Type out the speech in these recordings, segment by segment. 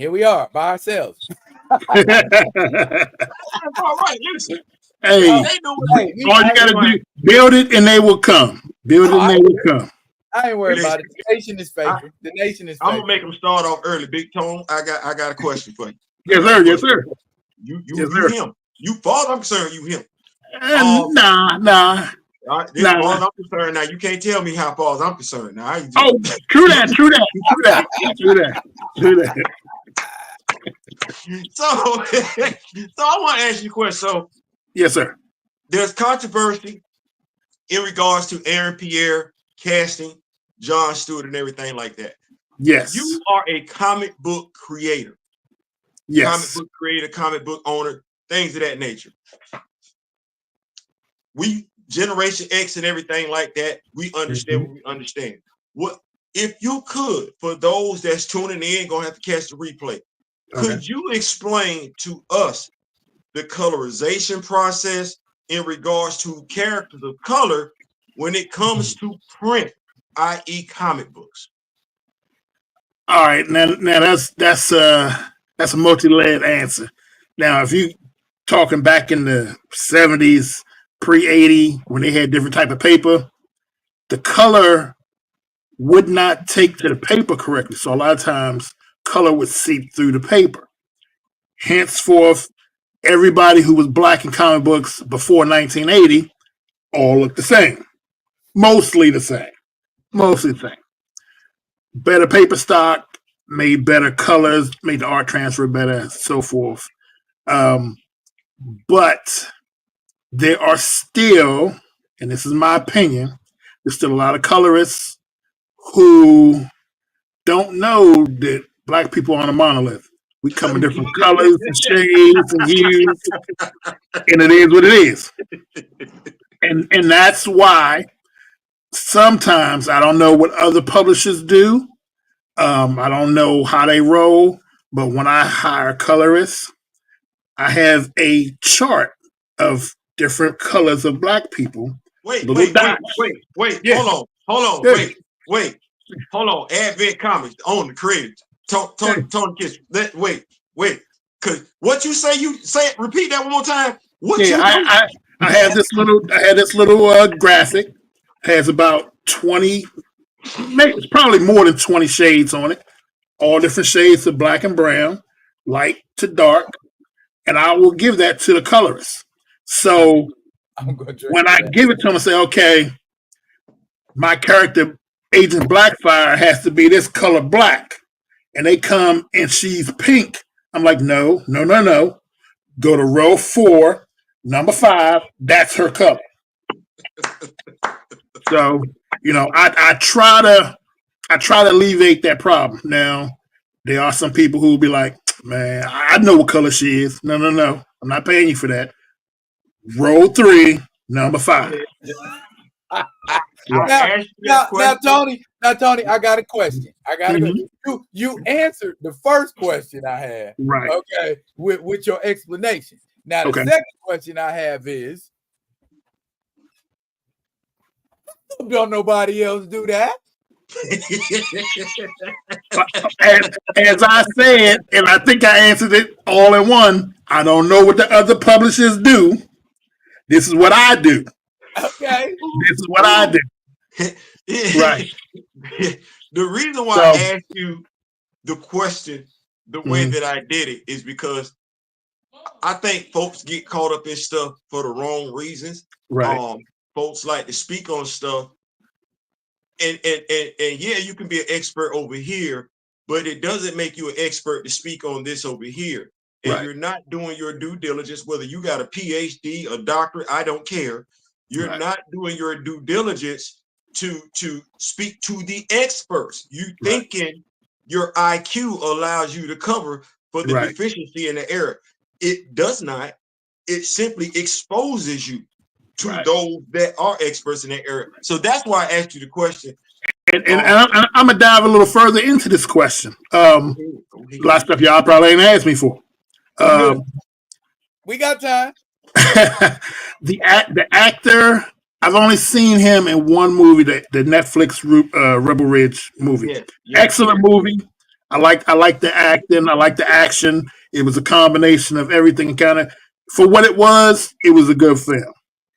here we are by ourselves. All right, listen. Hey, all you gotta do, build it and they will come. Build it and they will come. I ain't worried about it. The nation is faithful. The nation is faithful. I'm gonna make them start off early. Big Tone, I got a question for you. Yes, sir. Yes, sir. You him. You, far as I'm concerned, you him. Nah. All right, as far as I'm concerned, now you can't tell me how far as I'm concerned. Now, true that. So I want to ask you a question. So, yes, sir. There's controversy in regards to Aaron Pierre casting Jon Stewart and everything like that. Yes. You are a comic book creator. Yes. Comic book creator, comic book owner, things of that nature. We Generation X and everything like that, we understand what we understand. What if you could, for those that's tuning in, gonna have to catch the replay, could you explain to us the colorization process in regards to characters of color when it comes to print, i.e. comic books? All right, now that's a multi-layered answer. Now, if you talking back in the 70s, pre-80, when they had different type of paper, the color would not take to the paper correctly. So a lot of times color would seep through the paper. Henceforth, everybody who was black in comic books before 1980 all looked the same. Mostly the same. Better paper stock, made better colors, made the art transfer better, so forth. But there are still, and this is my opinion, there's still a lot of colorists who don't know that black people aren't a monolith. We come in different colors and shades and hues, and it is what it is. And that's why sometimes I don't know what other publishers do. I don't know how they roll, but when I hire colorists, I have a chart of different colors of black people. Wait. Yeah. Hold on. Yeah. Wait. Hold on. Advent Comics, the owner, creator, Tony Kitrell. Wait. Cause what you say? Repeat that one more time. I have this little graphic. Has about 20, maybe it's probably more than 20 shades on it. All different shades of black and brown, light to dark, and I will give that to the colorist. So when I give it to them, I say, okay, my character, Agent Blackfire, has to be this color black. And they come and she's pink. I'm like, no. Go to row 4, number 5. That's her color. So, I try to alleviate that problem. Now, there are some people who will be like, man, I know what color she is. No. I'm not paying you for that. Row 3, number 5. Now, Tony, I got a question. You answered the first question I had. Right. Okay, with your explanation. Now, the second question I have is, don't nobody else do that? As I said, and I think I answered it all in one, I don't know what the other publishers do. This is what I do. Okay. This is what I do. Right. The reason why I asked you the question the way that I did it is because I think folks get caught up in stuff for the wrong reasons. Right. Folks like to speak on stuff. And yeah, you can be an expert over here, but it doesn't make you an expert to speak on this over here. And you're not doing your due diligence, whether you got a PhD, a doctorate, I don't care. You're not doing your due diligence to speak to the experts. You thinking your IQ allows you to cover for the deficiency in the area. It does not. It simply exposes you to those that are experts in that area. So that's why I asked you the question. And I'm gonna dive a little further into this question. A lot of stuff y'all probably ain't asked me for. We got time. The actor, I've only seen him in one movie, the Netflix Rebel Ridge movie. Excellent movie. I like the acting. I like the action. It was a combination of everything. And kind of for what it was a good film.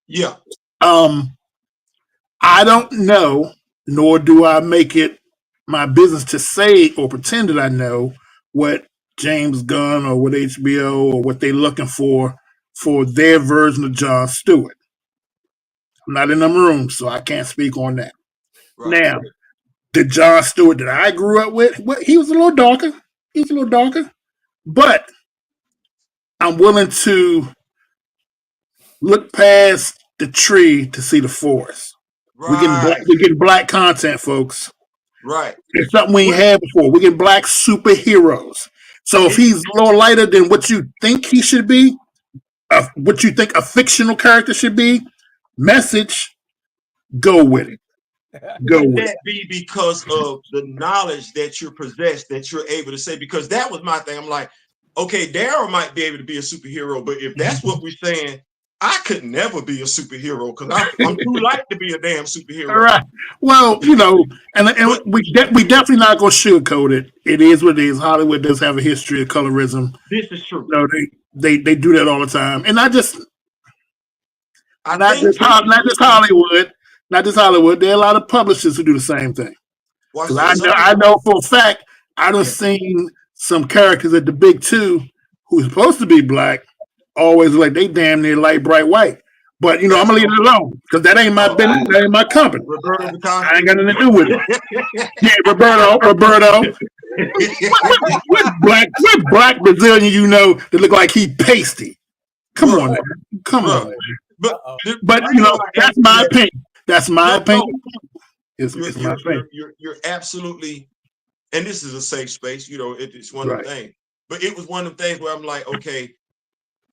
Yeah. I don't know, nor do I make it my business to say or pretend that I know what James Gunn or what HBO or what they're looking for their version of Jon Stewart. I'm not in the room, so I can't speak on that. Right. Now, the Jon Stewart that I grew up with, he was a little darker. But I'm willing to look past the tree to see the forest. Right. We're getting black content, folks. Right. It's something we ain't had before. We're getting black superheroes. So if he's a little lighter than what you think he should be, what you think a fictional character should be, message, go with it. Would that be because of the knowledge that you're possessed, that you're able to say? Because that was my thing. I'm like, okay, Daryl might be able to be a superhero, but if that's what we're saying, I could never be a superhero because I'm too light to be a damn superhero. All right. Well, and we definitely not going to sugarcoat it. It is what it is. Hollywood does have a history of colorism. This is true. They do that all the time, and not just Hollywood. Not just Hollywood. There are a lot of publishers who do the same thing. I know for a fact I've seen some characters at the big two who's supposed to be black, always like they damn near light bright white. But I'm gonna leave it alone because that ain't my business, that ain't my company. I ain't got nothing to do with it. Yeah, Roberto. What black Brazilian that look like he pasty? Come on. But that's my opinion. That's my opinion. It's my opinion. You're absolutely, and this is a safe space. It's one of the things. But it was one of the things where I'm like, okay,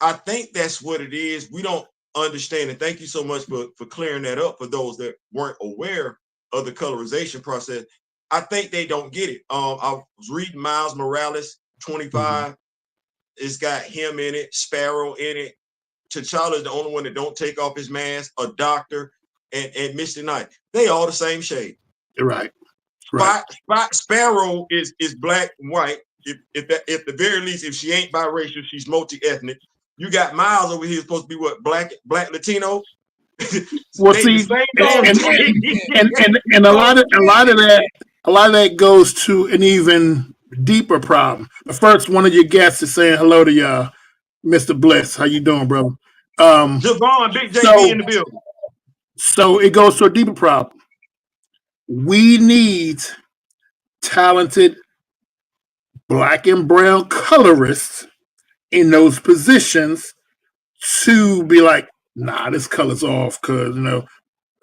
I think that's what it is. We don't understand, and thank you so much for clearing that up for those that weren't aware of the colorization process. I think they don't get it. I was reading Miles Morales 25. Mm-hmm. It's got him in it, Sparrow in it. T'Challa is the only one that don't take off his mask. A doctor and Misty Knight. They all the same shade. Right. Sparrow is black and white. If the very least, if she ain't biracial, she's multi-ethnic. You got Miles over here supposed to be what, black Latino. Well, see, and a lot of that goes to an even deeper problem. But first, one of your guests is saying hello to y'all, Mr. Bliss. How you doing, brother? Javon, Big JB in the building. So it goes to a deeper problem. We need talented black and brown colorists in those positions to be like, nah, this color's off because,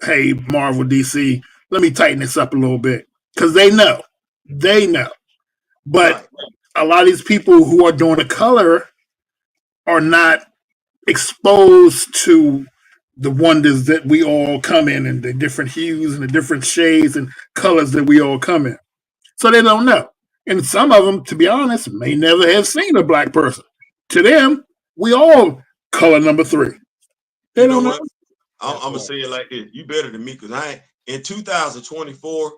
hey, Marvel, DC, let me tighten this up a little bit. Because they know. But a lot of these people who are doing the color are not exposed to the wonders that we all come in and the different hues and the different shades and colors that we all come in. So they don't know. And some of them, to be honest, may never have seen a black person. To them, we all color number 3. They don't know. I'm going to say it like this. You better than me because in 2024,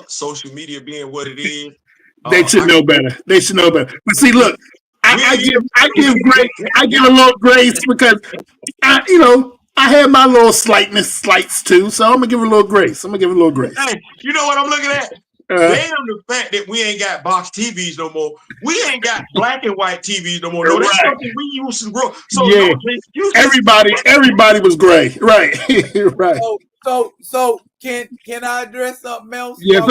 social media being what it is. They should know better. But see, look, I give a little grace because I had my little slights too, so I'm gonna give her a little grace. Hey, you know what I'm looking at? Damn the fact that we ain't got box TVs no more. We ain't got black and white TVs no more. No, that's something we used to grow. So yeah, everybody was gray, right? Right. So can I address something else? Yes,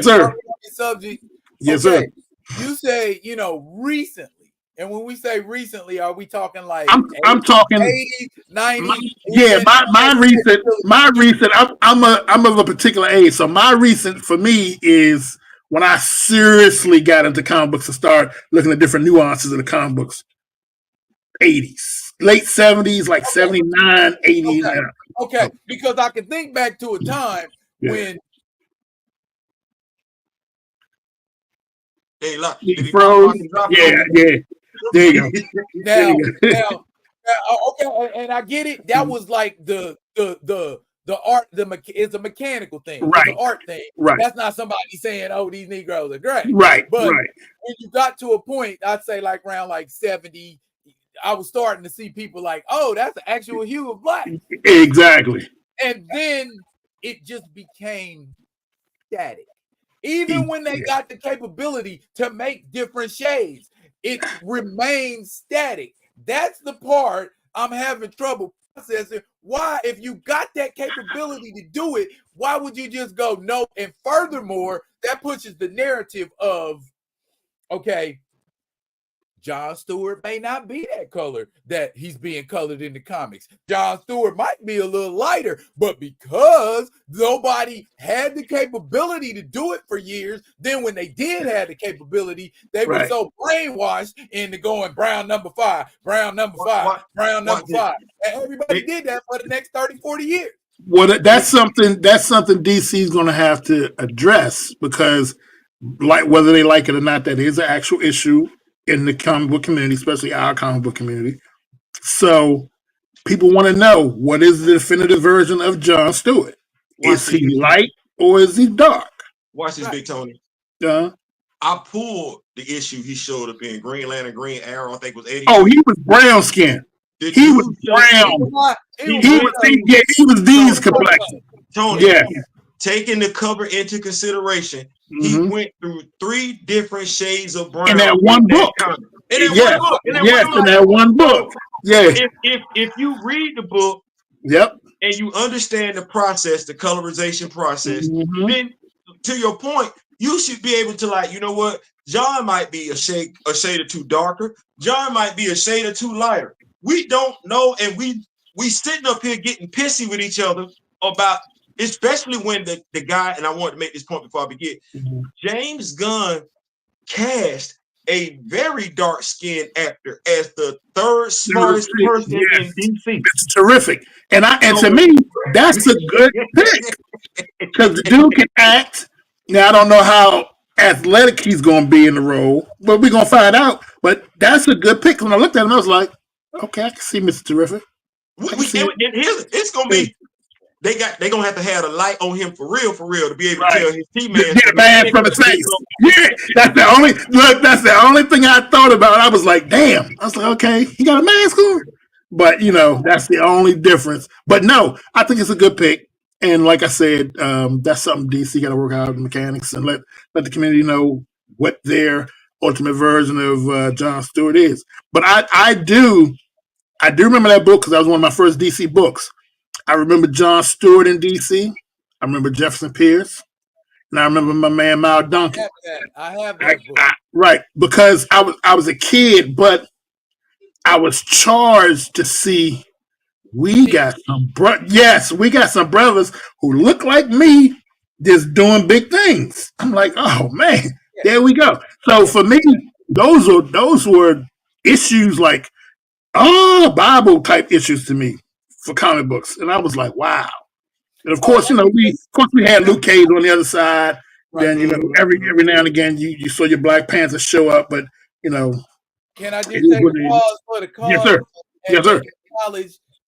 sir. Subject. Yes, sir. You say recently. And when we say recently, are we talking like I'm talking 80s, 90s? Yeah, my recent. I'm of a particular age, so my recent for me is when I seriously got into comic books and started looking at different nuances of the comic books. 80s, late 70s, like 79, 80. Okay, because I can think back to a time when. He froze. Yeah. There you go. Now, okay, and I get it. That was like the the art, it's a mechanical thing. Right. It's an art thing. Right. That's not somebody saying, "Oh, these Negroes are great." Right. But right. when you got to a point, I'd say like around like 70, I was starting to see people like, "Oh, that's the actual hue of black." Exactly. And then it just became static. Even when they got the capability to make different shades, it remains static. That's the part I'm having trouble processing. Why, if you got that capability to do it, why would you just go no? And furthermore, that pushes the narrative of, okay, John Stewart may not be that color that he's being colored in the comics. John Stewart might be a little lighter, but because nobody had the capability to do it for years, then when they did have the capability, they were so brainwashed into going brown number 5, brown number 5, brown number 5. And everybody did that for the next 30, 40 years. Well, that's something DC is going to have to address, because like whether they like it or not, that is an actual issue in the comic book community, especially our comic book community. So people want to know, what is the definitive version of John Stewart? Is he light or is he dark? Watch this, Big Tony. I pulled the issue he showed up in, Green Lantern, Green Arrow, I think was 80. Oh, he was brown skin. He was brown. He was D's complexion. Tony, taking the cover into consideration, he went through 3 different shades of brown in that one book. In that one book. Yeah. If you read the book, and you understand the process, the colorization process, then to your point, you should be able to, like, you know what? John might be a shade or two darker. John might be a shade or two lighter. We don't know, and we sitting up here getting pissy with each other about, especially when the guy, and I want to make this point before I begin, James Gunn cast a very dark-skinned actor as the 3rd smartest person in DC. It's terrific. And to me, that's a good pick, because the dude can act. Now, I don't know how athletic he's going to be in the role, but we're going to find out. But that's a good pick. When I looked at him, I was like, okay, I can see Mr. Terrific. It's going to be, they're going to have the light on him for real, to be able to tell his T-Man. Man from the face. Yeah, that's the only thing I thought about. I was like, damn. I was like, okay, he got a mask on. But, that's the only difference. But no, I think it's a good pick. And like I said, that's something DC got to work out the mechanics and let the community know what their ultimate version of John Stewart is. But I do remember that book, because that was one of my first DC books. I remember John Stewart in DC. I remember Jefferson Pierce. And I remember my man, Miles Duncan. I have that book. Right. Because I was a kid, but I was charged to see, we got some brothers who look like me just doing big things. I'm like, oh man, there we go. So for me, those were issues like Bible type issues to me for comic books. And I was like, wow. And of course, we had Luke Cage on the other side. Then every now and again you saw your Black Panther show up, but Can I just take a pause for the call? Yes, sir. Yes, sir.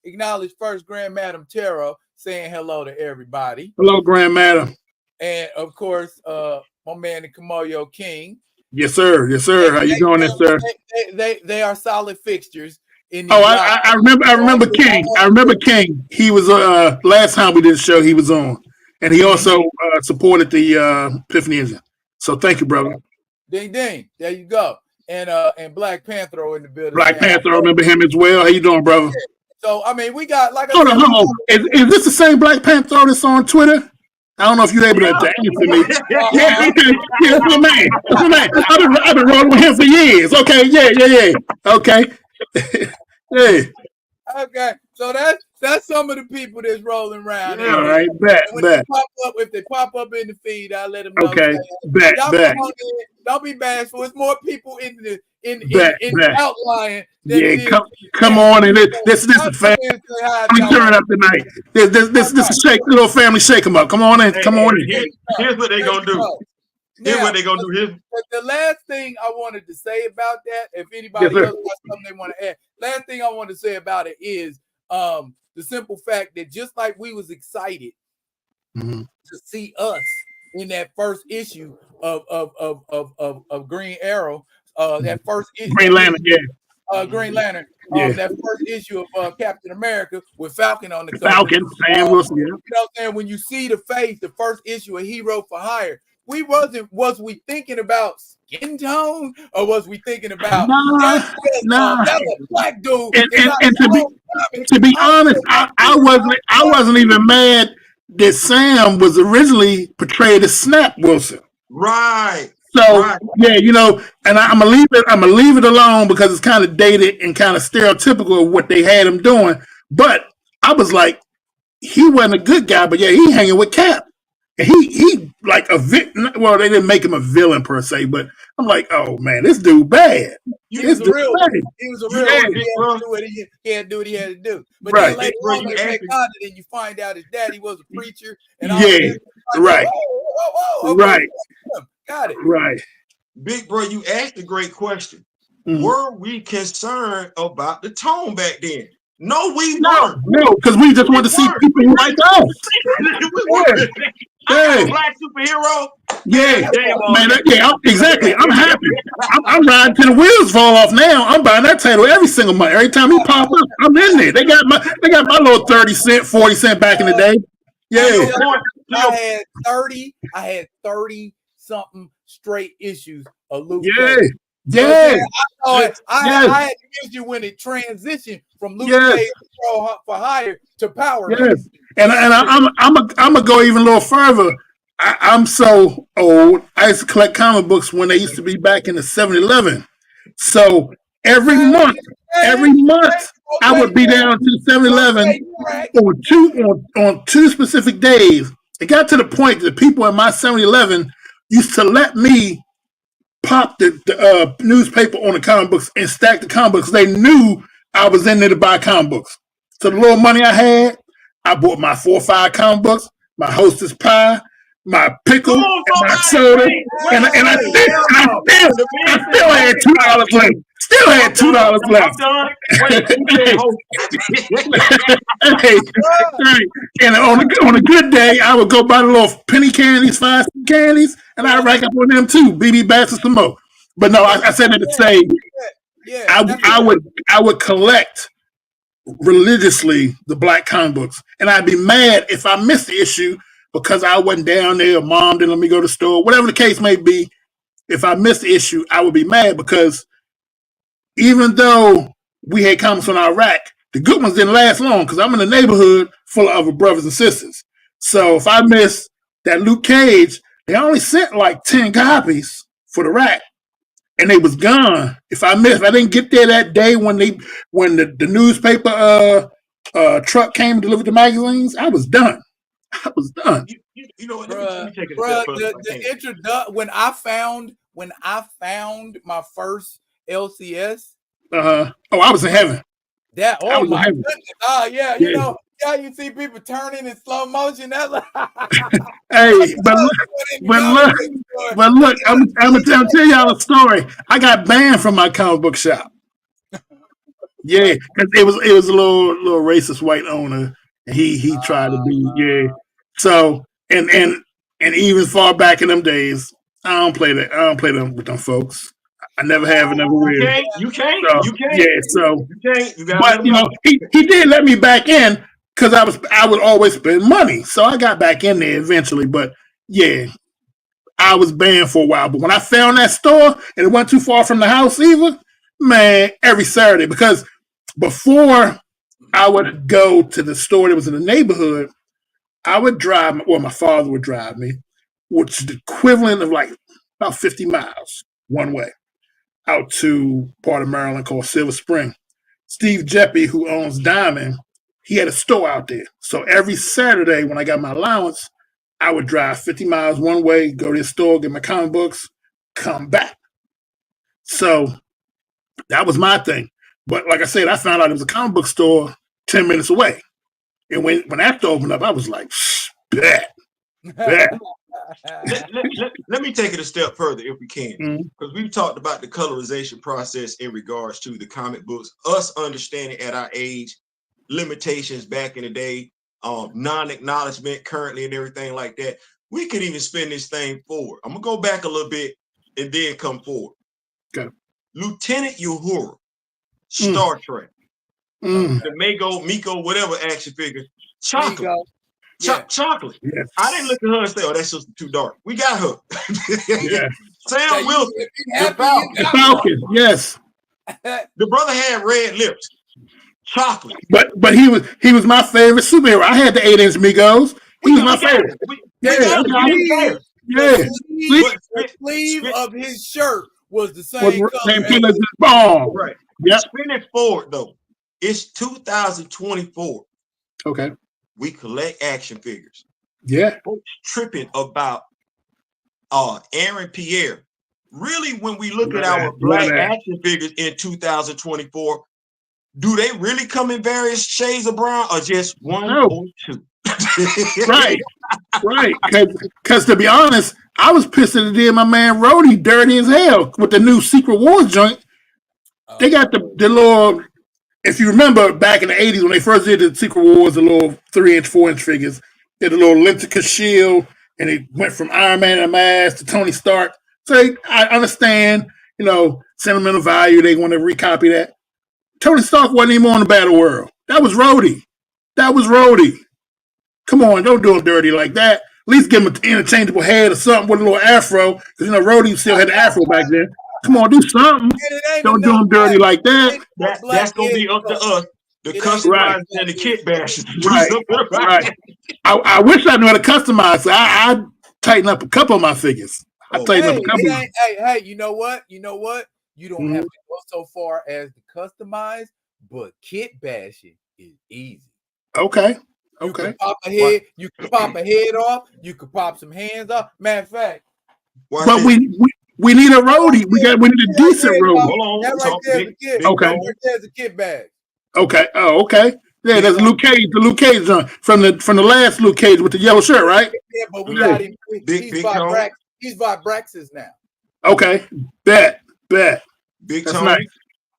Acknowledge first Grand Madam Tara saying hello to everybody. Hello, Grand Madam. And of course, my man the Kamoyo King. Yes, sir. Yes, sir. How you doing, sir? They are solid fixtures. I remember King. I remember King. He was last time we did the show, he was on. And he also supported the Epiphany Engine. So thank you, brother. Ding ding. There you go. And Black Panther in the building. Black Panther, I remember him as well. How you doing, brother? Yeah. So I mean, we got like hold on. Is this the same Black Panther that's on Twitter? I don't know if you're able to answer me. Yeah, my man. I've been rolling with him for years. Okay, yeah. Okay. Yeah. Okay, so that's some of the people that's rolling around. All right, bet. If they pop up in the feed, I'll let them know. Okay, bet. Don't be bashful. It's more people in the outline. Come on, and this is family. Turn up tonight. This is a little family shake 'em up. Come on in. Here's what they gonna do. The last thing I wanted to say about that, if anybody else has something they want to add, last thing I want to say about it is the simple fact that just like we was excited to see us in that first issue of Green Arrow, that first issue, Green Lantern, Green Lantern, that first issue of Captain America with Falcon on the cover. Falcon, Sam Wilson, You know what I'm saying? When you see the face, the first issue of Hero for Hire, was we thinking about skin tone, or was we thinking about nah. that was a black dude? And to be honest, I wasn't even mad that Sam was originally portrayed as Snap Wilson. Right. So yeah, you know, and I'm gonna leave it alone because it's kind of dated and kind of stereotypical of what they had him doing. But I was like, he wasn't a good guy, but yeah, he hanging with Cap. And he like well, they didn't make him a villain per se, but I'm like, oh man, this dude bad. He was a real one. He had to do what he had to do. But then later on, they make content and you find out his daddy was a preacher. And all yeah, right. Right. Got it. Right. Big bro, you asked a great question. Were we concerned about the tone back then? No, we weren't. No, because we just want to see people who like us. Yeah. Black superhero. Yeah, man. Exactly. I'm happy. I'm riding till the wheels fall off now. I'm buying that title every single month. Every time he pop up, I'm in there. They got my little 30 cent, 40 cent back in the day. Yeah. I had 30 something straight issues of Luke. Yeah. I had to use you when it transitioned from Luke Cage for Hire to Power. Yes. And I'm gonna go even a little further. I'm so old. I used to collect comic books when they used to be back in the 7-Eleven. So every month, I would be down to the 7-Eleven on two specific days. It got to the point that people in my 7-Eleven used to let me pop the newspaper on the comic books and stack the comic books. They knew I was in there to buy comic books. So the little money I had, I bought my 4 or 5 comic books, my Hostess pie, my pickle, and my soda, and I still had $2 left. Still had $2 left. And on a good day, I would go buy the little penny candies, 5 candies, and I rack up on them too, BB Bass and some more. But no, I said that to say, I would collect religiously the black comic books, and I'd be mad if I missed the issue because I wasn't down there, or mom didn't let me go to the store, whatever the case may be. If I missed the issue, I would be mad because even though we had comics on our rack, the good ones didn't last long because I'm in a neighborhood full of other brothers and sisters. So if I missed that Luke Cage, they only sent like 10 copies for the rack, and they was gone. If I didn't get there that day when the newspaper truck came and delivered the magazines, I was done. You know what? Let me take a step when I found my first LCS. Oh, I was in heaven. Oh my goodness. You know, you see people turning in slow motion. That's like hey, but look, I'm gonna tell y'all a story. I got banned from my comic book shop. Yeah, because it was a little racist white owner, and he tried to be So and even far back in them days, I don't play them with them folks. I never have and never will. You can't. Yeah, so you can't. But you know, he did let me back in because I would always spend money. So I got back in there eventually. But yeah, I was banned for a while. But when I found that store and it wasn't too far from the house either, man, every Saturday, because before I would go to the store that was in the neighborhood, I would drive, well, my father would drive me, which is the equivalent of like about 50 miles one way out to part of Maryland called Silver Spring. Steve Jeppy, who owns Diamond, he had a store out there. So every Saturday when I got my allowance, I would drive 50 miles one way, go to the store, get my comic books, come back. So that was my thing. But like I said, I found out it was a comic book store 10 minutes away. And when that store opened up, I was like, bet. Let me take it a step further if we can, because we've talked about the colorization process in regards to the comic books, us understanding at our age limitations back in the day, non-acknowledgement currently and everything like that. We could even spin this thing forward. I'm gonna go back a little bit and then come forward. Okay. Lieutenant Uhura, Star Trek, the Miko, whatever action figure, chocolate. Chocolate. Yes. I didn't look at her and say, "Oh, that's just too dark." We got her. Yeah. Sam Wilson, the Falcon. Yes. The brother had red lips. Chocolate. But he was my favorite superhero. I had the 8-inch Migos. He was my favorite. The sleeve of his shirt was the same color. Bomb. Right. Yep. Spin it forward though. It's 2024. Okay. We collect action figures. Yeah. Folks tripping about Aaron Pierre. Really, when we look at our black action figures in 2024, do they really come in various shades of brown or just one or two? Right. Because to be honest, I was pissed at the day my man Rhodey dirty as hell with the new Secret Wars joint. They got the little, if you remember back in the 80s when they first did the Secret Wars, the little 3-inch, 4-inch figures, they had the little Lentica shield, and it went from Iron Man and mask to Tony Stark. So I understand, sentimental value. They want to recopy that. Tony Stark wasn't even on the Battle World. That was Rhodey. Come on, don't do him dirty like that. At least give him an interchangeable head or something with a little afro. Because, Rhodey still had the afro back then. Come on, do something. Don't do him dirty like that. That's going to be up to us, the customizers and the kit bashers. Right. I wish I knew how to customize. I tighten up a couple of my figures. Hey, you know what? You don't have to go so far as to customize, but kit bashing is easy. Okay. You can pop a head. You can pop a head off. You can pop some hands off. Matter of fact, but we need a roadie. We need a decent roadie. Hold on. That right there is a kit. Okay. That right there is a kit bag. Okay. Oh, okay. Yeah, that's Luke Cage. The Luke Cage from the last Luke Cage with the yellow shirt, right? Yeah, but we got him. He's Vibraxis now. Okay. Bet. Big That's Tony. nice.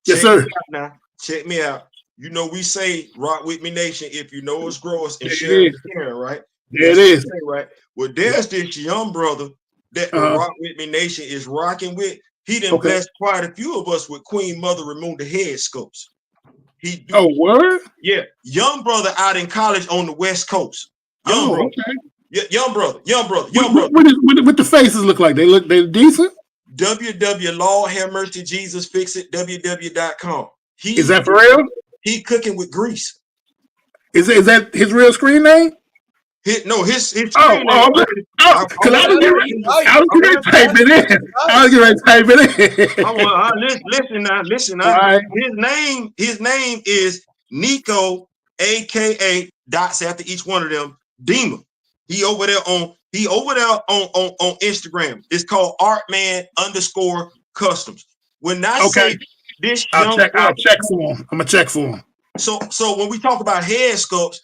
Yes, sir. Now, check me out. We say rock with me nation if you know us, grow us, and share it, right? Yeah, it is. Right. Well, there's this young brother that the Rock With Me Nation is rocking with. He done blessed quite a few of us with Queen Mother Ramunda head sculpts. Word? Yeah. Young brother out in college on the West Coast. Young brother. Okay. Yeah, young brother. What the faces look like? They decent? Lord have mercy, Jesus fix it, www.com. Is that for real? He cooking with grease. Is that his real screen name? His screen name. Because I was getting ready to type it in. Listen now. His name is Nico, aka dots after each one of them. Dima. He over there on Instagram. It's called Artman_Customs. When I say this, I'll check for him. I'm gonna check for him. So when we talk about head sculpts,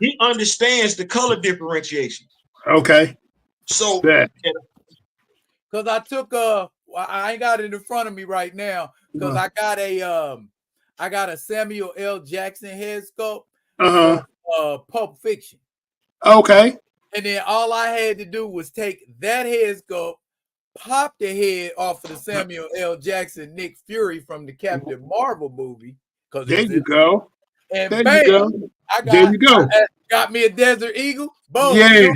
he understands the color differentiation. Okay. So because I took I ain't got it in front of me right now because I got a Samuel L. Jackson head sculpt Pulp Fiction. Okay. And then all I had to do was take that head sculpt, pop the head off of the Samuel L. Jackson Nick Fury from the Captain Marvel movie. There you go. And there bam, you go. I got me a Desert Eagle. Boom. Yeah.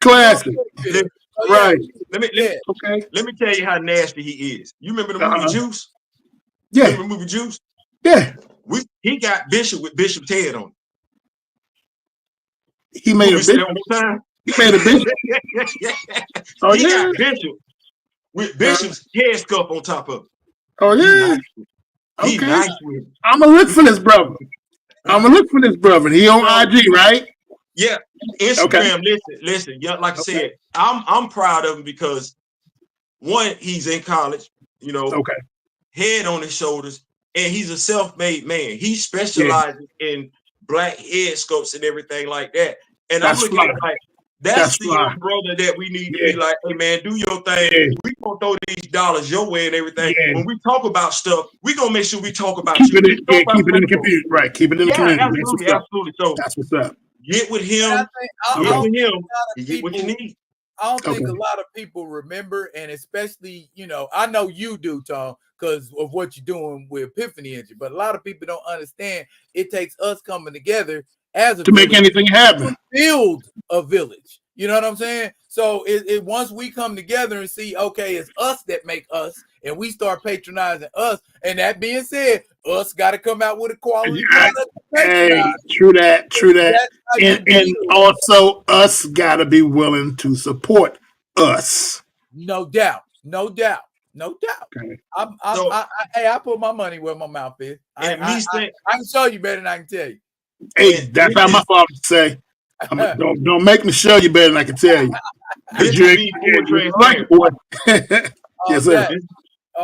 Classic. Right. Let me tell you how nasty he is. You remember the movie Juice? Yeah. Remember the movie Juice? Yeah. He got Bishop with Bishop's head on it. He made a bishop. He made a bishop. He got Bishop with Bishop's head sculpt on top of it. Oh yeah. He nice with it. I'm gonna look for this brother. He on IG, right? Yeah. Instagram. Listen. Yeah, like I said, I'm proud of him because one, he's in college, head on his shoulders, and he's a self-made man. He specializes in black head sculpts and everything like that. And I'm looking at That's the fine. young brother that we need to be like, hey man, do your thing. Yeah. We gonna throw these dollars your way and everything. Yeah. When we talk about stuff, we gonna make sure we talk about Keep you. it in the community, right? Keep it in the community. Absolutely. So that's what's up. Get with him. You get what you need. I don't think a lot of people remember, and especially, I know you do, Tom, because of what you're doing with Epiphany Engine, but a lot of people don't understand it takes us coming together as a to make anything happen. To build a village. You know what I'm saying? So it once we come together and see, okay, it's us that make us, and we start patronizing us. And that being said, us got to come out with a quality product. Hey, true that. And also, us got to be willing to support us. No doubt. Okay. I put my money where my mouth is. I can show you better than I can tell you. Hey, that's how my father would say. Don't make me show you better than I can tell you. This is being full transparent. Yes, sir.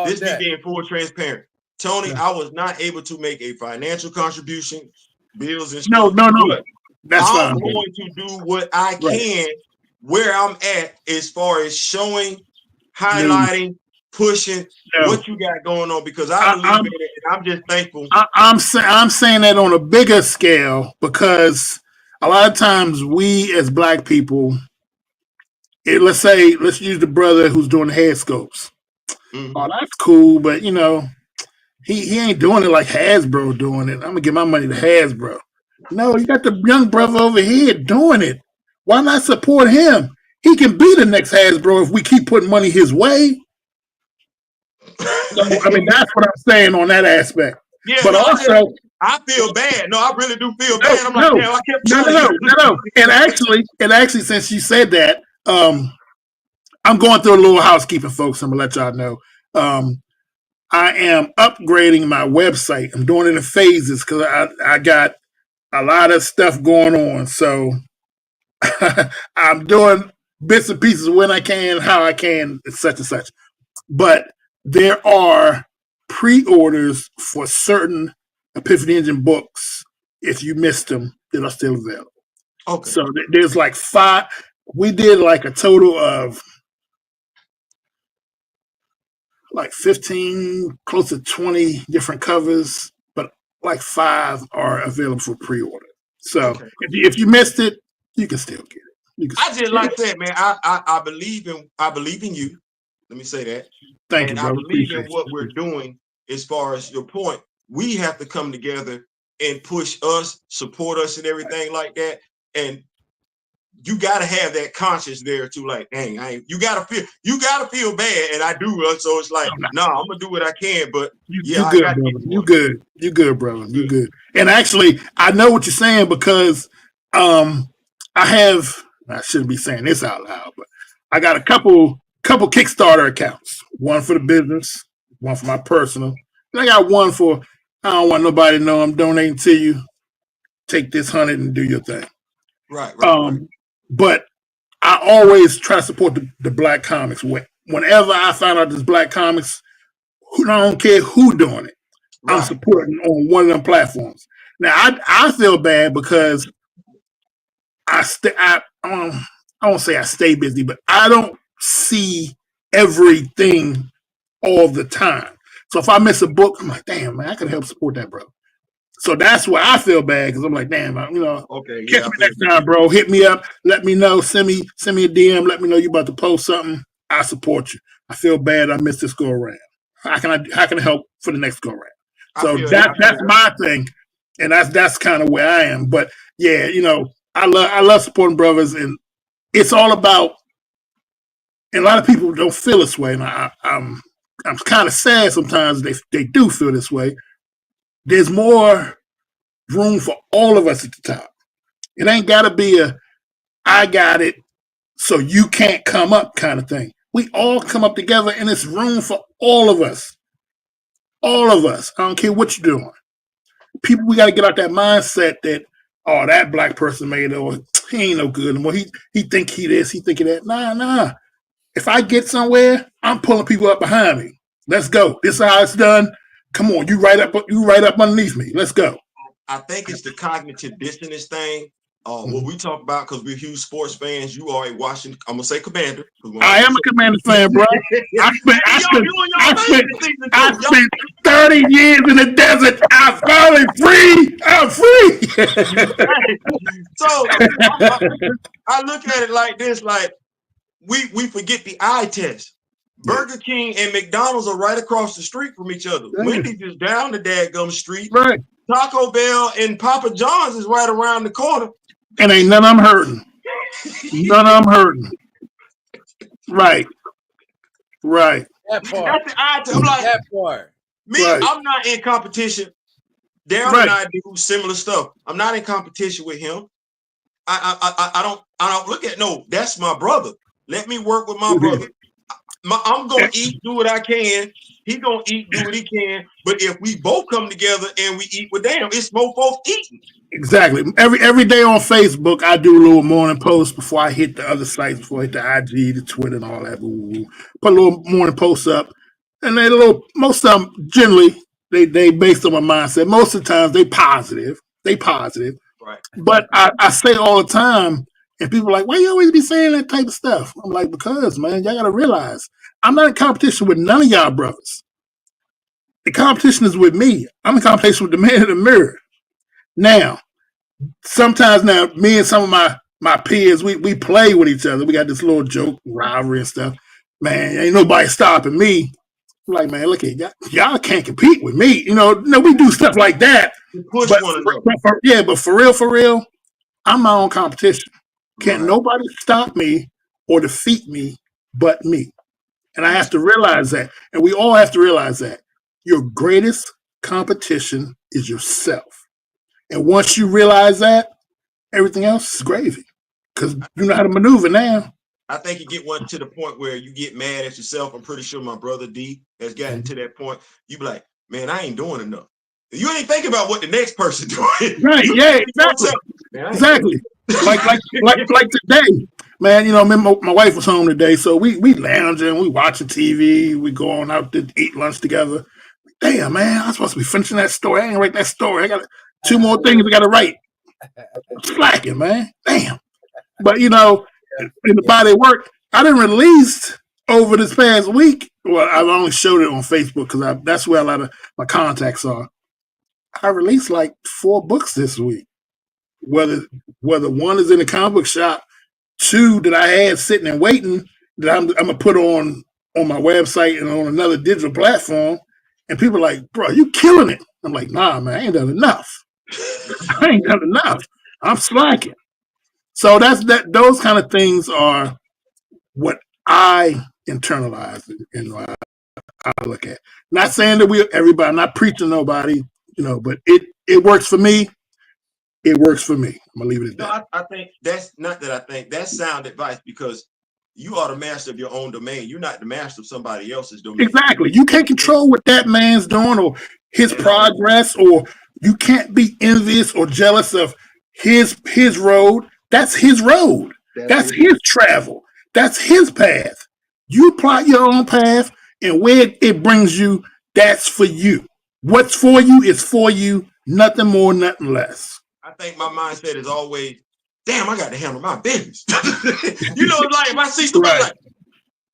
This be being full transparent. Tony, I was not able to make a financial contribution, bills and stuff. No. That's fine. I'm going to do what I can where I'm at as far as showing, highlighting, pushing what you got going on, because I believe in it, and I'm just thankful. I'm saying that on a bigger scale, because a lot of times we as Black people, let's use the brother who's doing the head sculpts. Mm-hmm. Oh, that's cool, but he ain't doing it like Hasbro doing it. I'm gonna give my money to Hasbro. No, you got the young brother over here doing it. Why not support him? He can be the next Hasbro if we keep putting money his way. So, I mean, that's what I'm saying on that aspect. Yeah, but also, I feel bad. No, I really do feel bad. I'm like, damn, I kept telling you. No. And actually, since you said that, I'm going through a little housekeeping, folks. I'm gonna let y'all know. I am upgrading my website. I'm doing it in phases because I got a lot of stuff going on. So I'm doing bits and pieces when I can, how I can, such and such. But there are pre-orders for certain Epiphany Engine books. If you missed them, that are still available. Okay. So there's like 5. We did like a total of like 15, close to 20 different covers, but like 5 are available for pre-order. So if you missed it, you can still get it. I just like that, man. I believe in you. Let me say that. Thank you, bro. I believe in what we're doing. As far as your point, we have to come together and push us, support us, and everything like that. And you got to have that conscience there too. Like, dang, you gotta feel bad, and I do. So it's like, I'm gonna do what I can. But you good, brother. You good, brother. You good. And actually, I know what you're saying, because I shouldn't be saying this out loud, but I got a couple Kickstarter accounts. One for the business, one for my personal. And I got one for, I don't want nobody to know I'm donating to you. Take this 100 and do your thing. Right. But I always try to support the Black comics. Whenever I find out there's Black comics, I don't care who doing it. Right. I'm supporting on one of them platforms. Now I feel bad because I won't say I stay busy, but I don't see everything all the time. So if I miss a book, I'm like, damn, man, I can help support that, bro. So that's why I feel bad, because I'm like, damn, catch me next time, bro. Hit me up, let me know, send me a DM, let me know you about to post something. I support you. I feel bad I missed this go around. How can I help for the next go around? So that's my thing, and that's kind of where I am. But yeah, I love supporting brothers, and it's all about. And a lot of people don't feel this way, and I'm kind of sad sometimes they do feel this way. There's more room for all of us at the top. It ain't got to be I got it, so you can't come up kind of thing. We all come up together, and it's room for all of us. All of us. I don't care what you're doing. People, we got to get out that mindset that, oh, that Black person made it, or he ain't no good anymore. He think he this, he think he that. Nah. If I get somewhere, I'm pulling people up behind me. Let's go. This is how it's done. Come on, you right up underneath me. Let's go. I think it's the cognitive dissonance thing What we talk about, because we're huge sports fans, you are a Washington, I'm gonna say Commander. I am a Commander fan, bro. I spent 30 years in the desert. I'm finally free. I'm free. So I look at it like this, like we forget the eye test. Burger King and McDonald's are right across the street from each other. Wendy's is down the dadgum street. Right. Taco Bell and Papa John's is right around the corner. And ain't none of them hurting. None of them hurting. Right. Right. That part. That's the eye test. I'm like, that part. Me, Right. I'm not in competition. Darren and I do similar stuff. I'm not in competition with him. I don't look at, no, that's my brother. Let me work with my brother. I'm gonna eat, do what I can. He gonna eat, do what he can. But if we both come together and we eat, well, damn, it's more folks eating. Exactly. Every day on Facebook, I do a little morning post before I hit the other sites, before I hit the IG, the Twitter, and all that. Put a little morning post up, and most of them generally they based on my mindset. Most of the times they positive. Right. But I say all the time, and people are like, why you always be saying that type of stuff? I'm like, because, man, y'all got to realize, I'm not in competition with none of y'all brothers. The competition is with me. I'm in competition with the man in the mirror. Now, sometimes me and some of my peers, we play with each other. We got this little joke, rivalry and stuff. Man, ain't nobody stopping me. I'm like, man, look at y'all can't compete with me. No, we do stuff like that. Push one another. But for real, I'm my own competition. Can't nobody stop me or defeat me but me. And I have to realize that. And we all have to realize that. Your greatest competition is yourself. And once you realize that, everything else is gravy. Because you know how to maneuver now. I think you get one to the point where you get mad at yourself. I'm pretty sure my brother D has gotten to that point. You be like, man, I ain't doing enough. You ain't thinking about what the next person doing. Right, yeah, exactly. Man, exactly. like today, man, my wife was home today, so we lounging, we watching TV, we going out to eat lunch together. Damn, man, I'm supposed to be finishing that story. I ain't write that story. I got 2 more things I got to write. Slacking, man. Damn. But, in the body of work, I didn't release over this past week. Well, I've only showed it on Facebook because that's where a lot of my contacts are. I released like 4 books this week. Whether one is in the comic book shop, 2 that I had sitting and waiting that I'm gonna put on my website and on another digital platform, and people are like, bro, you killing it. I'm like, nah, man, I ain't done enough. I'm slacking. So those kind of things are what I internalize and I look at. Not saying that everybody, I'm not preaching to nobody, but it works for me. It works for me. I'm gonna leave it at that. I think that's sound advice, because you are the master of your own domain. You're not the master of somebody else's domain. Exactly. You can't control what that man's doing or his progress, or you can't be envious or jealous of his road. That's his road. That's his travel. That's his path. You plot your own path, and where it brings you, that's for you. What's for you is for you. Nothing more, nothing less. I think my mindset is always, damn, I got to handle my business. Like if I see somebody like,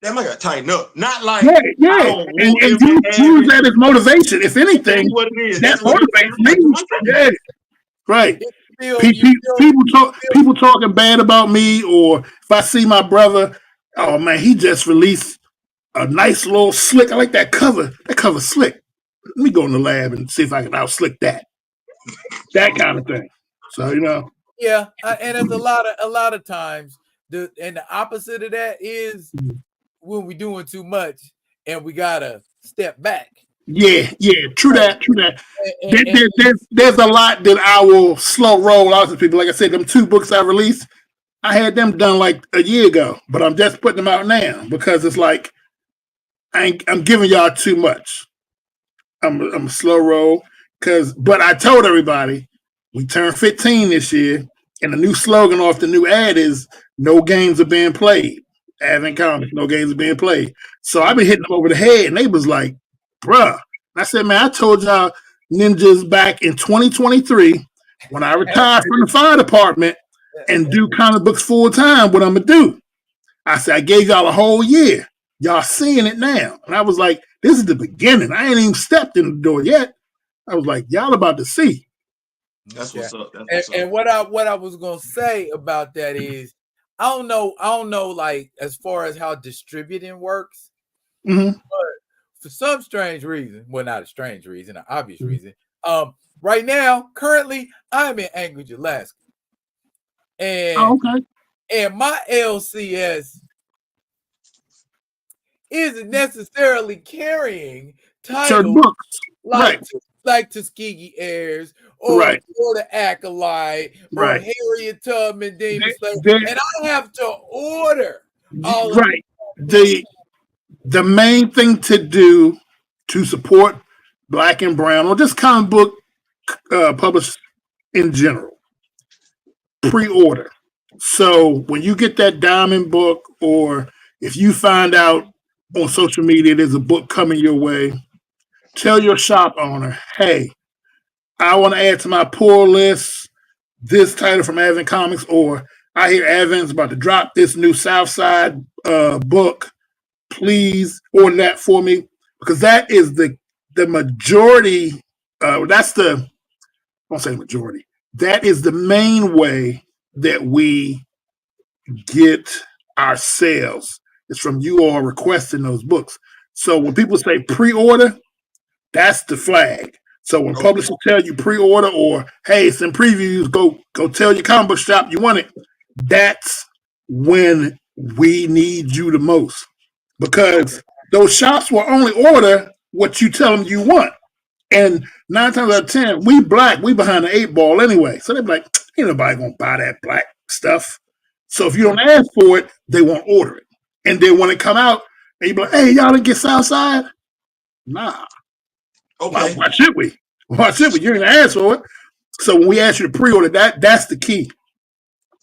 damn, I got to tighten up. Not like, yeah. And you use that as motivation. If anything, what it is. That motivates me. Yeah. Right. People talking bad about me, or if I see my brother, oh man, he just released a nice little slick. I like that cover. That cover's slick. Let me go in the lab and see if I can out-slick that. That kind of thing. So Yeah, and it's a lot of times the opposite of that is when we're doing too much and we gotta step back. Yeah, true that. There's a lot that I will slow roll out to people. Like I said, them 2 books I released, I had them done like a year ago, but I'm just putting them out now because it's like I'm giving y'all too much. I'm a slow roll but I told everybody we turned 15 this year, and the new slogan off the new ad is "No games are being played." Advent Comics, no games are being played. So I've been hitting them over the head, and they was like, bruh. And I said, man, I told y'all ninjas back in 2023 when I retired from the fire department, and do comic books full time, what I'm gonna do? I said, I gave y'all a whole year. Y'all seeing it now. And I was like, this is the beginning. I ain't even stepped in the door yet. I was like, y'all about to see. That's what's up. That's what's and up. what I was gonna say about that is I don't know like as far as how distributing works, Mm-hmm. but for some strange reason, well, not a strange reason, an obvious reason. Right now, currently, I'm in Anchorage, Alaska. And okay. And my LCS isn't necessarily carrying Certain titles books. like Tuskegee Heirs or the Acolyte or Harriet Tubman Demon Slayer, and I have to order all of the main thing to do to support Black and Brown or just comic book publishers in general, pre-order. So when you get that Diamond book, or if you find out on social media there's a book coming your way, tell your shop owner, hey, I want to add to my pull list this title from Advent Comics, or I hear Advent's about to drop this new Southside book. Please order that for me, because that is the majority. That's the, I won't say majority. That is the main way that we get our sales. It's from you all requesting those books. So when people say pre-order, that's the flag. So when publishers tell you pre-order, or hey, it's in previews, go tell your comic book shop you want it, that's when we need you the most. Because those shops will only order what you tell them you want. And 9 times out of 10, we Black, we behind the 8 ball anyway. So they're like, ain't nobody gonna buy that Black stuff. So if you don't ask for it, they won't order it. And then when it come out, and you be like, hey, y'all didn't get Southside? Nah. Okay. Why should we? Why should we? You're gonna ask for it. So when we ask you to pre-order, that's the key.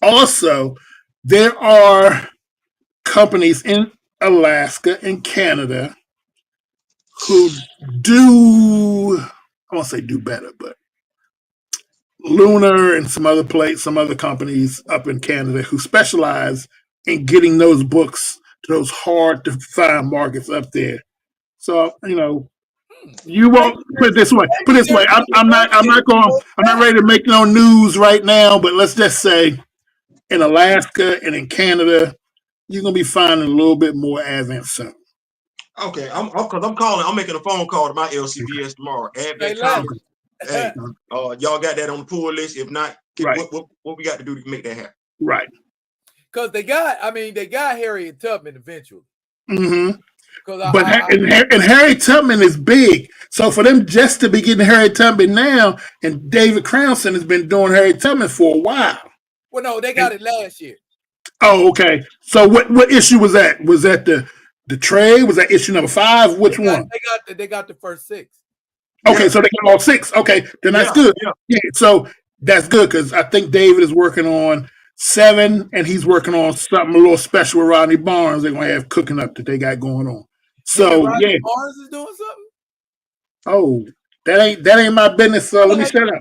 Also, there are companies in Alaska and Canada who do, I won't say do better, but Lunar and some other companies up in Canada who specialize in getting those books to those hard to find markets up there. So, you won't put it this way. I'm not ready to make no news right now, but let's just say in Alaska and in Canada, you're gonna be finding a little bit more Advent soon. Okay, I'm making a phone call to my LCBS tomorrow. Advent Comics. Hey, y'all got that on the pull list? If not, what we got to do to make that happen? Right. Because they got Harriet Tubman eventually. Mm-hmm. And Harriet Tubman is big. So for them just to be getting Harriet Tubman now, and David Crownson has been doing Harriet Tubman for a while. Well, no, they got it last year. Oh, okay. So what issue was that? Was that the trade? Was that issue number 5? Which one? They got the first 6. Okay, so they got all 6. Okay, then that's good. Yeah, so that's good, because I think David is working on 7, and he's working on something a little special with Rodney Barnes. They're gonna have cooking up that they got going on. So Rodney Barnes is doing something. Oh, that ain't my business. So let me shut up.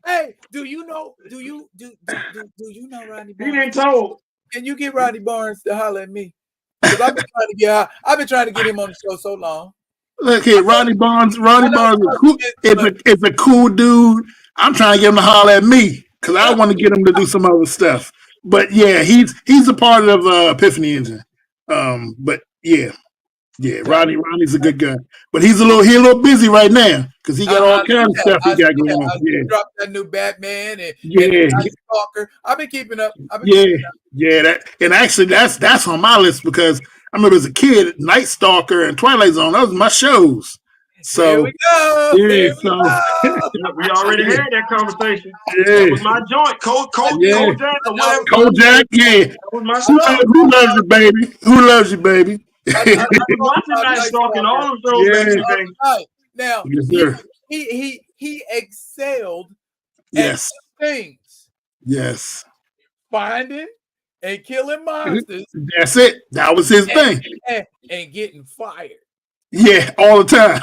Hey, do you know Rodney Barnes? He didn't told. Can you get Rodney Barnes to holler at me? Because I've been trying to get him on the show so long. Look here, Rodney Barnes is a cool dude. I'm trying to get him to holler at me because I want to get him to do some other stuff. But yeah, he's a part of Epiphany Engine. But yeah, Rodney's a good guy. But he's a little busy right now because he got all kinds of stuff he got going on. Yeah, dropped that new Batman and Stalker. I've been keeping up. Actually that's on my list, because I remember as a kid, Night Stalker and Twilight Zone, those were my shows. So here we go. We already had that conversation. Yeah. That was my joint. Kojak or whatever. Kojak, yeah. That was my show. Who loves you, baby? Who loves you, baby? I'm watching Night Stalker and all of those things. Now he excelled at things. Yes. Finding and killing monsters. That's it. That was his thing. And getting fired. Yeah, all the time.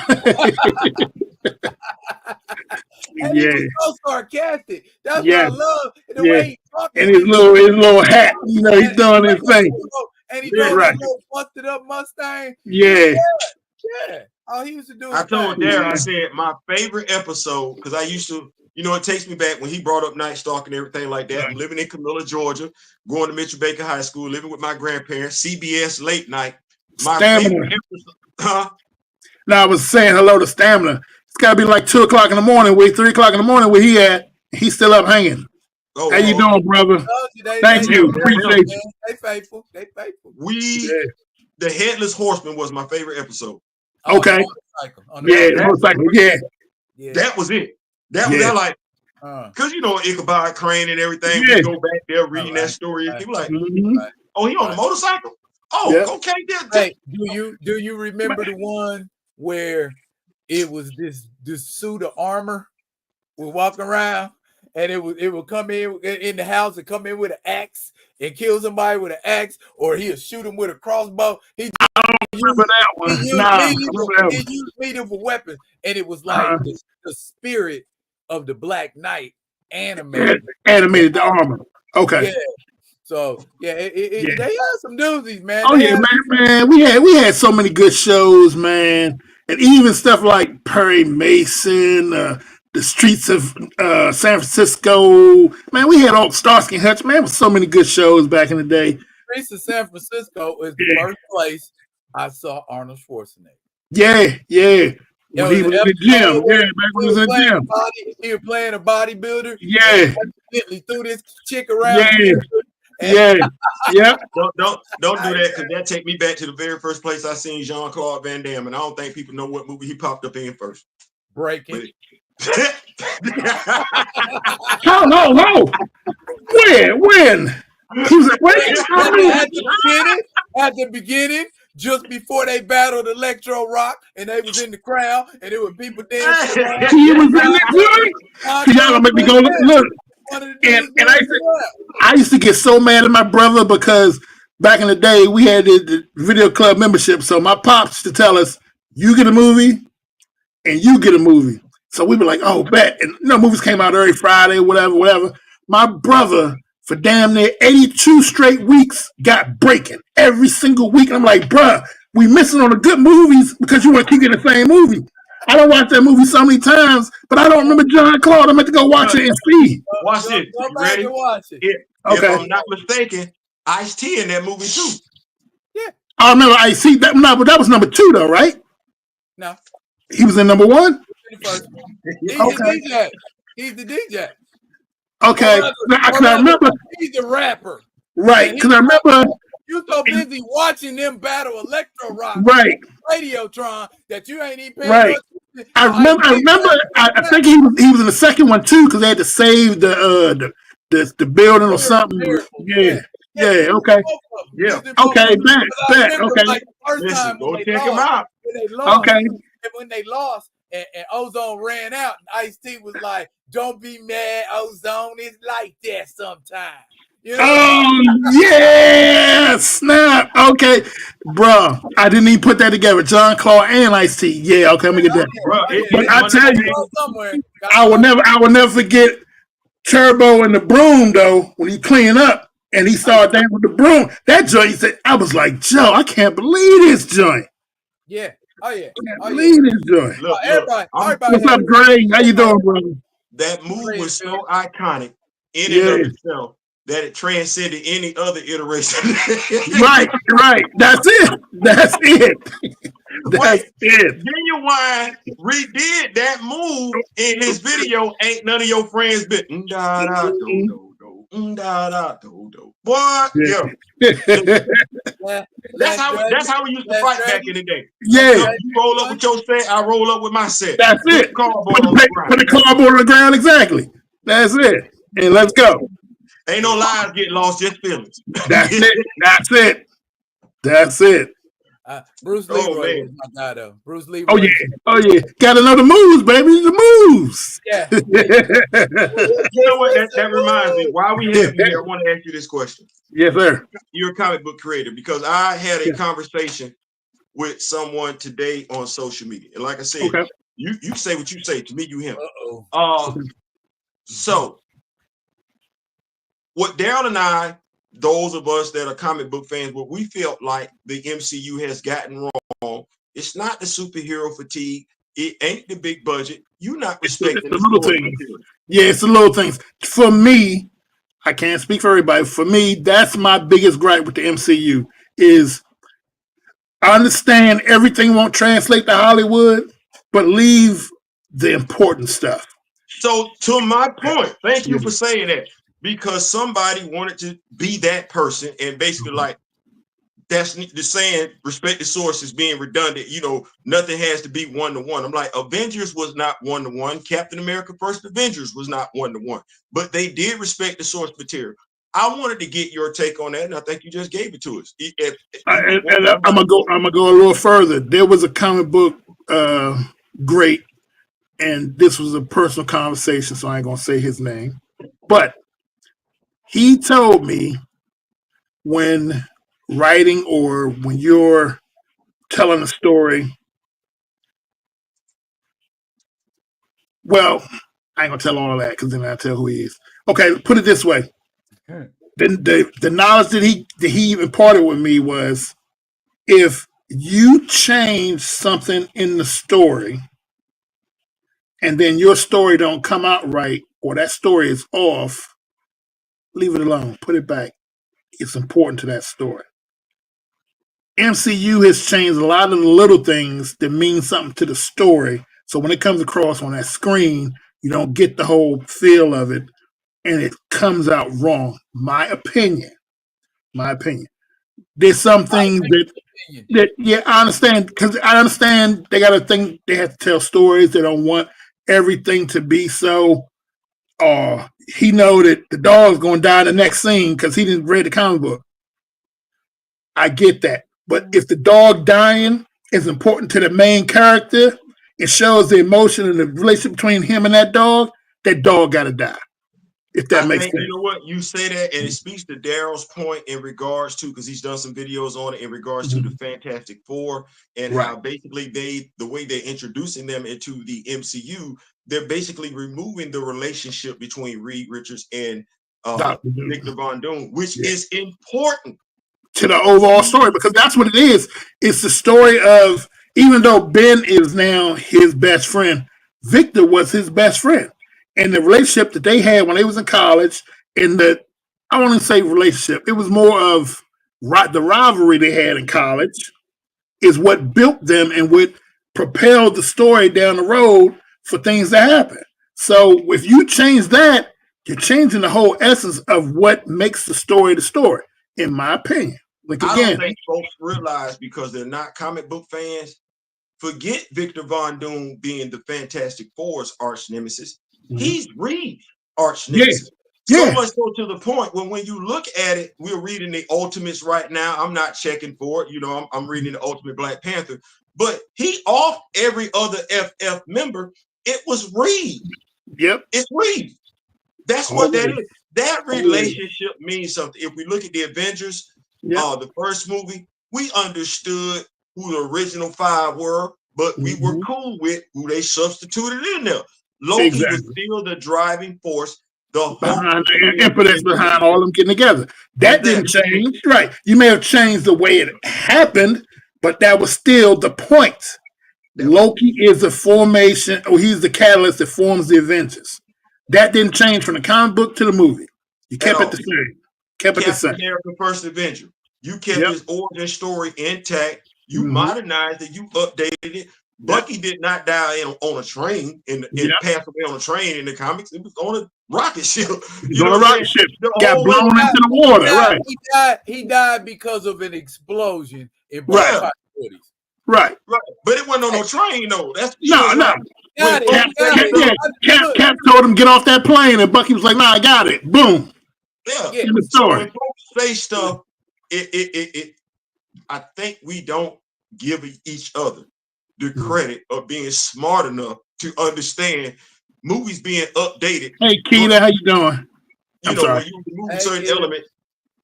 And he was so sarcastic. That's what I love. The way he talked. And his little hat, you know, he's doing his thing. And he drove that little busted up Mustang. Yeah. Oh, he used to do it. I told Darren, I said my favorite episode, because I used to, you know, it takes me back when he brought up Night Stalk and everything like that. I'm living in Camilla, Georgia, going to Mitchell Baker High School, living with my grandparents, CBS late night. My favorite episode, Now I was saying hello to Stamina. It's got to be like 2 o'clock in the morning, 3 o'clock in the morning where he at. He's still up hanging. How you doing, brother? Thank you. Appreciate you. They faithful. The Headless Horseman was my favorite episode. Okay. The motorcycle. Yeah. That was it. That was like, because you know Ichabod Crane and everything. We go back there reading that story. People like, oh, he on a motorcycle? Oh, okay. Hey, do you remember the one where it was this suit of armor would walk around and it would come in the house and come in with an axe and kill somebody with an axe, or he'll shoot him with a crossbow. I don't remember that one. He used medieval weapons, and it was like the spirit of the Black Knight animated the armor. Okay. Yeah. So they had some doozies, man. Oh man. We had so many good shows, man, and even stuff like Perry Mason, the Streets of San Francisco. Man, we had all Starsky and Hutch. Man, with so many good shows back in the day. Streets of San Francisco is the first place I saw Arnold Schwarzenegger. Yeah. When he was in the gym. Yeah, back when he was in the gym. He was playing a bodybuilder. Yeah. He threw this chick around. Yeah. Don't do that, because that take me back to the very first place I seen Jean-Claude Van Damme, and I don't think people know what movie he popped up in first. Breaking. No. When? He was at the beginning, just before they battled Electro Rock, and they was in the crowd, and there were people dancing. He was in the joint. Y'all gonna make me go look. And I used to get so mad at my brother because back in the day we had the video club membership. So my pops used to tell us, "You get a movie, and you get a movie." So we were like, "Oh, bet!" And movies came out every Friday, whatever. My brother, for damn near 82 straight weeks, got Breaking every single week. And I'm like, "Bruh, we missing on the good movies because you want to keep getting the same movie." I don't watch that movie so many times, but I don't remember John Claude. I'm going to go watch it and see. Watch it. You ready? Watch it. If I'm not mistaken, Ice-T in that movie too. Yeah. I remember Ice-T. But that was number 2 though, right? No. He was in number 1? He's the DJ. He's the DJ. Okay. I remember. He's the rapper. Right. Because I remember. You so busy watching them battle Electro Rock, right? Radiotron, that you ain't even paying attention. I remember. I think he was in the second one too, because they had to save the building or something. Yeah. Okay. Yeah. Okay. Bet. Okay. Like Listen, go check him out. Okay. When they lost and Ozone ran out, and Ice-T was like, "Don't be mad, Ozone. It's like that sometimes." You know? Oh yeah, snap. Okay, bro, I didn't even put that together. John Claude and Ice-T. Yeah, okay, let me get that. But I tell you, I will never forget Turbo and the broom though. When he cleaned up and he started dancing with the broom, that joint. He said, I was like, Joe, I can't believe this joint. Yeah. Oh yeah. I can't believe this joint. Look, everybody. What's up, Greg? How you doing, brother? That move was so iconic in and of itself that it transcended any other iteration. Right. That's it. Genuine redid that move in his video. Ain't none of your friends been. Boy, that's how we used to fight back in the day. Yeah, you roll up with your set, I roll up with my set. That's it. Put the cardboard on the ground. Exactly. That's it. And let's go. Ain't no lives get lost, just feelings. That's it. That's it. Bruce Leroy is my guy, though. Bruce Leroy. Oh yeah. Got to know the moves, baby. The moves. Yeah. You know what? That reminds me. While we have you here, I want to ask you this question. Yes, sir. You're a comic book creator, because I had a conversation with someone today on social media, and like I said, You say what you say. To me, you him. Uh-oh. So what Daryl and I, those of us that are comic book fans, what we felt like the MCU has gotten wrong, it's not the superhero fatigue. It ain't the big budget. You not respecting the little source things. material. Yeah, it's the little things. For me, I can't speak for everybody. For me, that's my biggest gripe with the MCU is I understand everything won't translate to Hollywood, but leave the important stuff. So to my point, thank you for saying that, because somebody wanted to be that person and basically like, that's the saying, respect the source is being redundant. You know, nothing has to be 1-to-1. I'm like, Avengers was not 1-to-1. Captain America First Avengers was not 1-to-1, but they did respect the source material. I wanted to get your take on that, and I think you just gave it to us. I'm gonna go a little further. There was a comic book great, and this was a personal conversation, so I ain't gonna say his name, but he told me when writing or when you're telling a story, well, I ain't gonna tell all of that because then I'll tell who he is. Okay, put it this way. Then the knowledge that he imparted with me was, if you change something in the story and then your story don't come out right, or that story is off, leave it alone. Put it back. It's important to that story. MCU has changed a lot of the little things that mean something to the story. So when it comes across on that screen, you don't get the whole feel of it, and it comes out wrong. My opinion. There's some things that yeah, I understand, because I understand they got to think they have to tell stories. They don't want everything to be so. He know that the dog's going to die in the next scene because he didn't read the comic book. I get that. But if the dog dying is important to the main character, it shows the emotion and the relationship between him and that dog got to die. If that makes sense. You know what? You say that, and it speaks to Daryl's point in regards to, because he's done some videos on it in regards to the Fantastic Four and how basically the way they're introducing them into the MCU, they're basically removing the relationship between Reed Richards and Victor Von Doom, which is important to the overall story, because that's what it is. It's the story of, even though Ben is now his best friend, Victor was his best friend. And the relationship that they had when they was in college, and I won't even say relationship, it was more of the rivalry they had in college is what built them and what propelled the story down the road for things to happen. So if you change that, you're changing the whole essence of what makes the story, in my opinion. Like, again, I don't think folks realize, because they're not comic book fans, forget Victor Von Doom being the Fantastic Four's arch nemesis. He's Reed's arch nemesis. So much so to the point when you look at it, we're reading the Ultimates right now. I'm not checking for it. You know, I'm reading the Ultimate Black Panther. But he off every other FF member. It was Reed. Yep. It's Reed. That's what that is. That relationship means something. If we look at the Avengers, the first movie, we understood who the original five were, but we were cool with who they substituted in there. Loki was still the driving force, the impetus behind all of them getting together. That didn't change. Right. You may have changed the way it happened, but that was still the point. Loki is the formation, or he's the catalyst that forms the Avengers. That didn't change from the comic book to the movie. You kept it the same. Captain America First Avenger. You kept his origin story intact. You modernized it. You updated it. Bucky did not die on a train and pass away on a train in the comics. It was on a rocket ship. You know, on a rocket ship. Got blown into the water. Right. He died because of an explosion in Right. Right. But it wasn't on no train though. That's no. Cap told him get off that plane, and Bucky was like, "Nah, I got it." Boom. Yeah. In the story. So when folks say stuff, I think we don't give each other the credit of being smart enough to understand movies being updated. Hey, Keita, how you doing? You know, when you remove certain elements,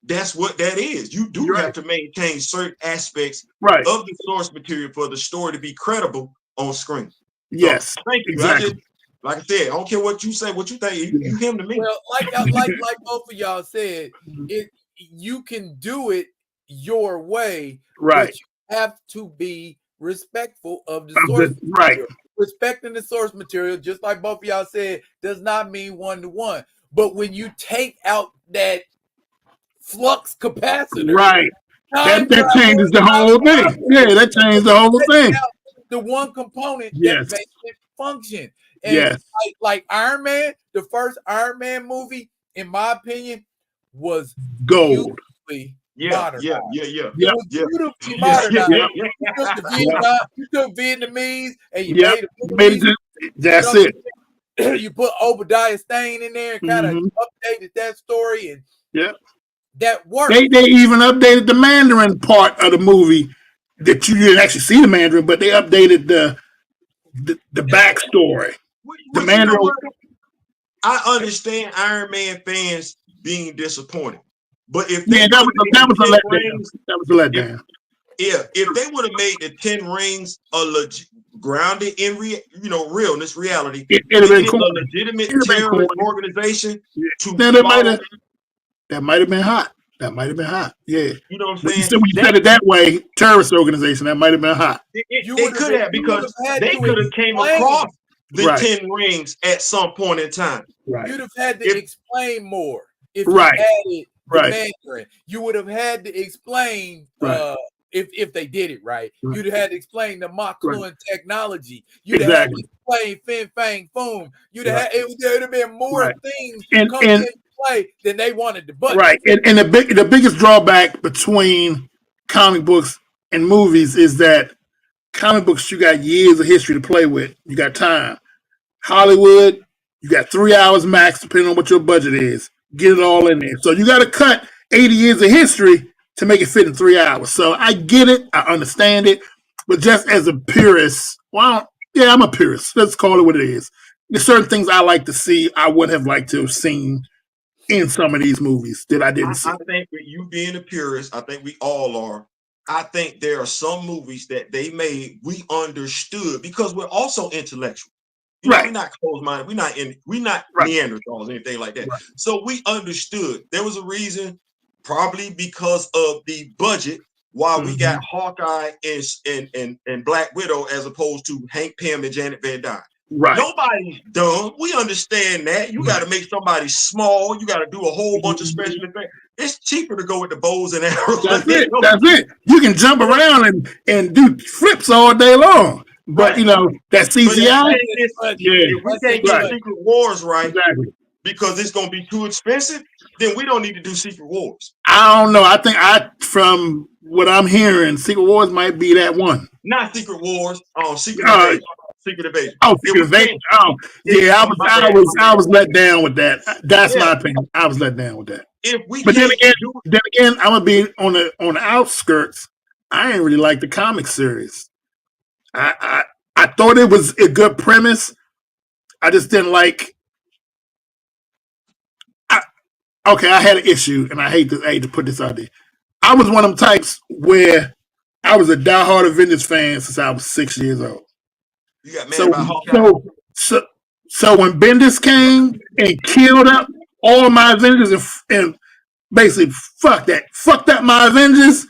that's what that is. You do have to maintain certain aspects of the source material for the story to be credible on screen. Yes, So, thank you. exactly. Like I said, I don't care what you say, what you think. You him to me. Well, like both of y'all said, you can do it your way, Right. but you have to be respectful of the source Right. material. Respecting the source material, just like both of y'all said, does not mean 1-to-1. But when you take out that flux capacitor, Right. time That changes the whole thing. Yeah, that changes the whole thing. The one component Yes. that makes it function. And Yes. like Iron Man, the first Iron Man movie, in my opinion, was Gold. beautifully Yeah. modernized. Yeah. It was beautifully modernized. You took the Vietnam, you took Vietnamese and you made it. That's it. You put Obadiah Stane in there and kind of updated that story, and that worked. They even updated the Mandarin part of the movie that you didn't actually see the Mandarin, but they updated the backstory. The Mandarin. You know what? I understand Iron Man fans being disappointed, but if they that was a letdown. If they would have made the 10 rings grounded in realness, reality, it'd have been cool. A legitimate terrorist organization that might have been hot. That might have been hot. Yeah. You know what I'm saying? So when you said it that way, terrorist organization, that might have been hot. They could have, because they could have came across the 10 rings at some point in time. Right. You'd have had to explain more if you added the Mandarin. You would have had to explain if they did it right. You'd have had to explain the Makluan technology. You'd have had to explain Fin Fang Foom. You'd have had, there would have been more things coming into play than they wanted to button. Right. And the biggest drawback between comic books and movies is that comic books, you got years of history to play with. You got time. Hollywood, you got 3 hours max, depending on what your budget is. Get it all in there. So you got to cut 80 years of history to make it fit in 3 hours. So I get it. I understand it. But just as a purist, I'm a purist. Let's call it what it is. There's certain things I like to see I would have liked to have seen in some of these movies that I didn't see. I think with you being a purist, I think we all are. I think there are some movies that they made we understood because we're also intellectual. We're not closed-minded. We're not Neanderthals, anything like that. Right. So we understood. There was a reason, probably because of the budget, why we got Hawkeye and Black Widow as opposed to Hank Pym and Janet Van Dyne. Right. Nobody's dumb. We understand that. You got to make somebody small. You got to do a whole bunch of special effects. It's cheaper to go with the bows and arrows. That's it. You can jump around and do flips all day long. But that CGI. If we can't get Secret Wars because it's going to be too expensive, then we don't need to do Secret Wars. I don't know. I think from what I'm hearing, Secret Wars might be that one. Not Secret Wars. Secret Invasion. Secret Invasion. Oh, Secret Invasion. Oh, yeah. I was let down with that. That's my opinion. I was let down with that. But then again, I'm gonna be on the outskirts. I ain't really like the comic series. I thought it was a good premise. I just didn't like. I had an issue, and I hate to put this out there. I was one of them types where I was a diehard Avengers fan since I was 6 years old. You got mad about Hawkeye. So when Bendis came and killed up all my Avengers and basically fucked up my Avengers,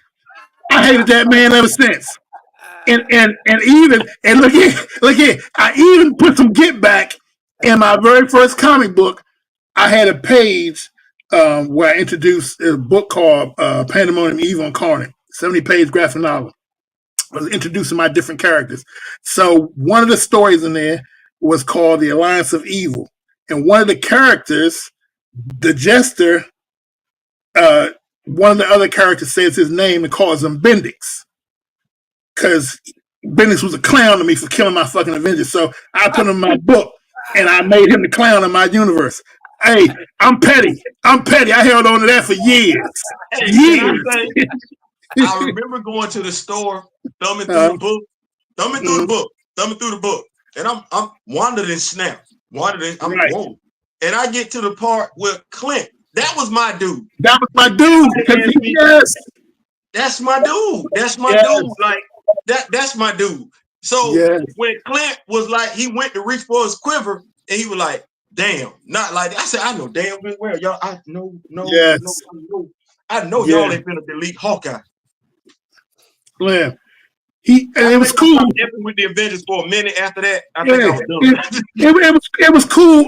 I hated that man ever since. And look here, I even put some get back in my very first comic book. I had a page where I introduced a book called Pandemonium Evil Incarnate, 70-page graphic novel. I was introducing my different characters. So one of the stories in there was called The Alliance of Evil. And one of the characters, the Jester, one of the other characters says his name and calls him Bendix. Because Bendix was a clown to me for killing my fucking Avengers. So I put him in my book and I made him the clown in my universe. Hey, I'm petty. I held on to that for years. I remember going to the store, thumbing through the book, and I'm wandered and snapped. Whoa. And I get to the part where Clint, that was my dude. That was my dude. Yes. That's my dude. That's my dude. Like that's my dude. So when Clint was like, he went to reach for his quiver, and he was like, "Damn, not like that." I said, "I know damn good well, y'all. I know, I know y'all ain't gonna delete Hawkeye." Yeah, it was cool. With the Avengers for a minute after that, I think I was done. it was cool.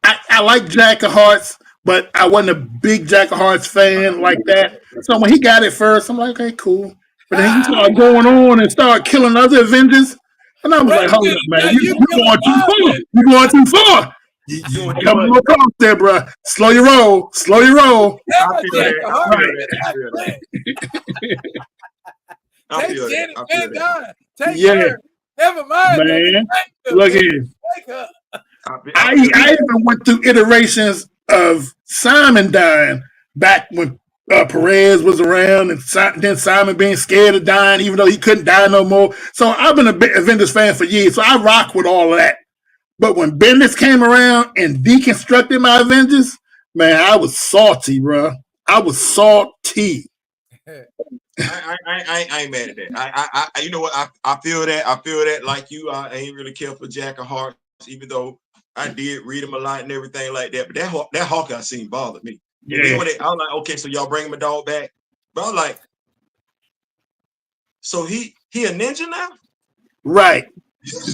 I like Jack of Hearts, but I wasn't a big Jack of Hearts fan like that. So when he got it first, I'm like, okay, cool. But then he started going on and started killing other Avengers. And I was like, hold up, man. You're going too far. You're going too far. You come a little close there, bro. Slow your roll. Slow your roll. I feel that. Take her. Never mind. Man, look here. I even went through iterations of Simon dying back when Perez was around, and then Simon being scared of dying, even though he couldn't die no more. So I've been a big Avengers fan for years, so I rock with all of that. But when Bendis came around and deconstructed my Avengers, man, I was salty, bro. I was salty. I ain't mad at that. I you know what? I feel that. I feel that like you. I ain't really care for Jack of Hearts, even though I did read him a lot and everything like that. But that Hawkeye scene bothered me. Yeah. I was like, okay, so y'all bring my dog back. But I was like, so he a ninja now? Right.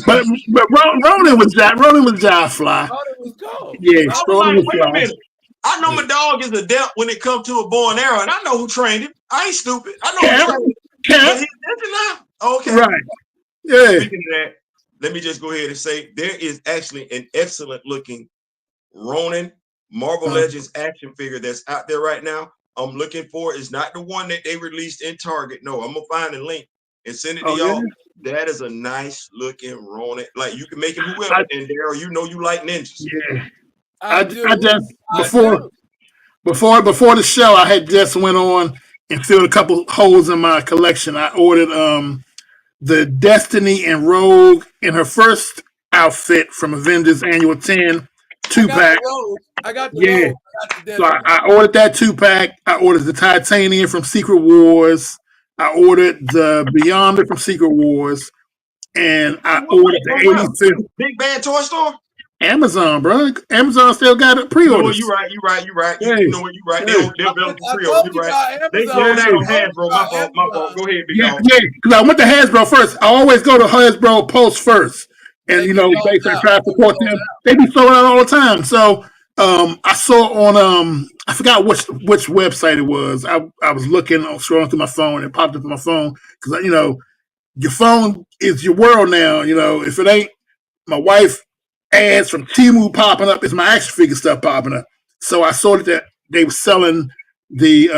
but Ronan was Jive Fly. Ronan was cold. Yeah, Ronan was wait a minute. I know my dog is adept when it comes to a bow and arrow, and I know who trained him. I ain't stupid. I know who trained him. But he's a ninja now. Okay. Right. Yeah. Speaking of that, let me just go ahead and say there is actually an excellent looking Ronin Marvel Legends action figure that's out there right now. I'm looking for it's not the one that they released in Target. No, I'm gonna find a link and send it to y'all. Yeah. That is a nice looking Ronin. Like you can make it whoever. And Daryl, you know you like ninjas. Yeah. I just before the show, I had just went on and filled a couple holes in my collection. I ordered the Destiny and Rogue in her first outfit from Avengers Annual 10 2-pack. I got the Rogue. So I ordered that 2-pack. I ordered the Titanium from Secret Wars. I ordered the Beyonder from Secret Wars. And I ordered the 85th. Big Bad Toy Store? Amazon, bro. Amazon still got it pre-orders. You're right. You know what? You're right. They'll pre-order. You're right. They go down on Hasbro. My fault. Go ahead, big dog. Yeah, because I went to Hasbro first. I always go to Hasbro Post first. And, basically try to support them. They be sold out all the time. So I saw on, I forgot which website it was. I was scrolling through my phone, and it popped up on my phone. Because, your phone is your world now. If it ain't my wife ads from Temu popping up, it's my action figure stuff popping up. So I saw that they were selling the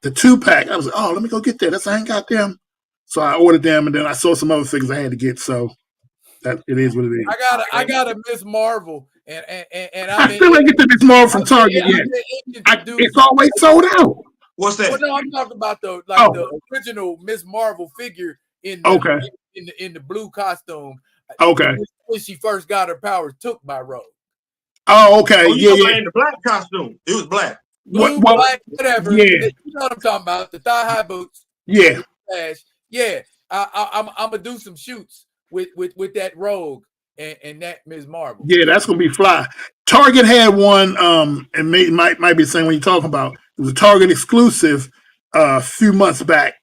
2-pack. I was like, oh, let me go get that. I ain't got them. So I ordered them, and then I saw some other figures I had to get. So that it is what it is. I got a Miss Marvel, and I still ain't get the Miss Marvel from Target yet. It's always sold out. What's that? Well, no, I'm talking about the original Miss Marvel figure in the blue costume. Okay. When she first got her powers took by Rogue. Oh, okay. In the black costume. It was black. Blue, black, whatever. Yeah. You know what I'm talking about. The thigh-high boots. Yeah. Yeah. I'm gonna do some shoots with that Rogue and that Ms. Marvel. Yeah, that's gonna be fly. Target had one, and might be the same one you're talking about. It was a Target exclusive a few months back,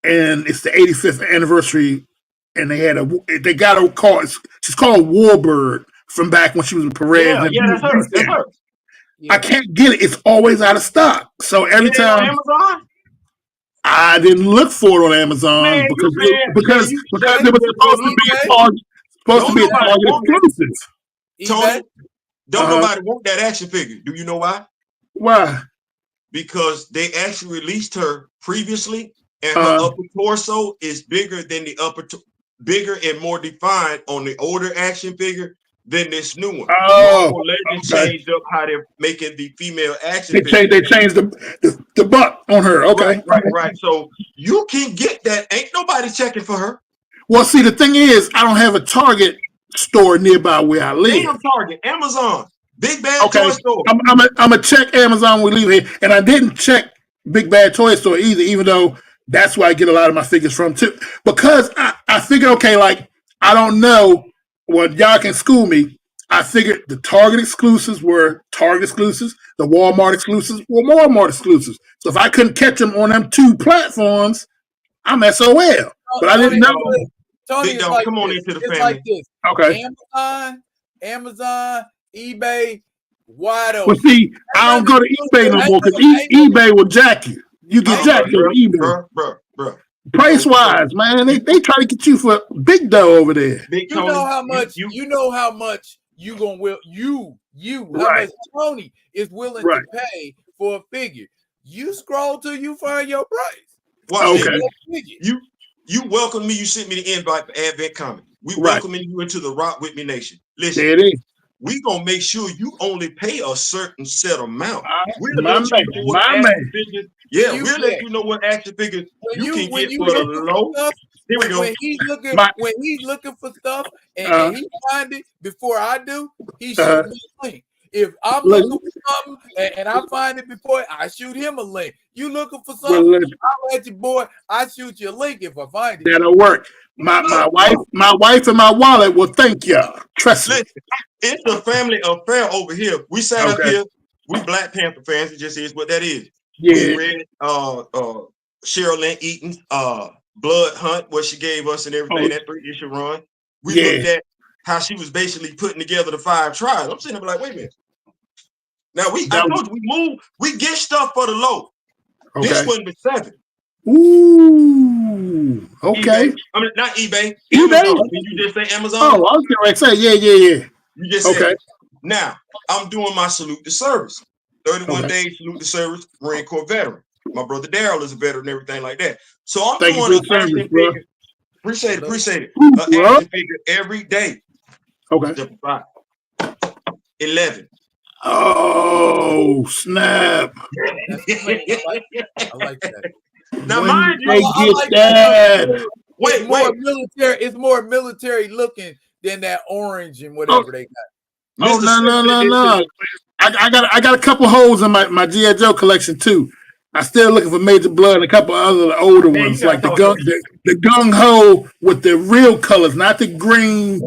and it's the 85th anniversary. And they got her called. She's called Warbird from back when she was with Perez. Yeah, that's her. I can't get it. It's always out of stock. So every time on Amazon? I didn't look for it on Amazon because it was supposed to be a Target exclusive. Tony, don't nobody want that action figure. Do you know why? Why? Because they actually released her previously, and her upper torso is bigger than the bigger and more defined on the older action figure than this new one. Legends changed up how they're making the female action figure. They changed the butt on her. Okay. Right. So you can get that. Ain't nobody checking for her. Well, see, the thing is, I don't have a Target store nearby where I live. Damn Target, Amazon, Big Bad Toy Store. I'm gonna check Amazon when we leave here, and I didn't check Big Bad Toy Store either, even though that's where I get a lot of my figures from too. Because I figured, okay, like I don't know. Well, y'all can school me. I figured the Target exclusives were Target exclusives. The Walmart exclusives were Walmart exclusives. So if I couldn't catch them on them 2 platforms, I'm SOL. But I didn't know. Tony, Big dog, come on into the family. Like this. Okay. Amazon, eBay, wide open. Well, see, I don't go to eBay no more because eBay will jack you. You get jacked on eBay. Bro. Price wise, man, they try to get you for big dough over there. You know how much you know how much you gonna how much Tony is willing to pay for a figure. You scroll till you find your price. Watch you welcome me. You sent me the invite for Advent Comic. We welcoming you into the Rock With Me Nation. Listen, there it is. We gonna make sure you only pay a certain set amount. We'll my let man, you know what action figures. Yeah, we'll let you know what action figures you can get for the low. Here we go. When he's looking for stuff and he find it before I do, he shoots me a link. If I'm looking for something and I find it before, I shoot him a link. You looking for something? I'll let you, boy. I shoot you a link if I find it. That'll work. My wife and my wallet will thank y'all. Trust me. It's a family affair over here. We sat up here. We Black Panther fans. It just is what that is. Yeah. We read Cheryl Lynn Eaton's Blood Hunt, what she gave us and everything, that 3-issue run. We looked at how she was basically putting together the 5 tribes. I'm sitting there like, wait a minute. Now I told you we get stuff for the low. Okay. This wasn't the 7. Ooh, okay. eBay. I mean, not eBay. eBay? Amazon. Did you just say Amazon? Oh, I was going to say, yeah. You just said, now I'm doing my salute to service. 31 days salute to service, Marine Corps veteran. My brother Daryl is a veteran and everything like that. So I'm doing an action figure. Appreciate it. An action figure every day. Okay. 11. Oh, snap. I like that. Now, mind you, it's more military looking than that orange and whatever they got. Oh, no. I got a couple holes in my G.I. Joe collection too. I still looking for Major Blood and a couple other older ones, like the gung ho with the real colors, not the green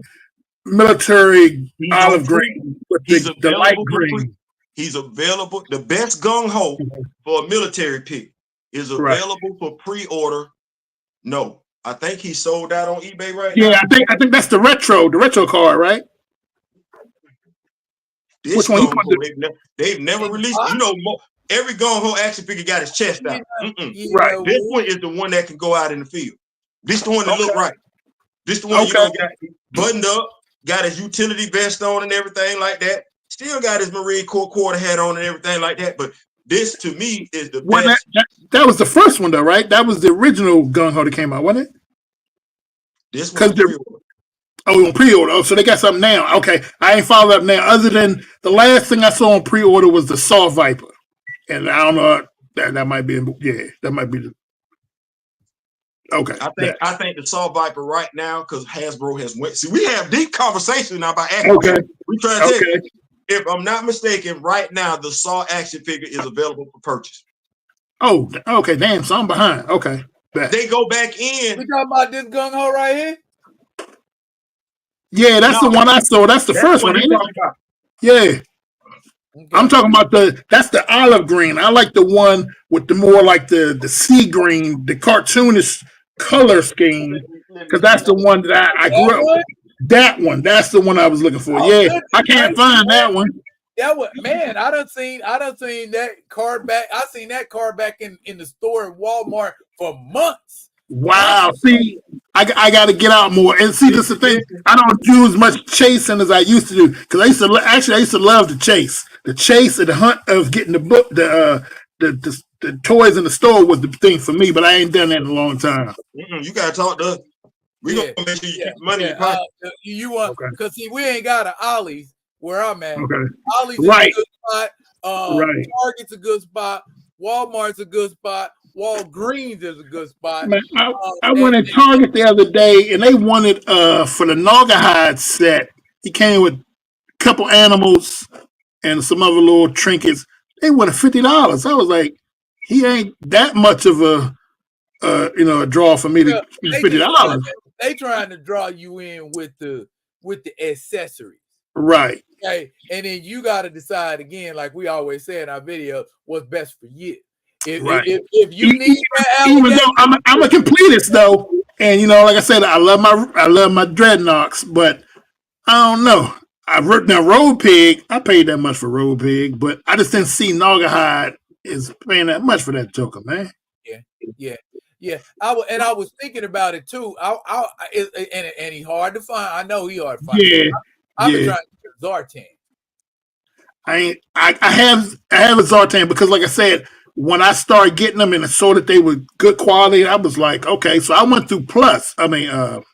military olive green, but the light green. He's available. The best gung ho for a military pick is available for pre-order. No, I think he sold out on eBay right now. Yeah, I think that's the retro card, right? Which one? They've never released. You know, every gung ho action figure got his chest out. Right. This one is the one that can go out in the field. This the one that look right. This the one you know got buttoned up, got his utility vest on and everything like that. Still got his Marine Corps quarter hat on and everything like that. But this to me is the best. That was the first one though, right? That was the original gung ho that came out, wasn't it? This one pre-order. Oh, on pre-order. Oh, so they got something now. Okay, I ain't followed up now. Other than the last thing I saw on pre-order was the Saw Viper, and I don't know that might be. That might be the. Okay, I think the Saw Viper right now because Hasbro has went. See, we have deep conversation now about action. Okay, we trying to tell you, if I'm not mistaken, right now the Saw action figure is available for purchase. Oh, okay. Damn, so I'm behind. Okay, they go back in. We talking about this gung ho right here. Yeah, that's the one I saw. That's the first one, ain't it? Yeah. Okay. I'm talking about that's the olive green. I like the one with the more like the sea green, the cartoonish color scheme, because that's the one that I grew up with. That one, that's the one I was looking for. Yeah, I can't find that one. That was, man, I done seen that card back. I seen that card back in the store at Walmart for months. Wow. See, I got to get out more. And see, this is the thing. I don't do as much chasing as I used to do because I used to love the chase. The chase and the hunt of getting the book, the toys in the store was the thing for me. But I ain't done that in a long time. You got to talk to us. We gonna make sure you keep money in your pocket. You want because see, we ain't got an Ollie's where I'm at. Okay. Ollie's is a good spot. Target's a good spot. Walmart's a good spot. Walgreens is a good spot. Man, I went in Target the other day and they wanted for the Naugahyde set. He came with a couple animals and some other little trinkets. They wanted $50. I was like, he ain't that much of a draw for me to spend $50. they trying to draw you in with the accessories. Right. Okay. And then you got to decide again, like we always say in our video, what's best for you. If you need that, even though I'm a completist though, and like I said, I love my dreadnoughts, but I don't know. Now Road Pig, I paid that much for Road Pig, but I just didn't see Naugahyde is paying that much for that Joker, man. Yeah. I was thinking about it too. And he hard to find. I know he hard to find. Yeah. I've been trying to get Zartan. I have a Zartan because, like I said, when I started getting them and I saw that they were good quality, I was like, okay. So I went through Hasbro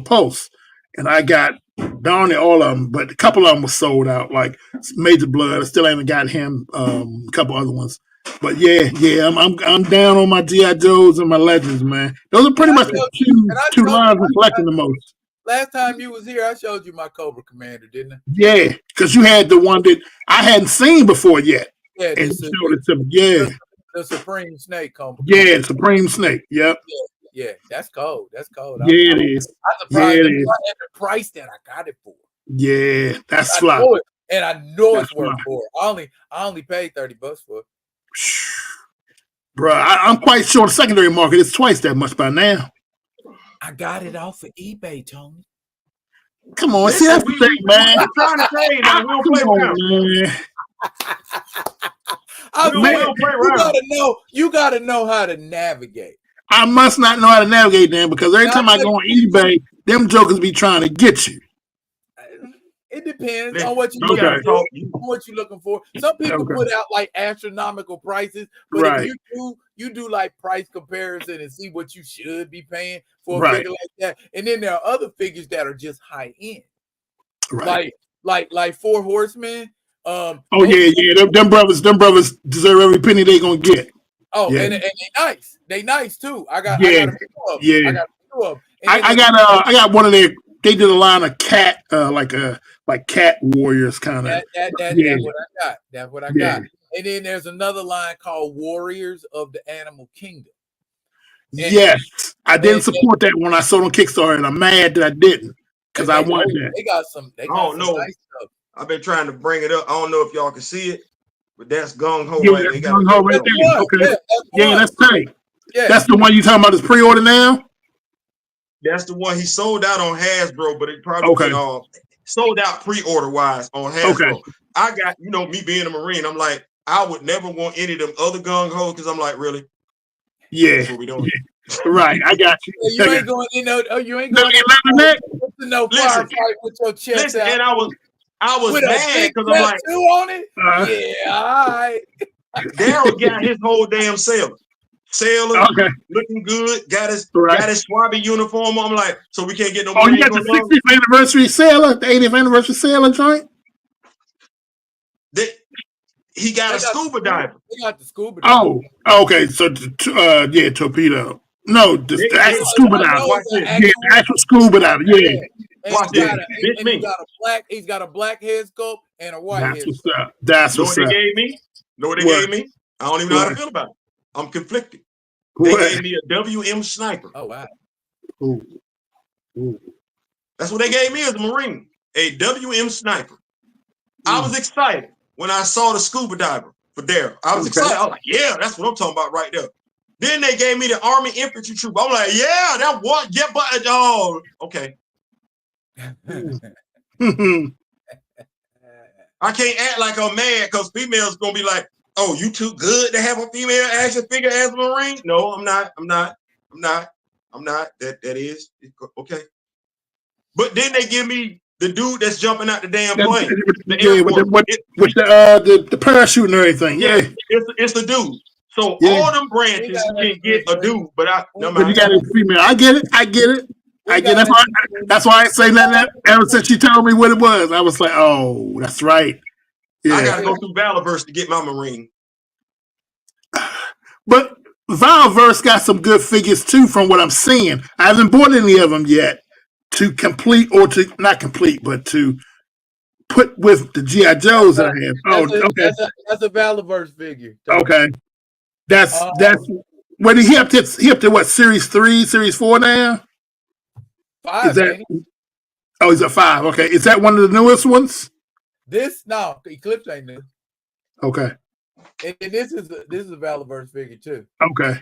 Pulse, and I got darn near all of them, but a couple of them were sold out. Like Major Blood, I still haven't got him. A couple other ones, but yeah, I'm down on my GI Joes and my Legends, man. Those are pretty much the two lines I'm collecting the most. Last time you was here, I showed you my Cobra Commander, didn't I? Yeah, because you had the one that I hadn't seen before yet. Yeah, and you showed it to me. Yeah, the Supreme Snake Cobra. Yeah, Supreme Snake. Yep. Yeah, that's cold. That's cold. Yeah, it is. I'm surprised at the price that I got it for. Yeah, that's fly. And I know it's worth more. I only paid $30 for it. Bro, I'm quite sure the secondary market is twice that much by now. I got it off of eBay, Tony. Come on, see that's the thing, man. I'm trying to say that we don't play around. You gotta know how to navigate. I must not know how to navigate them because every time I go on eBay, them jokers be trying to get you. It depends on what you're looking for. Some people put out like astronomical prices, but if you do like price comparison and see what you should be paying for a figure like that. And then there are other figures that are just high end. Right. Like Four Horsemen. Them brothers deserve every penny they gonna get. Oh, and they nice. They nice too. I got a few of them. I got one of their. They did a line of cat, like cat warriors kind of. That's what I got. And then there's another line called Warriors of the Animal Kingdom. Yes, I didn't support that when I saw it on Kickstarter, and I'm mad that I didn't because I wanted that. They got some. They got some nice stuff. I've been trying to bring it up. I don't know if y'all can see it, but that's Gung Ho. Yeah, that's Gung Ho right there. Okay. Yeah, that's tight. Yeah, that's the one you talking about. Is pre-order now? That's the one he sold out on Hasbro, but it probably sold out pre-order wise on Hasbro. I got, me being a Marine, I'm like, I would never want any of them other Gung Ho because I'm like, really? Yeah. That's what we doing. Right, I got you. You ain't going, you ain't going to no firefight with your chest out. And I was mad because I'm like, on it? Yeah, all right. Daryl got his whole damn sailor, looking good, got his Swabby uniform. I'm like, so we can't get no. You got the 60th anniversary sailor, the 80th anniversary sailor joint. He got a scuba diver. He got the scuba diver. Oh, okay. So, torpedo. No, the actual scuba diver. Yeah, the actual scuba diver. Yeah. Watch this. He's got a black head sculpt and a white head sculpt. That's what's up. Know what they gave me? I don't even know how to feel about it. I'm conflicted. They gave me a WM sniper. Oh, wow. Ooh. That's what they gave me as a Marine. A WM sniper. I was excited when I saw the scuba diver for Daryl. I was excited. I was like, yeah, that's what I'm talking about right there. Then they gave me the Army Infantry Troop. I'm like, yeah, that one. Yeah, but okay. I can't act like I'm mad because females gonna be like, oh, you too good to have a female action figure as a Marine? No, I'm not. That is okay. But then they give me the dude that's jumping out the damn plane. With the parachute and everything. Yeah. It's the dude. So all them branches can get a dude, but you got a female. I get it. That's why I say that ever since she told me what it was. I was like, oh, that's right. Yeah. I gotta go through Valorverse to get my Marine. But Valorverse got some good figures too, from what I'm seeing. I haven't bought any of them yet to complete, or to not complete, but to put with the GI Joes that I have. That's a Valorverse figure. Okay, that's what he up to what, series 3, series 4 now? 5, that? ain't it? Oh, he's a 5. Okay, is that one of the newest ones? This no, Eclipse ain't new. Okay. And this is a Valaverse figure too. Okay.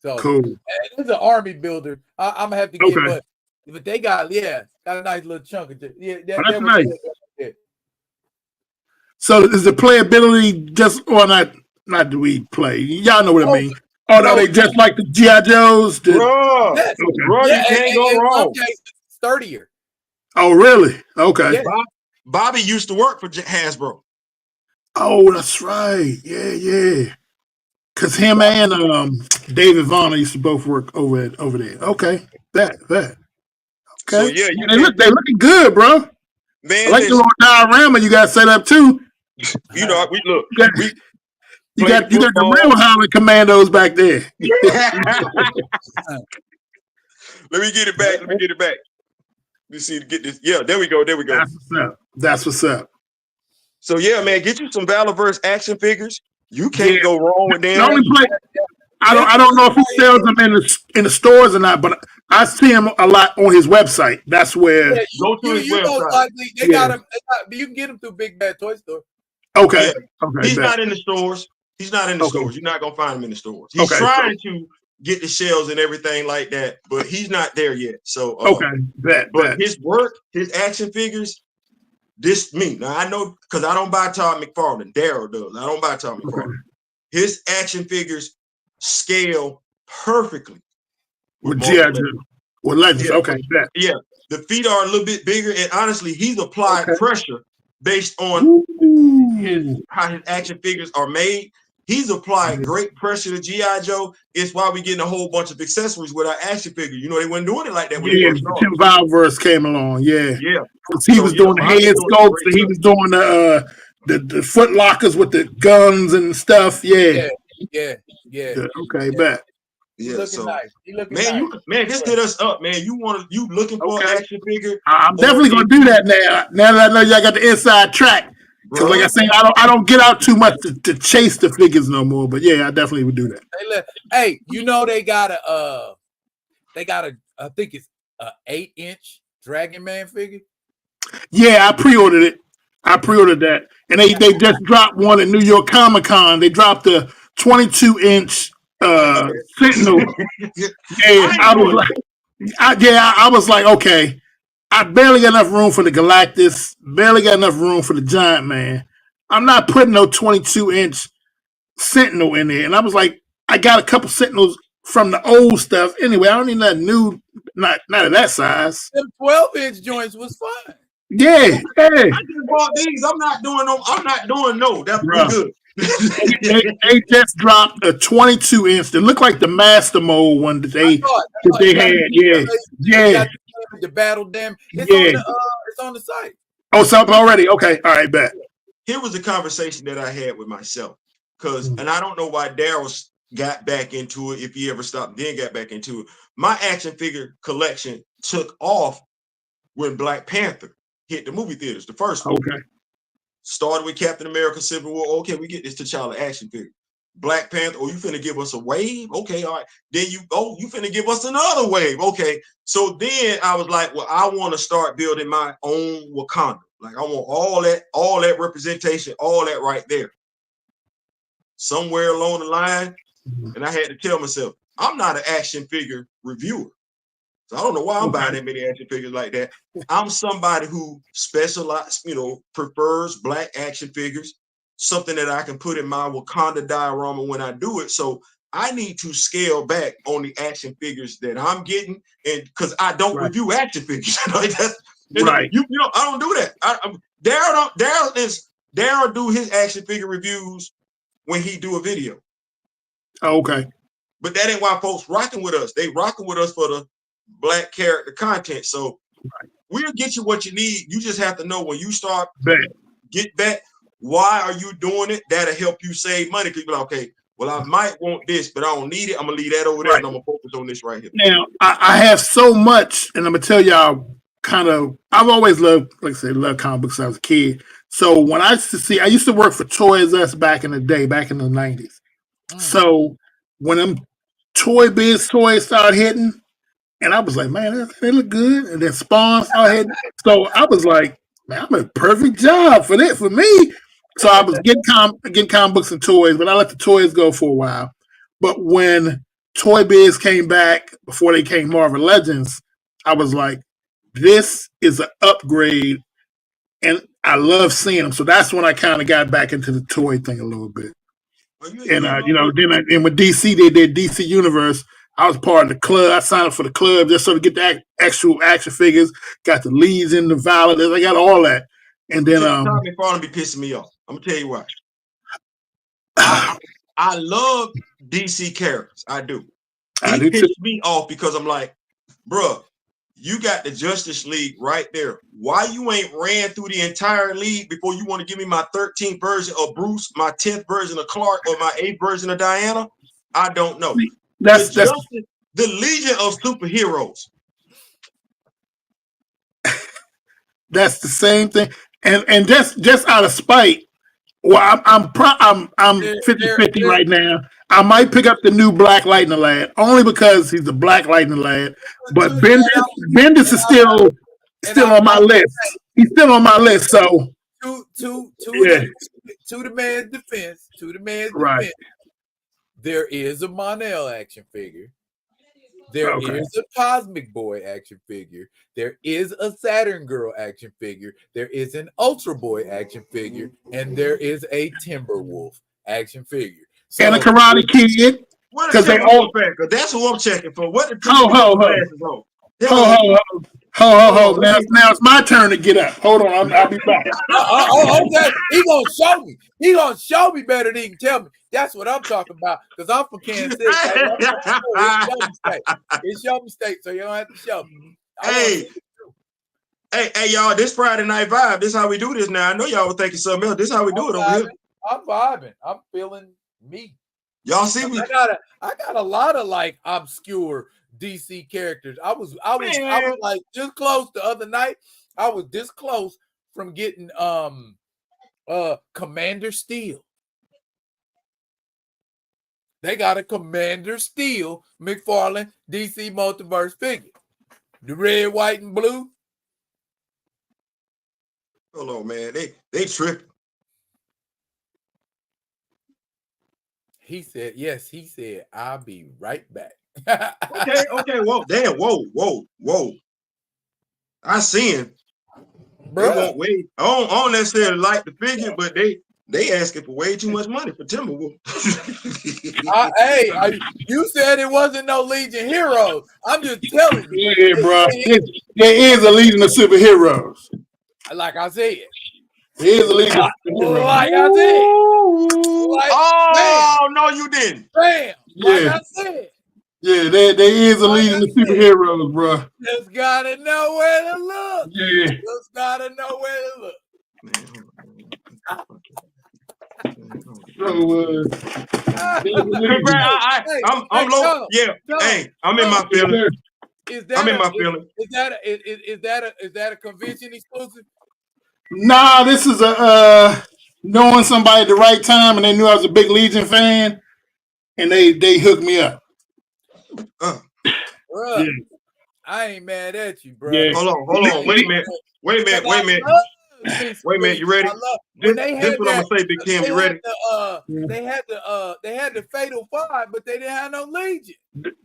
So Cool. This is an army builder. I'm gonna have to get, Okay. but they got a nice little chunk of it. Yeah, That's nice. Good. So is the playability just or not? Not do we play? Y'all know what I mean. Oh no, they just like the G.I. Joes. Bro, Yes. bro, you can't go in wrong. some cases, sturdier. Oh really? Okay. Yeah. Bobby used to work for Hasbro. Oh, that's right. Yeah. Cause him and David Vaughn used to both work over there. Okay, that. Okay. So yeah, they looking good, bro. Man, I like the little diorama you got set up too. You know, we look. You got the real Howling Commandos back there. Let me get it back. Let's see, get this. Yeah, there we go. That's what's up. So yeah, man, get you some Valaverse action figures. You can't go wrong with them. The only place, I don't know if he sells them in the stores or not, but I see him a lot on his website. That's where go to his website. Likely, they got them. You can get them through Big Bad Toy Store. Okay. He's not in the stores. You're not gonna find him in the stores. He's trying to get the shelves and everything like that, but he's not there yet. So his work, his action figures, this me. Now I know because I don't buy Todd McFarlane. Daryl does. I don't buy Todd McFarlane. His action figures scale perfectly with G.I. Joe. With Legends. Yeah. The feet are a little bit bigger, and honestly, he's applied pressure based on how his action figures are made. He's applied great pressure to G.I. Joe. It's why we're getting a whole bunch of accessories with our action figure. You know, they weren't doing it like that when they first started. Valaverse came along, Yeah. He was doing the head sculpts, and he was doing the foot lockers with the guns and stuff. Yeah. Okay, bet. Yeah, looking nice. He looking man, nice. Just hit us up, man. You looking for an action figure? I'm definitely gonna do that now. Now that I know y'all got the inside track. Because like I say, I don't get out too much to chase the figures no more. But yeah, I definitely would do that. Hey, you know they got a I think it's a 8-inch Dragon Man figure. Yeah, I pre-ordered it. I pre-ordered that, and they just dropped one at New York Comic Con. They dropped a 22-inch Sentinel. I was like, okay. I barely got enough room for the Galactus. Barely got enough room for the Giant Man. I'm not putting no 22-inch Sentinel in there. And I was like, I got a couple Sentinels from the old stuff. Anyway, I don't need nothing new, not of that size. Them 12-inch joints was fine. Yeah. I just bought these. I'm not doing no. That's pretty good. they just dropped a 22-inch. They look like the Master Mold one that they had. Yeah. The battle dam. It's on the site. Oh, something already. Okay, all right, bet. Here was a conversation that I had with myself and I don't know why Daryl got back into it. If he ever stopped, then got back into it. My action figure collection took off when Black Panther hit the movie theaters. The first one. Okay. Started with Captain America: Civil War. Okay, we get this T'Challa action figure. Black Panther, you finna give us a wave? Okay, all right. Then you finna give us another wave. Okay. So then I was like, well, I want to start building my own Wakanda. Like I want all that representation, all that right there. Somewhere along the line, and I had to tell myself, I'm not an action figure reviewer. So I don't know why I'm buying that many action figures like that. I'm somebody who prefers black action figures. Something that I can put in my Wakanda diorama when I do it. So I need to scale back on the action figures that I'm getting, and because I don't review action figures. I don't do that. Daryl do his action figure reviews when he do a video. Oh, okay. But that ain't why folks rocking with us. They rocking with us for the black character content. So we'll get you what you need. You just have to know when you start get back. Why are you doing it? That'll help you save money. People are like, okay, well, I might want this, but I don't need it. I'm gonna leave that over there, and I'm gonna focus on this right here. Now, I have so much, and I'm gonna tell y'all. I've always loved, like I said, loved comic books since I was a kid. So when I used to work for Toys R Us back in the day, back in the 90s. So when them Toy Biz toys started hitting, And I was like, man, they look good. And then Spawns out here. So I was like, man, I'm a perfect job for this, for me. So I was getting comic books and toys, but I let the toys go for a while. But when Toy Biz came back, before they came Marvel Legends, I was like, this is an upgrade. And I love seeing them. So that's when I kind of got back into the toy thing a little bit. And, then with DC, they did DC Universe. I was part of the club. I signed up for the club just so to get the actual action figures. Got the Legion, the Violet. I got all that. And then Tommy Farley be pissing me off. I'm gonna tell you why. I love DC characters. I do. He pissed me off because I'm like, bruh, you got the Justice League right there. Why you ain't ran through the entire league before you want to give me my 13th version of Bruce, my 10th version of Clark, or my 8th version of Diana? I don't know. That's the Legion of Superheroes. That's the same thing. And just out of spite, well, I'm 50-50 right now. I might pick up the new Black Lightning lad only because he's the Black Lightning lad. But Bendis is still on my list. He's still on my list. So to the man's defense, there is a Monel action figure. There is a Cosmic Boy action figure. There is a Saturn Girl action figure. There is an Ultra Boy action figure. And there is a Timberwolf action figure. So, and a Karate Kid. Because they all back. That's who I'm checking for. What the Ho. Now it's my turn to get up. Hold on, I'll be back. Okay. He gonna show me. He gonna show me better than he can tell me. That's what I'm talking about. Because I'm from Kansas City. It's your mistake, so you don't have to show me. Hey, y'all, this Friday Night Vibe. This is how we do this now. I know y'all were thinking something else. This is how we do it over here. I'm vibing. I'm feeling me. Y'all see me? I got a lot of like obscure DC characters. I was like this close the other night. I was this close from getting Commander Steel. They got a Commander Steel McFarlane DC Multiverse figure. The red, white, and blue. Hold on, man. They tripping. He said, yes, he said, I'll be right back. Okay. Whoa, damn, whoa. I see him. Bro. They won't wait. I don't necessarily like the figure, but they asking for way too much money for Timberwolf. You said it wasn't no Legion Heroes. I'm just telling you. Yeah, bro. There is a Legion of Superheroes. Like I said. There is a Legion of Superheroes. Like I said. No, you didn't. Bam. Like I said. Yeah, there is a Legion of Superheroes, bro. Just gotta know where to look. Yeah. Just gotta know where to look. I'm low. Yeah. Hey, I'm in my feeling. I'm in my feeling. Is that a convention exclusive? Nah, this is a knowing somebody at the right time, and they knew I was a big Legion fan, and they hooked me up. Bruh, I ain't mad at you, bro. Yeah. Hold on. Wait a minute. You ready? This what I'm gonna say, Big Tim. You ready? They had the Fatal Five, but they didn't have no Legion.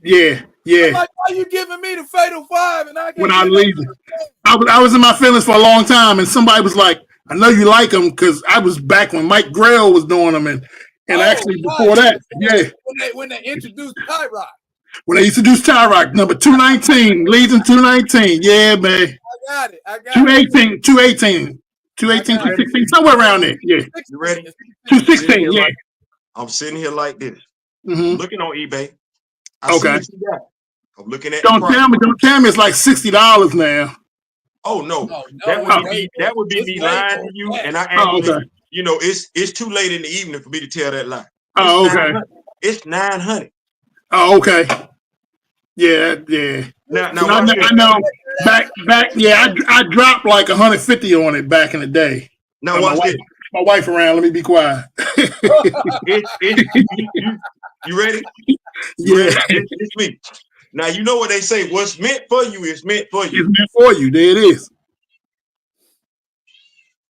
Yeah. I'm like, why you giving me the Fatal Five and I can't? When I Legion, I was in my feelings for a long time, and somebody was like, "I know you like them," because I was back when Mike Grell was doing them, and actually before that, when they introduced Tyrock. When they introduced Tyrock, number 219, Legion 219. Yeah, man. I got it. 218, 216, somewhere around there. Yeah. You ready? 216, yeah. I'm sitting here like this. Mm-hmm. Looking on eBay. Okay. I'm looking at Don't tell me it's like $60 now. Oh no. That would be me lying to you. And I actually, it's too late in the evening for me to tell that lie. It's 900. Oh, okay. Yeah. Now I know. Back. Yeah, I dropped like 150 on it back in the day. Now watch this. My wife around. Let me be quiet. You ready? Yeah. It's me. Now you know what they say. What's meant for you is meant for you. It's meant for you. There it is.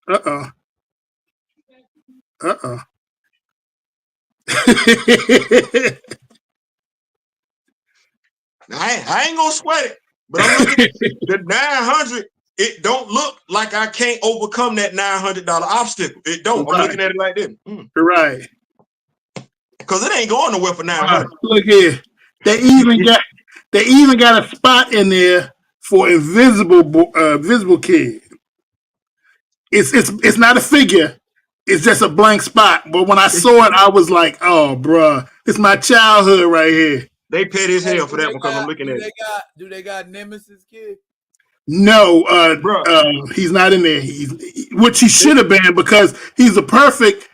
I ain't gonna sweat it, but I'm looking at the 900. It don't look like I can't overcome that $900 obstacle. It don't. Right. I'm looking at it like this. Right. Because it ain't going nowhere for 900. Look here. They even got a spot in there for invisible kid. It's not a figure. It's just a blank spot. But when I saw it, I was like, oh, bruh, it's my childhood right here. They paid his hell for that one because I'm looking at it. Do they got Nemesis kid? No, he's not in there. Which he should have been, because he's a perfect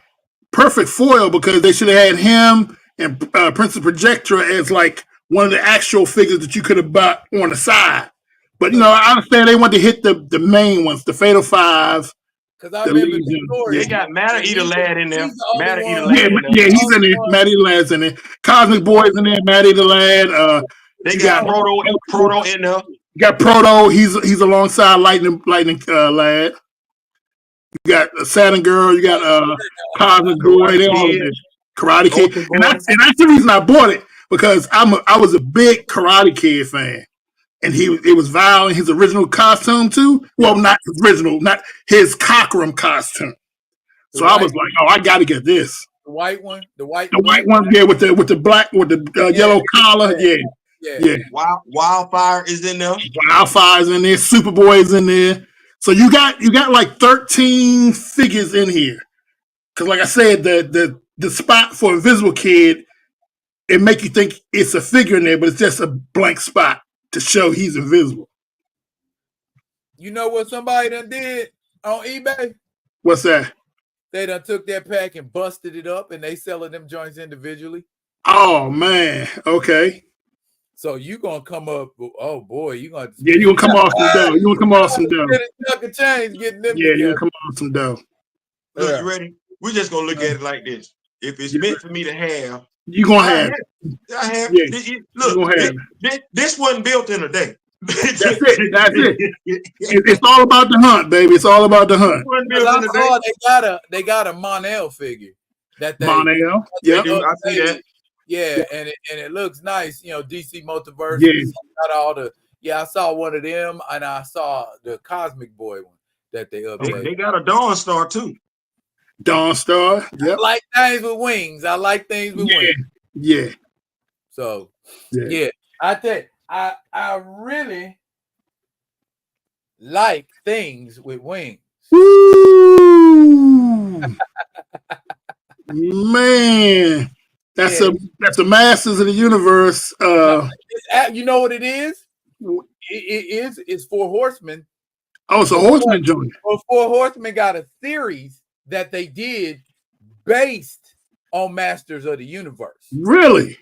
foil, because they should have had him and Princess Projectra as like one of the actual figures that you could have bought on the side. But I understand they want to hit the main ones, the Fatal Five. Because I remember the story. They got Matter Eater Lad in there. Matter Eater Lad. Yeah, he's in there. Matter Eater Lad's in there. Cosmic Boy's in there. Matter Eater Lad. They got Proto in there. You got Proto. He's alongside Lightning Lad. You got Saturn Girl. You got Cosmic Boy. They all in there. Karate Kid. And that's the reason I bought it, because I was a big Karate Kid fan. And it was Val in his original costume too. Well, not his original, not his Cockrum costume. So I was like, oh, I got to get this. The white one, the white one, yeah, with the black, with the yellow collar, yeah. Wildfire is in there. Wildfire's in there. Superboy's in there. So you got like 13 figures in here. Because like I said, the spot for Invisible Kid, it make you think it's a figure in there, but it's just a blank spot to show he's invisible. You know what somebody done did on eBay? What's that? They done took that pack and busted it up, and they selling them joints individually. Oh man, okay. So you gonna come up? Oh boy, you gonna come off some dough. You gonna come off some dough. Chuck of change getting them. Yeah, you gonna come off some dough. Look, you ready? We're just gonna look at it like this. If it's meant for me to have, you gonna have it. I have. Yeah. Look, this wasn't built in a day. That's it. It's all about the hunt, baby. It's all about the hunt. They got a Monel figure. Monel. Yep, I see that. Yeah, and it looks nice. DC Multiverse. Yeah. Got all the. Yeah, I saw one of them, and I saw the Cosmic Boy one that they updated. They got a Dawn Star too. Dawn Star. Yep. I like things with wings. Wings. Yeah. So yeah. I tell you, I really like things with wings. Woo! Man, that's the Masters of the Universe. You know what it is? It's Four Horsemen. Oh, it's a Horseman joint. Well, Four Horsemen got a series that they did based on Masters of the Universe. Really?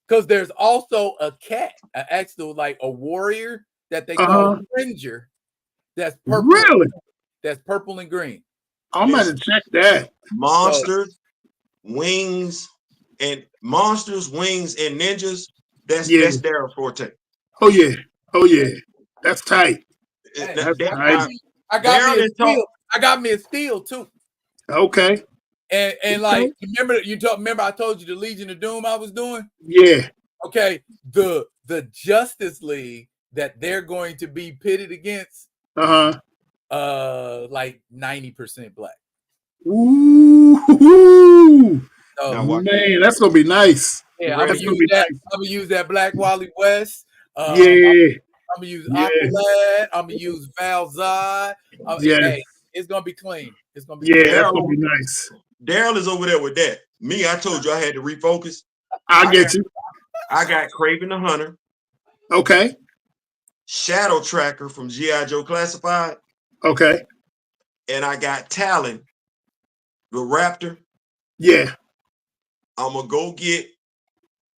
Because there's also a cat, actually like a warrior that they call Cringer. That's purple. Really? That's purple and green. I'm going to check that. Monsters, wings, and ninjas. That's their forte. Oh yeah. That's tight. I got me a steel too. Okay. And like remember I told you the Legion of Doom I was doing? Yeah. Okay. The Justice League that they're going to be pitted against, like 90% black. Ooh. So, man, that's gonna be nice. Yeah, I'm gonna use that Black Wally West. I'm gonna use Aqualad. I'm gonna use Val Zod. Hey, it's gonna be clean. It's gonna be that's gonna be nice. Daryl is over there with that. Me, I told you I had to refocus. I get you. I got Craven the Hunter. Okay. Shadow Tracker from G.I. Joe Classified. Okay. And I got Talon, the Raptor. Yeah. I'm gonna go get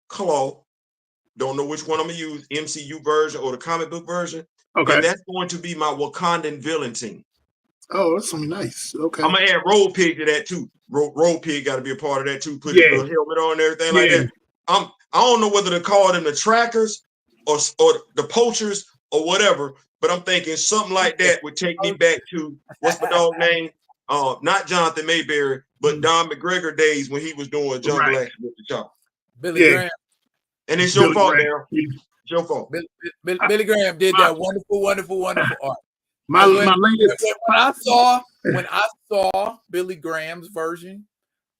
Claw. Don't know which one I'm gonna use, MCU version or the comic book version. Okay. And that's going to be my Wakandan villain team. Oh, that's something nice. Okay. I'm gonna add Roll Pig to that too. Roll Pig got to be a part of that too. Put his little helmet on and everything like that. I don't know whether to call them the trackers or the poachers or whatever. But I'm thinking something like that would take me back to what's my dog name? Not Jonathan Mayberry, but Don McGregor days when he was doing jungle action with the chop. Billy Graham. And it's your fault, Daryl. It's your fault. Billy Graham did that wonderful art. My latest. When I saw Billy Graham's version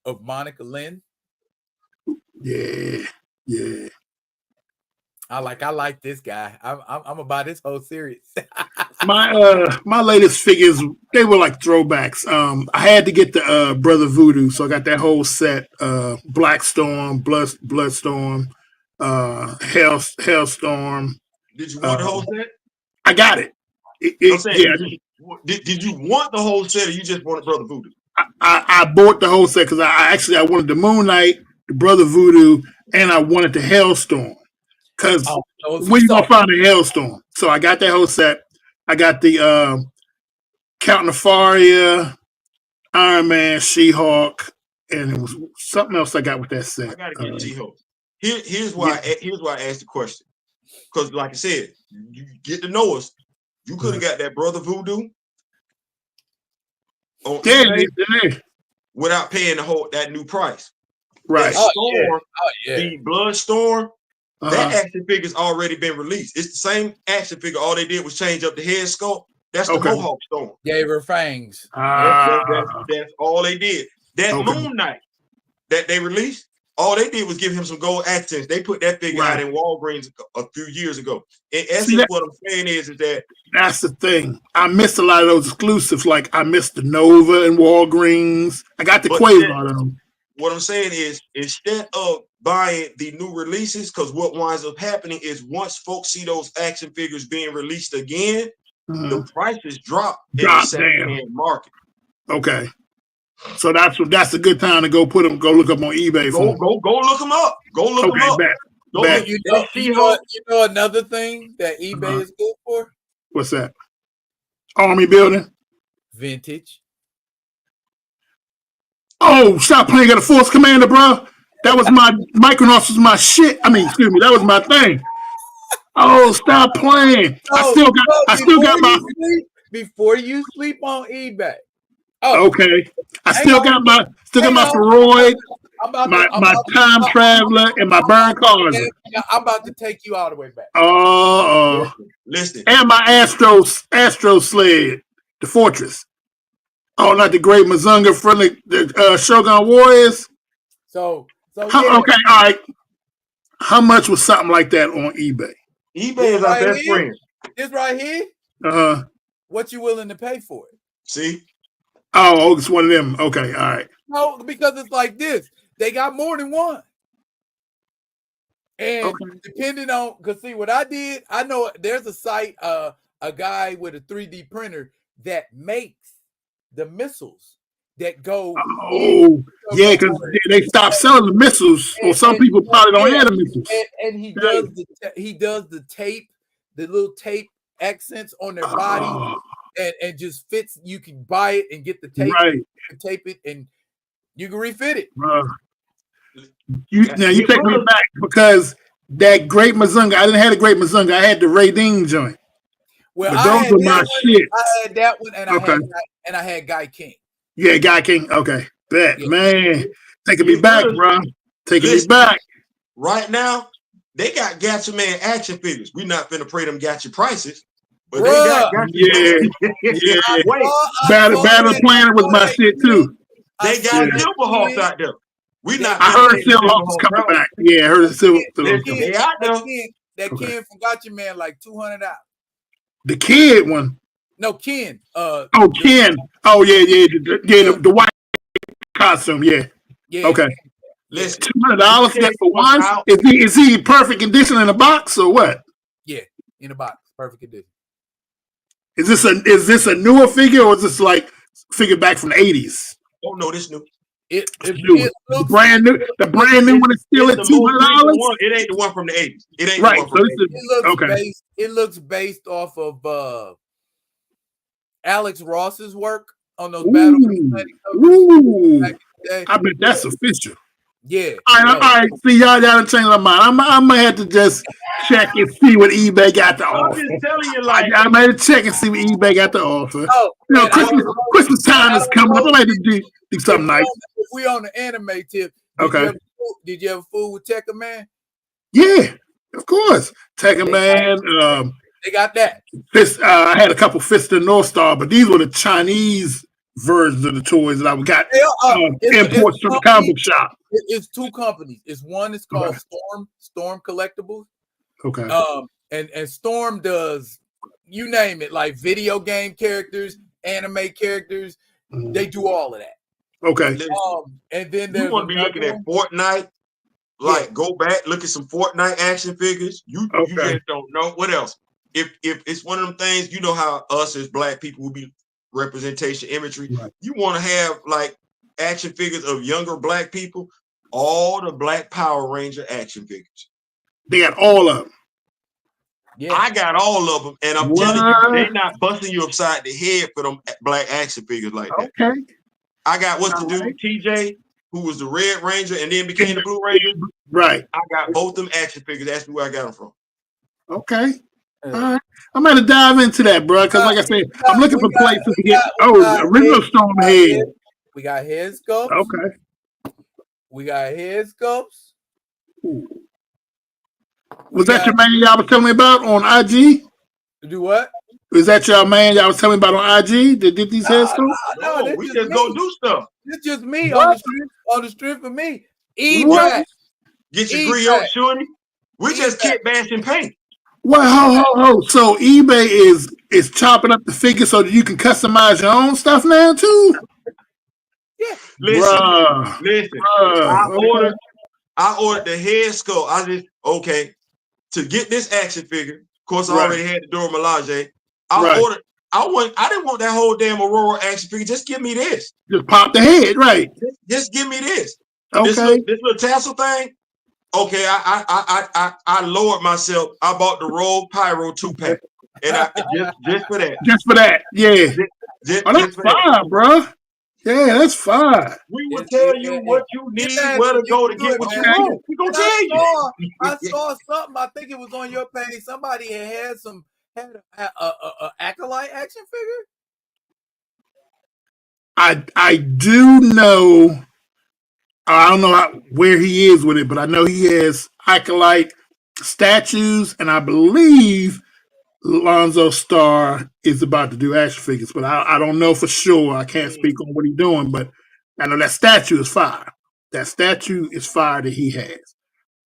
of Monica Lynn. Yeah. I like this guy. I'm gonna buy this whole series. my latest figures, they were like throwbacks. I had to get the Brother Voodoo, so I got that whole set. Black Storm, Bloodstorm, Hailstorm. Did you want the whole set? I got it. Did you want the whole set, or you just wanted Brother Voodoo? I bought the whole set because I wanted the Moon Knight, the Brother Voodoo, and I wanted the Hailstorm. Because when you gonna find a Hailstorm? So I got that whole set. I got the Count Nefaria, Iron Man, She-Hulk, and it was something else I got with that set. I gotta get She-Hulk. Here's why I asked the question. Because like I said, you get to know us. You could have got that Brother Voodoo on eBay without paying that new price. Right. The Bloodstorm. That action figure's already been released. It's the same action figure. All they did was change up the head sculpt. That's the Mohawk Storm. Gave her fangs. That's all they did. That Moon Knight that they released, all they did was give him some gold accents. They put that figure out in Walgreens a few years ago. In essence, what I'm saying is that that's the thing. I missed a lot of those exclusives. Like I missed the Nova and Walgreens. I got the Quavo out of them. What I'm saying is, instead of buying the new releases, because what winds up happening is once folks see those action figures being released again, the prices drop in the second-hand market. Okay. So that's a good time to go look up on eBay. Go look them up. Go look them up. You know another thing that eBay is good for? What's that? Army building. Vintage. Oh, stop playing at a Force Commander, bro. That was my Micronauts was my shit. I mean, excuse me, that was my thing. Oh, stop playing. I still got my before you sleep on eBay. Oh, okay. I still got my Feroid, my Time Traveler, and my Burn Closet. I'm about to take you all the way back. Oh, listen. And my Astro Sled, the Fortress. Oh, not the Great Mazunga from the Shogun Warriors. So okay, all right. How much was something like that on eBay? eBay is our best friend. This right here. What you willing to pay for it? See? Oh, it's one of them. Okay, all right. No, because it's like this. They got more than one. And depending on, because see what I did, I know there's a site, a guy with a 3D printer that makes the missiles that go. Oh, yeah, because they stopped selling the missiles, or some people probably don't have the missiles. And he does the tape, the little tape accents on their body, and just fits. You can buy it and get the tape, and tape it, and you can refit it. You take me back because that Great Mazunga, I didn't have a Great Mazunga. I had the Raiding joint. Well, those were my shit. I had that one, and I had Guy King. Yeah, Guy King. Okay, man, taking me back, bro. Taking me back. Right now, they got Gacha Man action figures. We're not finna pray them Gacha prices, but they got Gacha. Yeah. Battle Planet was my shit too. They got Silverhawks out there. I heard Silverhawks coming back. Yeah, I heard Silverhawks. They out there. That Ken from Gacha Man like $200. The kid one. No, Ken. Ken. Oh, yeah. The white costume. Yeah. Okay. Listen, $200 for one. Is he perfect condition in a box or what? Yeah, in a box, perfect condition. Is this a newer figure or is this like figure back from the 80s? Oh no, this new. It looks brand new. The brand new one is still at $200. It ain't the one from the 80s. It ain't right. The one from the 80s. It looks based off of Alex Ross's work on those battle. Ooh. I bet that's official. Yeah. All right. See, y'all done changed my mind. I'm gonna have to just check and see what eBay got to I'm offer. just telling you, like, I made a check and see what eBay got to offer. Oh, You know, and Christmas time is coming up. I like to do something nice. If we on the anime tip, Okay. Did you ever fool with Tekka Man? Yeah, of course. Tekka Man. They got that. I had a couple Fist of the North Star, but these were the Chinese versions of the toys that I got imports from the comic book shop. It's two companies. It's one. It's called Storm Collectibles. Okay. And Storm does, you name it, like video game characters, anime characters. They do all of that. Okay. And then you want to be looking at Fortnite. Like, go back, look at some Fortnite action figures. You just don't know what else. If it's one of them things, you know how us as Black people will be representation imagery. Right. You want to have like action figures of younger Black people. All the Black Power Ranger action figures. They got all of them. Yeah. I got all of them, and I'm telling you, they're not busting you upside the head for them Black action figures like that. Okay. I got what's the dude TJ, who was the Red Ranger and then became the Blue Ranger. Right. I got both them action figures. That's where I got them from. Okay. All right. I'm going to dive into that, bro, because like I said, I'm looking for places to get. Original Storm head. We got head sculpts. Okay. We got head sculpts. Was that your man y'all was telling me about on IG? To do what? Is that your man y'all was telling me about on IG that did these head sculpts? No, we just go do stuff. It's just me on the strength of me. eBay. Get your griot, shorty. We just kit bash and paint. Well, ho. So eBay is chopping up the figure so that you can customize your own stuff now too? Yeah. Listen. I ordered the head sculpt. I just to get this action figure. Of course, I already had the Dora Milaje. I didn't want that whole damn Aurora action figure. Just give me this. Just pop the head, right? Just give me this. Okay. This little tassel thing. Okay, I lowered myself. I bought the Rogue Pyro 2-pack, and just for that. Just for that, yeah. That's fine, bro. Yeah, that's fine. We will tell you what you need, where to go to get what you want. We gonna tell you. I saw something. I think it was on your page. Somebody had a Acolyte action figure. I do know. I don't know where he is with it, but I know he has Acolyte statues, and I believe Lonzo Starr is about to do action figures, but I don't know for sure. I can't speak on what he's doing, but I know that statue is fire. That statue is fire that he has.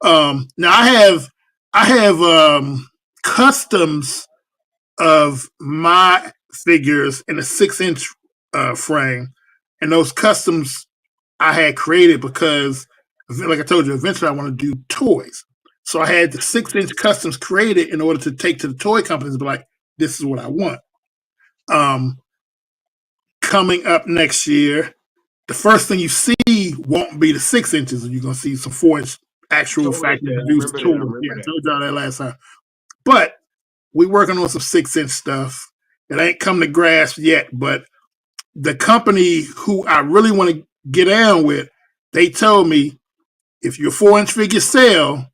Now I have customs of my figures in a 6-inch frame, and those customs I had created because, like I told you, eventually I want to do toys. So I had the 6-inch customs created in order to take to the toy companies and be like, this is what I want. Coming up next year, the first thing you see won't be the 6 inches. You're going to see some 4-inch actual factory produced toys. Yeah, I told y'all that last time. But we're working on some 6-inch stuff. It ain't come to grasp yet, but the company who I really want to get down with, they told me, if your 4-inch figures sell,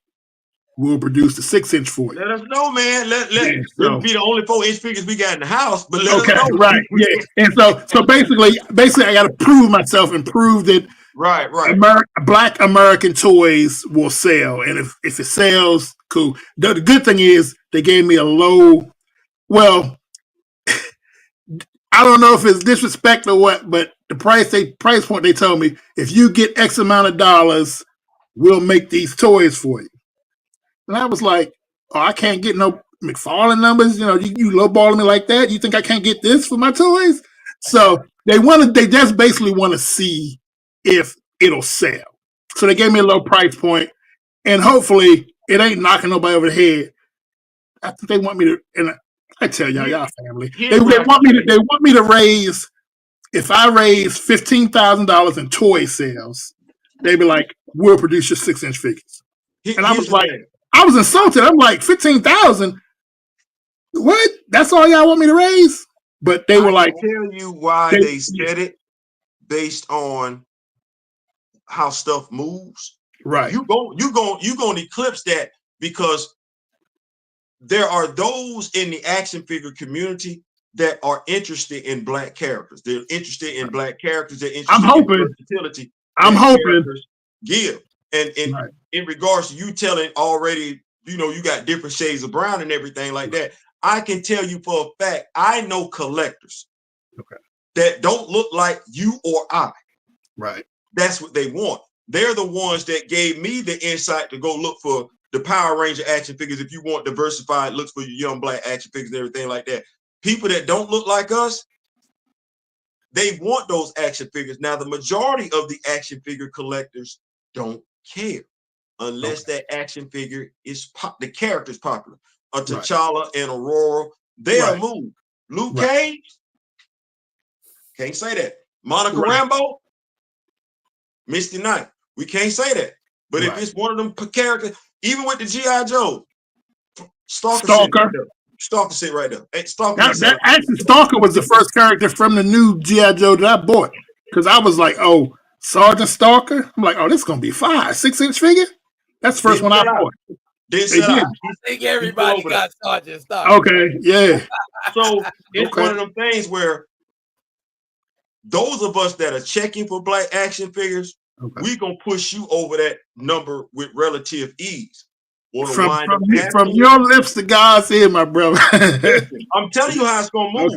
we'll produce the 6-inch for you. Let us know, man. Let be the only 4-inch figures we got in the house, but let us know. Right, yeah. And so basically I got to prove myself and prove that Black American toys will sell. And if it sells, cool. The good thing is they gave me a low, well, I don't know if it's disrespect or what, but the price point they told me, if you get X amount of dollars, we'll make these toys for you. And I was like, oh, I can't get no McFarlane numbers. You know, you lowballing me like that. You think I can't get this for my toys? So they just basically want to see if it'll sell. So they gave me a low price point, and hopefully it ain't knocking nobody over the head. I think they want me to, and I tell y'all family, they want me to raise. If I raise $15,000 in toy sales, they be like, we'll produce your 6-inch figures. And I was like, I was insulted. I'm like, 15,000? What? That's all y'all want me to raise? But they were like, tell you why they said it based on how stuff moves, right. you gonna eclipse that, because there are those in the action figure community that are interested in Black characters. They're interested in Black characters. They're interested I'm hoping. in versatility. I'm hoping. Give. And in regards to you telling already, you got different shades of brown and everything like that. I can tell you for a fact, I know collectors that don't look like you or I. Right. That's what they want. They're the ones that gave me the insight to go look for the Power Ranger action figures. If you want diversified looks for your young Black action figures and everything like that. People that don't look like us, they want those action figures. Now, the majority of the action figure collectors don't care unless that action figure is the character's popular. A T'Challa and Aurora, they'll move. Luke Cage, can't say that. Monica Rambeau, Misty Knight, we can't say that. But if it's one of them characters, even with the G.I. Joe, Stalker sit right there. Hey, Stalker. Actually, Stalker was the first character from the new G.I. Joe that I bought, because I was like, oh, Sergeant Stalker. I'm like, oh, this is gonna be 6-inch figure. That's the first one I bought. I think everybody got Sergeant Stalker. Okay, yeah. So it's one of them things where those of us that are checking for Black action figures, we gonna push you over that number with relative ease. From your lips to God's ear, my brother. I'm telling you how it's gonna move.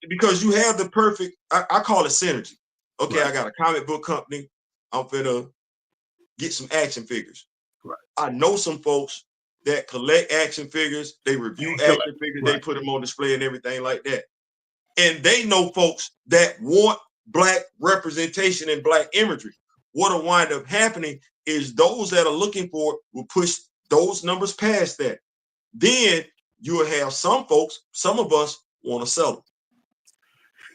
Because you have the perfect, I call it synergy. Okay, I got a comic book company. I'm finna get some action figures. Right. I know some folks that collect action figures. They review action figures. They put them on display and everything like that. And they know folks that want Black representation and Black imagery. What'll wind up happening is those that are looking for it will push those numbers past that. Then you will have some folks, some of us want to sell them.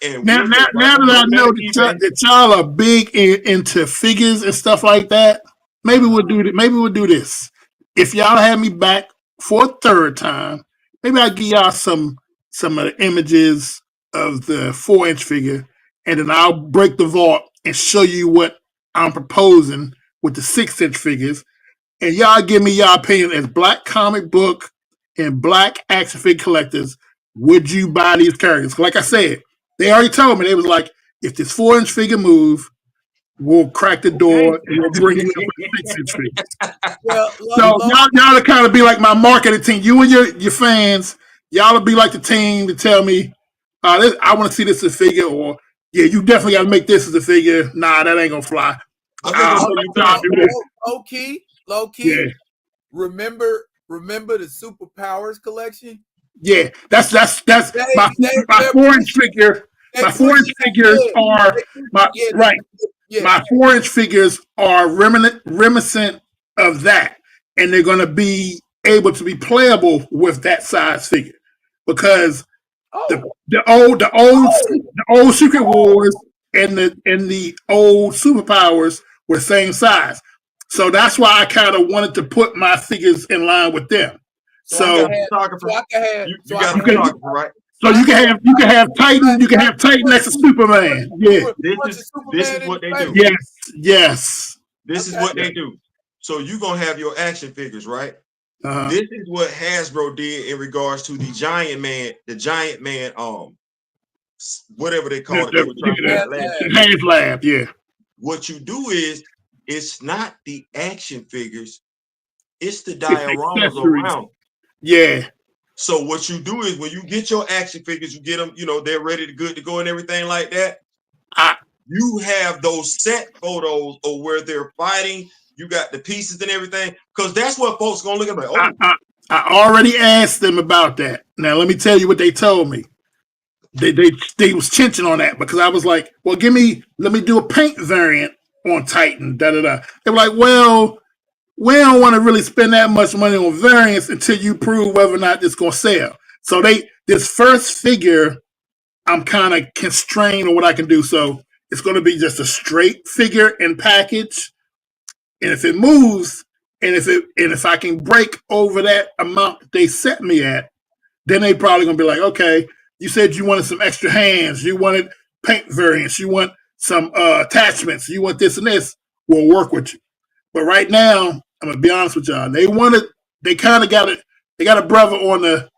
And now that I know that y'all are big into figures and stuff like that, maybe we'll do that. Maybe we'll do this. If y'all have me back for a third time, maybe I'll give y'all some of the images of the 4-inch figure, and then I'll break the vault and show you what I'm proposing with the 6-inch figures, and y'all give me your opinion as Black comic book and Black action figure collectors. Would you buy these characters? Like I said, they already told me, they was like, if this 4-inch figure move, we'll crack the door and we'll bring you up with 6-inch figures. So y'all to kind of be like my marketing team. You and your fans, y'all will be like the team to tell me, I want to see this as a figure, or yeah, you definitely got to make this as a figure. Nah, that ain't gonna fly. Low key. Yeah. Remember the Superpowers collection? Yeah, that's my 4-inch figure. My 4-inch figures are my 4-inch figures are reminiscent of that, and they're going to be able to be playable with that size figure, because the old Secret Wars and the old Superpowers were the same size. So that's why I kind of wanted to put my figures in line with them. So you can have Titan. You can have Titan next to Superman. Yeah, this is what they do. Yes. This is what they do. So you're gonna have your action figures, right? This is what Hasbro did in regards to the Giant Man, whatever they call it. Lab, yeah. What you do is, it's not the action figures, it's the dioramas around. Yeah. So what you do is, when you get your action figures, you get them, they're ready to good to go and everything like that. You have those set photos of where they're fighting. You got the pieces and everything, because that's what folks gonna look at. Like, I already asked them about that. Now let me tell you what they told me. They was chinching on that, because I was like, well, let me do a paint variant on Titan. They were like, well, we don't want to really spend that much money on variants until you prove whether or not it's going to sell. So this first figure, I'm kind of constrained on what I can do. So it's going to be just a straight figure and package. And if it moves, and if I can break over that amount that they set me at, then they probably going to be like, okay, you said you wanted some extra hands, you wanted paint variants, you want some attachments. You want this and this, we'll work with you. But right now, I'm gonna be honest with y'all. They kind of got it. They got a brother on the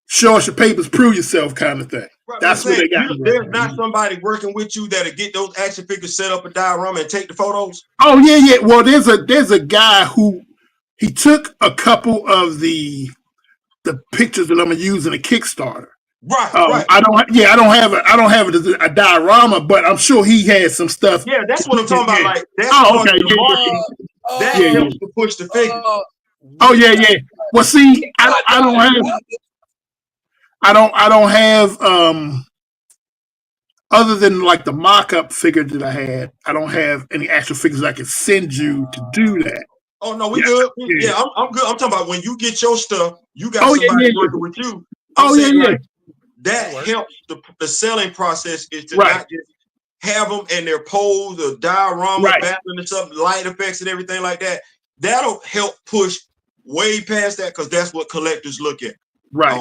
show us your papers, prove yourself kind of thing. Right, That's what they got. There's not somebody working with you that'll get those action figures, set up a diorama, and take the photos. Oh yeah. Well, there's a guy who he took a couple of the pictures that I'm gonna use in a Kickstarter. Right. I don't have a diorama, but I'm sure he has some stuff. Yeah, that's what I'm talking about. Like that's that helps to push the figure. Oh yeah. Well, see, I don't have other than like the mock-up figure that I had, I don't have any actual figures I can send you to do that. Oh no, we good. Yeah, I'm good. I'm talking about when you get your stuff, you got somebody working with you. Like, that helps the selling process is to not just have them and their pose, the diorama, battling and stuff, light effects and everything like that. That'll help push way past that because that's what collectors look at. Right.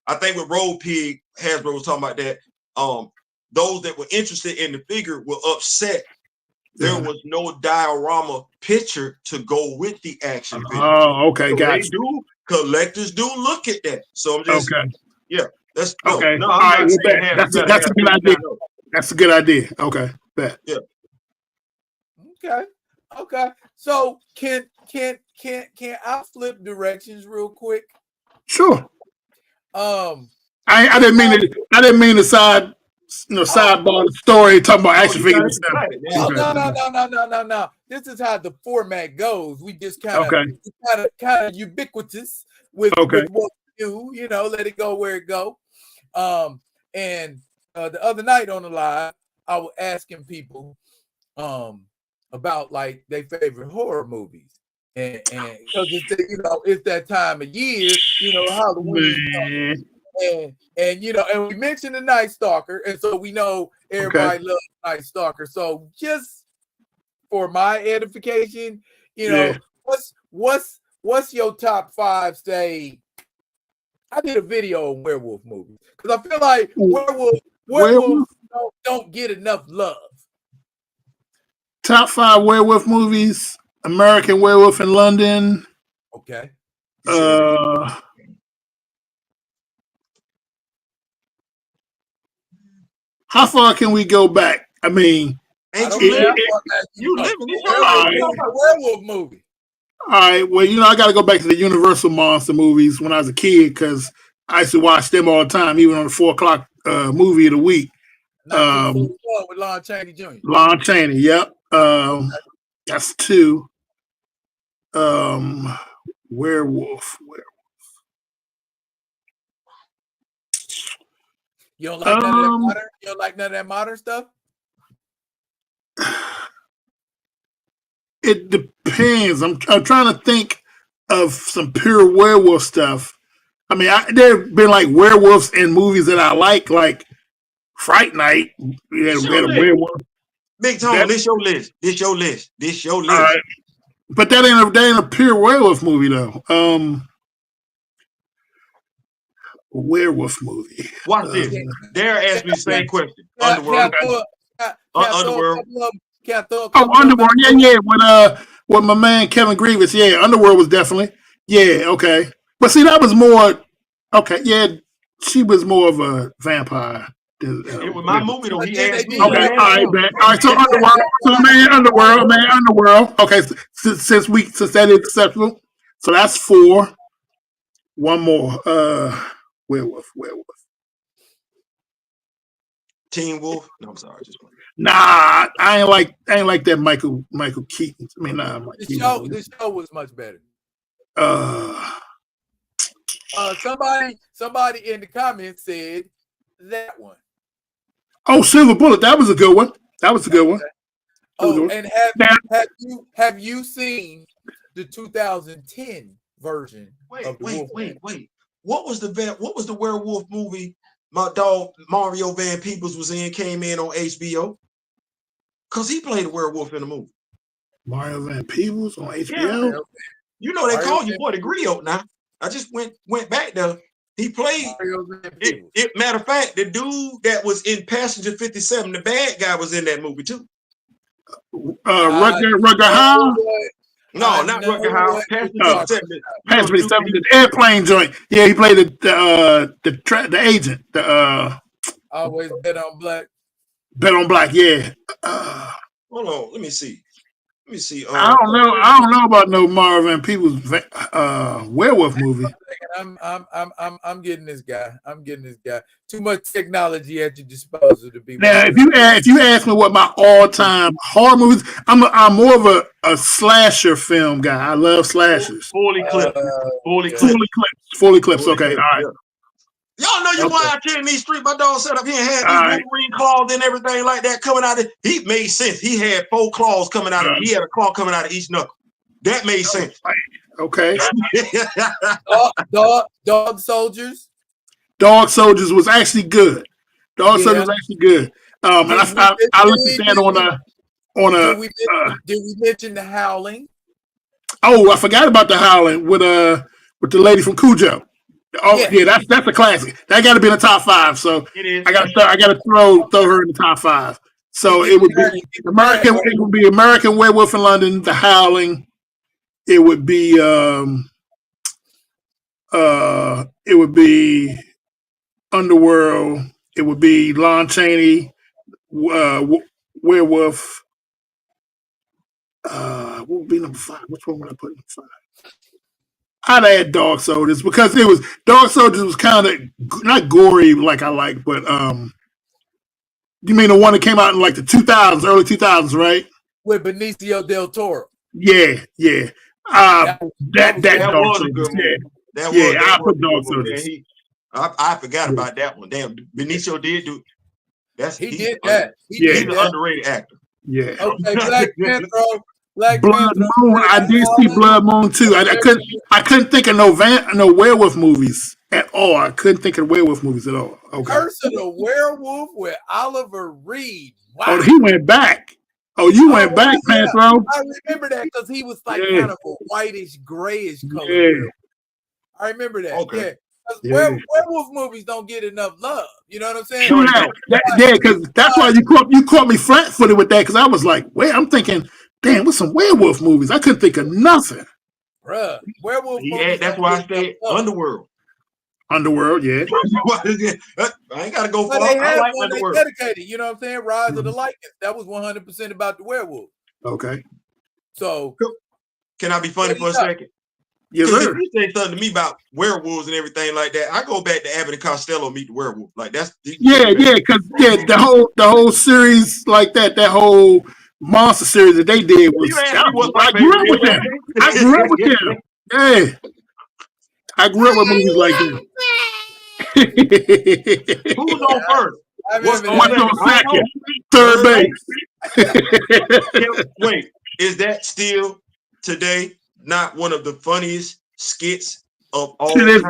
I think with Road Pig, Hasbro was talking about that. Those that were interested in the figure were upset. There was no diorama picture to go with the action figure. Oh, okay, so gotcha. Collectors do look at that. So I'm just that's okay. No, I'm not saying that's a good idea. That's a good idea. Okay, bet. Yeah. Okay. So can I flip directions real quick? Sure. I didn't mean to sidebar the story talking about action figures. No. This is how the format goes. We just kind of ubiquitous with what we do. You know, let it go where it go. And the other night on the live, I was asking people about like their favorite horror movies. And because it's that time of year, Halloween. And and we mentioned the Night Stalker, and so we know everybody loves Night Stalker. So just for my edification, what's your top 5? Say, I did a video on werewolf movies because I feel like werewolves don't get enough love. Top 5 werewolf movies: American Werewolf in London. Okay. How far can we go back? I mean, you live in this werewolf movie. All right. Well, I got to go back to the Universal monster movies when I was a kid because I used to watch them all the time, even on the 4 o'clock movie of the week. With Lon Chaney Jr. Lon Chaney, yep. That's 2. Werewolf. You don't like none of that modern? You don't like none of that modern stuff? It depends. I'm trying to think of some pure werewolf stuff. I mean, there have been like werewolves in movies that I like Fright Night. We had a werewolf. Big Tone, this your list. All right. But that ain't a pure werewolf movie though. Werewolf movie. Watch this. Dare ask me the same question. Underworld. Underworld. Underworld. Yeah. With my man Kevin Grievous. Yeah, Underworld was definitely. Yeah. Okay. But see, that was more. Okay. Yeah, she was more of a vampire. It was my movie though. He asked me. Okay. All right. So Underworld. Underworld. Okay. Since that is acceptable. So that's 4. One more. Werewolf. Teen Wolf. No, I'm sorry. Nah, I ain't like that Michael Keaton. I mean, the show was much better. Somebody in the comments said that one. Oh, Silver Bullet. That was a good one. Oh, and have you seen the 2010 version? Wait. What was the werewolf movie my dog Mario Van Peebles was came in on HBO? Because he played a werewolf in the movie. Mario Van Peebles on HBO? Yeah. They call you boy the griot now. I just went back there. He played. Matter of fact, the dude that was in Passenger 57, the bad guy, was in that movie too. Rutger Hauer? No, not Rutger Hauer. Passenger 57. Passenger 57, the airplane joint. Yeah, he played the agent. Always bet on black. Bet on black, yeah. Hold on, let me see. I don't know about no Marvin Peoples werewolf movie. I'm getting this guy. Too much technology at your disposal to be. Now, if you ask me what my all-time horror movies, I'm more of a slasher film guy. I love slashers. Fully clips. Okay, all right. Yeah. Y'all know your boy out here in these streets. My dog set up here and had these Wolverine claws and everything like that coming out of it. He made sense. He had 4 claws coming out of it. He had a claw coming out of each knuckle. That made sense. Okay. Dog Soldiers. Dog Soldiers was actually good. Soldiers was actually good. And I looked at that on a. Did we mention The Howling? Oh, I forgot about The Howling with the lady from Cujo. Oh yeah, that's a classic. That got to be in the top 5. So I got to throw her in the top 5. So it would be American Werewolf in London, The Howling. It would be Underworld. It would be Lon Chaney, Werewolf. What would be number 5? Which one would I put in 5? I'd add Dog Soldiers because Dog Soldiers was kind of not gory like I like, but you mean the one that came out in like the 2000s, early 2000s, right? With Benicio del Toro. Yeah. That was a good movie. I put Dog Soldiers. I forgot about that one. Damn, Benicio did do. He did that. He's an underrated actor. Yeah. Okay, Black Panther. Blood Moon. I did see Blood Moon too. I couldn't think of no werewolf movies at all. I couldn't think of werewolf movies at all. Okay. Curse of the Werewolf with Oliver Reed. Wow. Oh, he went back. Oh, you went back, yeah. Panthro. I remember that because he was like kind of a whitish, grayish color. Yeah. I remember that. Okay. Yeah. Werewolf movies don't get enough love. You know what I'm saying? Sure, because that's why you caught me flat-footed with that because I was like, wait, I'm thinking, damn, what's some werewolf movies? I couldn't think of nothing. Bruh, werewolf movies. That's why I said Underworld. Underworld, yeah. I ain't got to go far. They I like one Underworld. they dedicated, you know what I'm saying? Rise of the Lycans. That was 100% about the werewolf. Okay. So, can I be funny for a second? Yes, sir. If you say something to me about werewolves and everything like that, I go back to Abbott and Costello Meet the Werewolf. Like that's because the whole series like that whole monster series that they did was. I grew up with them. Yeah, I grew up with movies like that. Who's on first? What's on second? Third base. Wait, is that still today not one of the funniest skits of all time?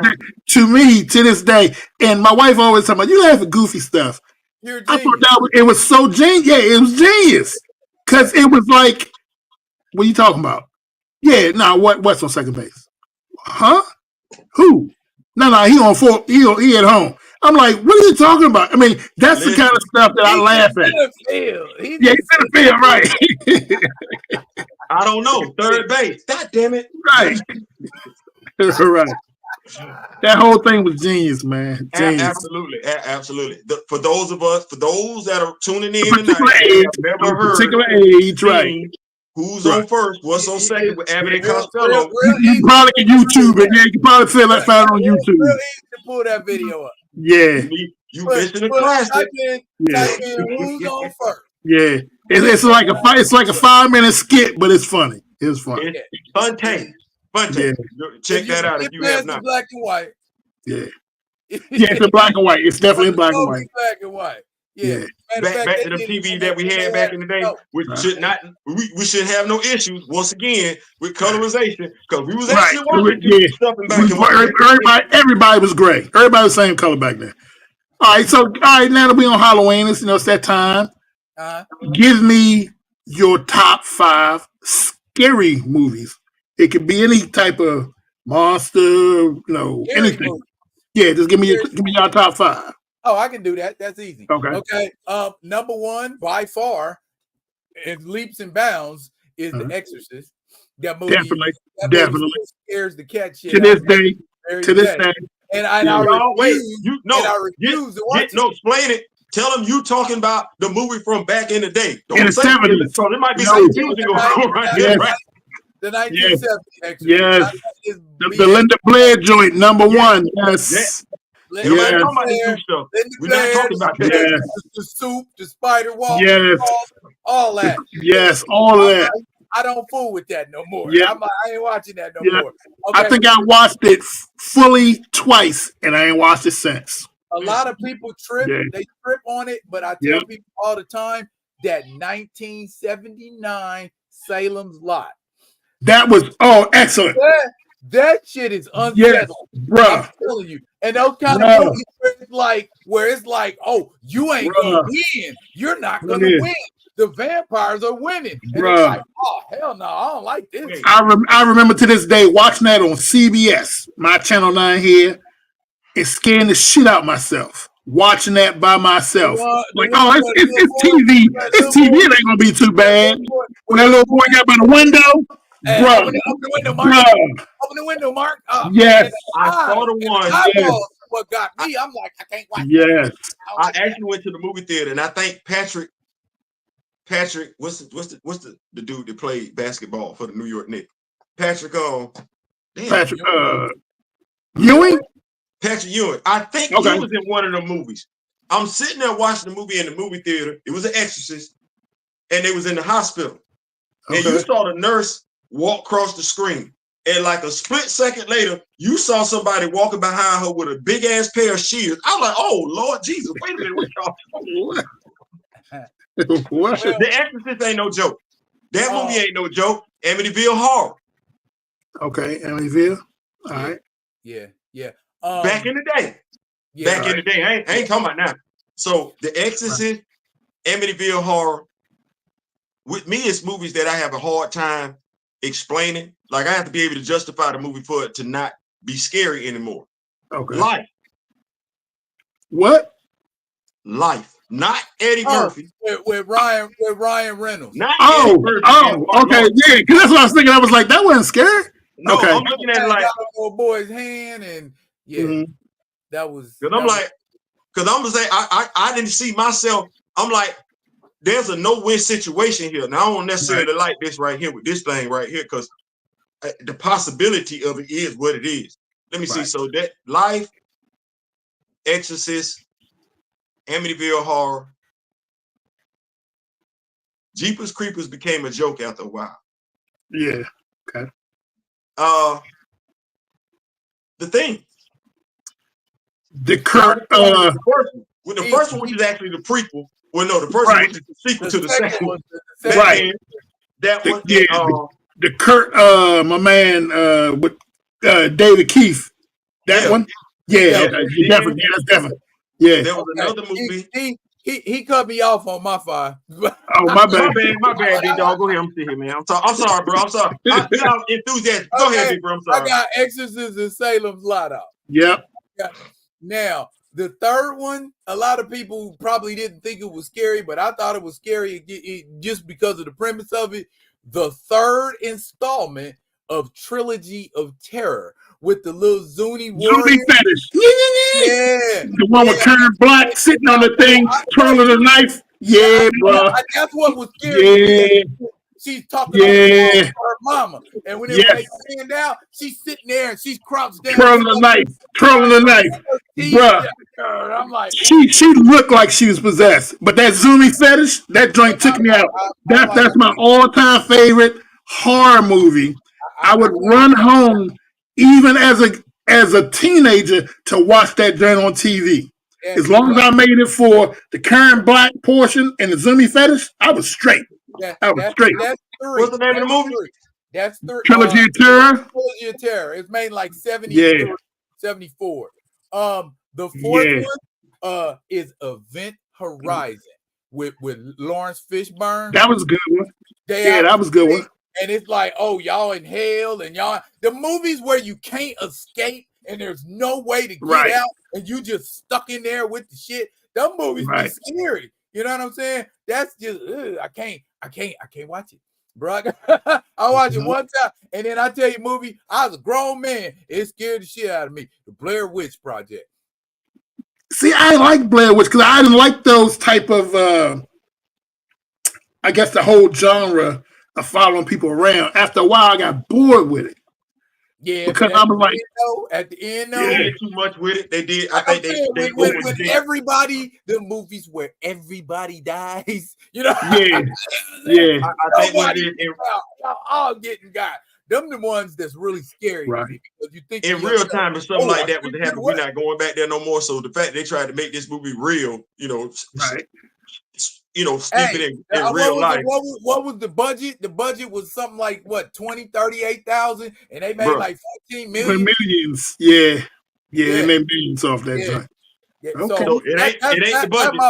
To me, to this day, and my wife always talking about you laugh at goofy stuff. I thought it was so genius. Yeah, it was genius because it was like, what are you talking about? Yeah, what's on second base? Huh? Who? No, he on fourth. He at home. I'm like, what are you talking about? I mean, that's the kind of stuff that I laugh at. He's in the field, right? I don't know. Third base. God damn it. Right. Right. That whole thing was genius, man. Genius. Absolutely. For those that are tuning in tonight, have never heard particular age, right? Who's on first? What's on second with Abbott and Costello? You probably can YouTube it. Yeah, you can probably find it on YouTube. Real easy to pull that video up. Yeah. You missing a classic. Type in who's on first. Yeah. It's like a 5-minute skit, but it's funny. It's funny. It's fun tape. Yeah. Check that out if you have not. Black and white. Yeah. Yeah, it's in black and white. It's definitely in black and white. Black and white. Yeah. Back to the TV that we had back in the day, we should have no issues once again with colorization because we was actually watching stuff in back and white. Everybody was gray. Everybody was the same color back then. All right, now that we on Halloween, it's that time. Give me your top 5 scary movies. It could be any type of monster, anything. Yeah, just give me your top 5. Oh, I can do that. That's easy. Okay. Okay. Number 1 by far, in leaps and bounds, is The Exorcist. That movie Definitely. scares the cat shit to out this of me. day. To this day. And I refuse to watch it. No, explain it. Tell them you talking about the movie from back in the day. In the 70s. So there might be some confusion going on right there. Right? The 1970 Exorcist. Yes. The Linda Blair joint, number 1. Yes. We're not talking about this new stuff. We're not talking about that. The soup, the spider walk, all that. Yes, all of that. I don't fool with that no more. Yeah. I ain't watching that no more. Okay. I think I watched it fully twice, and I ain't watched it since. A lot of people trip. Yeah. They trip on it, but I tell people all the time that 1979 Salem's Lot. That was excellent. That shit is unsettling. Yes, bro. I'm telling you. And those kind of movies where it's like, oh, you ain't gonna win. You're not gonna win. The vampires are winning. And it's like, oh, hell no, I don't like this. I remember to this day watching that on CBS, my channel 9 here, and scaring the shit out myself. Watching that by myself. It's TV. It's TV. It ain't gonna be too bad. When that little boy got by the window, bro. Open the window, Mark. Open the window, Mark. Yes. I saw the one. What got me? I'm like, I can't watch. Yes. I actually went to the movie theater, and I think Patrick, what's the dude that played basketball for the New York Knicks? Patrick Ewing? Patrick Ewing. I think he was in one of the movies. I'm sitting there watching the movie in the movie theater. It was an Exorcist, and they was in the hospital. And you saw the nurse walk across the screen. And like a split second later, you saw somebody walking behind her with a big ass pair of shears. I was like, oh Lord Jesus, wait a minute, what y'all What? The Exorcist ain't no joke. That movie ain't no joke. Amityville Horror. Okay, Amityville. All right. Yeah. Back in the day. Back in the day. I ain't talking about now. So The Exorcist, Amityville Horror. With me, it's movies that I have a hard time explaining. Like I have to be able to justify the movie for it to not be scary anymore. Okay. Life. What? Life. Not Eddie Murphy. With Ryan Reynolds. Not okay. Yeah, because that's what I was thinking. I was like, that wasn't scary. No, okay. I'm looking at it like little boy's hand, and that was. Because I'm like, because I'm gonna say I didn't see myself. I'm like, there's a no-win situation here. Now I don't necessarily like this right here with this thing right here, because the possibility of it is what it is. Let me see. So that Life, Exorcist, Amityville Horror, Jeepers Creepers became a joke after a while. Yeah. Okay. The Thing. The first one, which is actually the prequel. Well, no, the first one is the sequel to the second one. Right. That one. The Kurt, my man, with David Keith. That one. Yeah. Okay. Definitely. That's definitely. Yeah. There was another movie. He cut me off on my 5. Oh, my bad. My bad, big dog. Go ahead. I'm sitting here, man. I'm sorry, bro. I'm sorry. I'm enthusiastic. Go ahead, big bro. I'm sorry. I got Exorcist and Salem's Lot out. Yep. Now, the third one, a lot of people probably didn't think it was scary, but I thought it was scary just because of the premise of it. The third installment of Trilogy of Terror with the little Zuni warrior. Fetish. Yeah. The one with Karen Black sitting on the thing, twirling the knife. Yeah, bro. That's what was scary. Yeah. She's talking about her mama. And when they stand down, she's sitting there and she's crouched down. Twirling the knife. Bruh. I'm like, she looked like she was possessed. But that Zuni fetish, that joint took me out. That's my all-time favorite horror movie. I would run home even as a teenager to watch that joint on TV. As long as I made it for the Karen Black portion and the Zuni fetish, I was straight. I was straight. That's 3. What's the name of the movie? That's 3. Trilogy of Terror. Trilogy of Terror. It's made like 74. The fourth one is Event Horizon with Lawrence Fishburne. That was a good one. That was a good one. And it's like, oh, y'all in hell, and y'all the movies where you can't escape and there's no way to get Right. out, and you just stuck in there with the shit. Them movies be scary. You know what I'm saying? That's just I can't watch it, bro. I watched it one time, and then I tell you, movie. I was a grown man. It scared the shit out of me. The Blair Witch Project. See, I like Blair Witch because I didn't like those type of. I guess the whole genre of following people around. After a while, I got bored with it. Yeah, because I was like, at the end, they did too much with it. They did. I think they when everybody, the movies where everybody dies, you know. Yeah. I think what did y'all all getting got. Them the ones that's really scary right. to me because you think in real time if something like that was to happen, we're not going back there no more. So the fact they tried to make this movie real, right. Steep it in real life. What was the budget? The budget was something like what 38,000, and they made like 14 million. Millions, yeah. They made millions off that joint. Yeah. Okay. So it ain't the budget.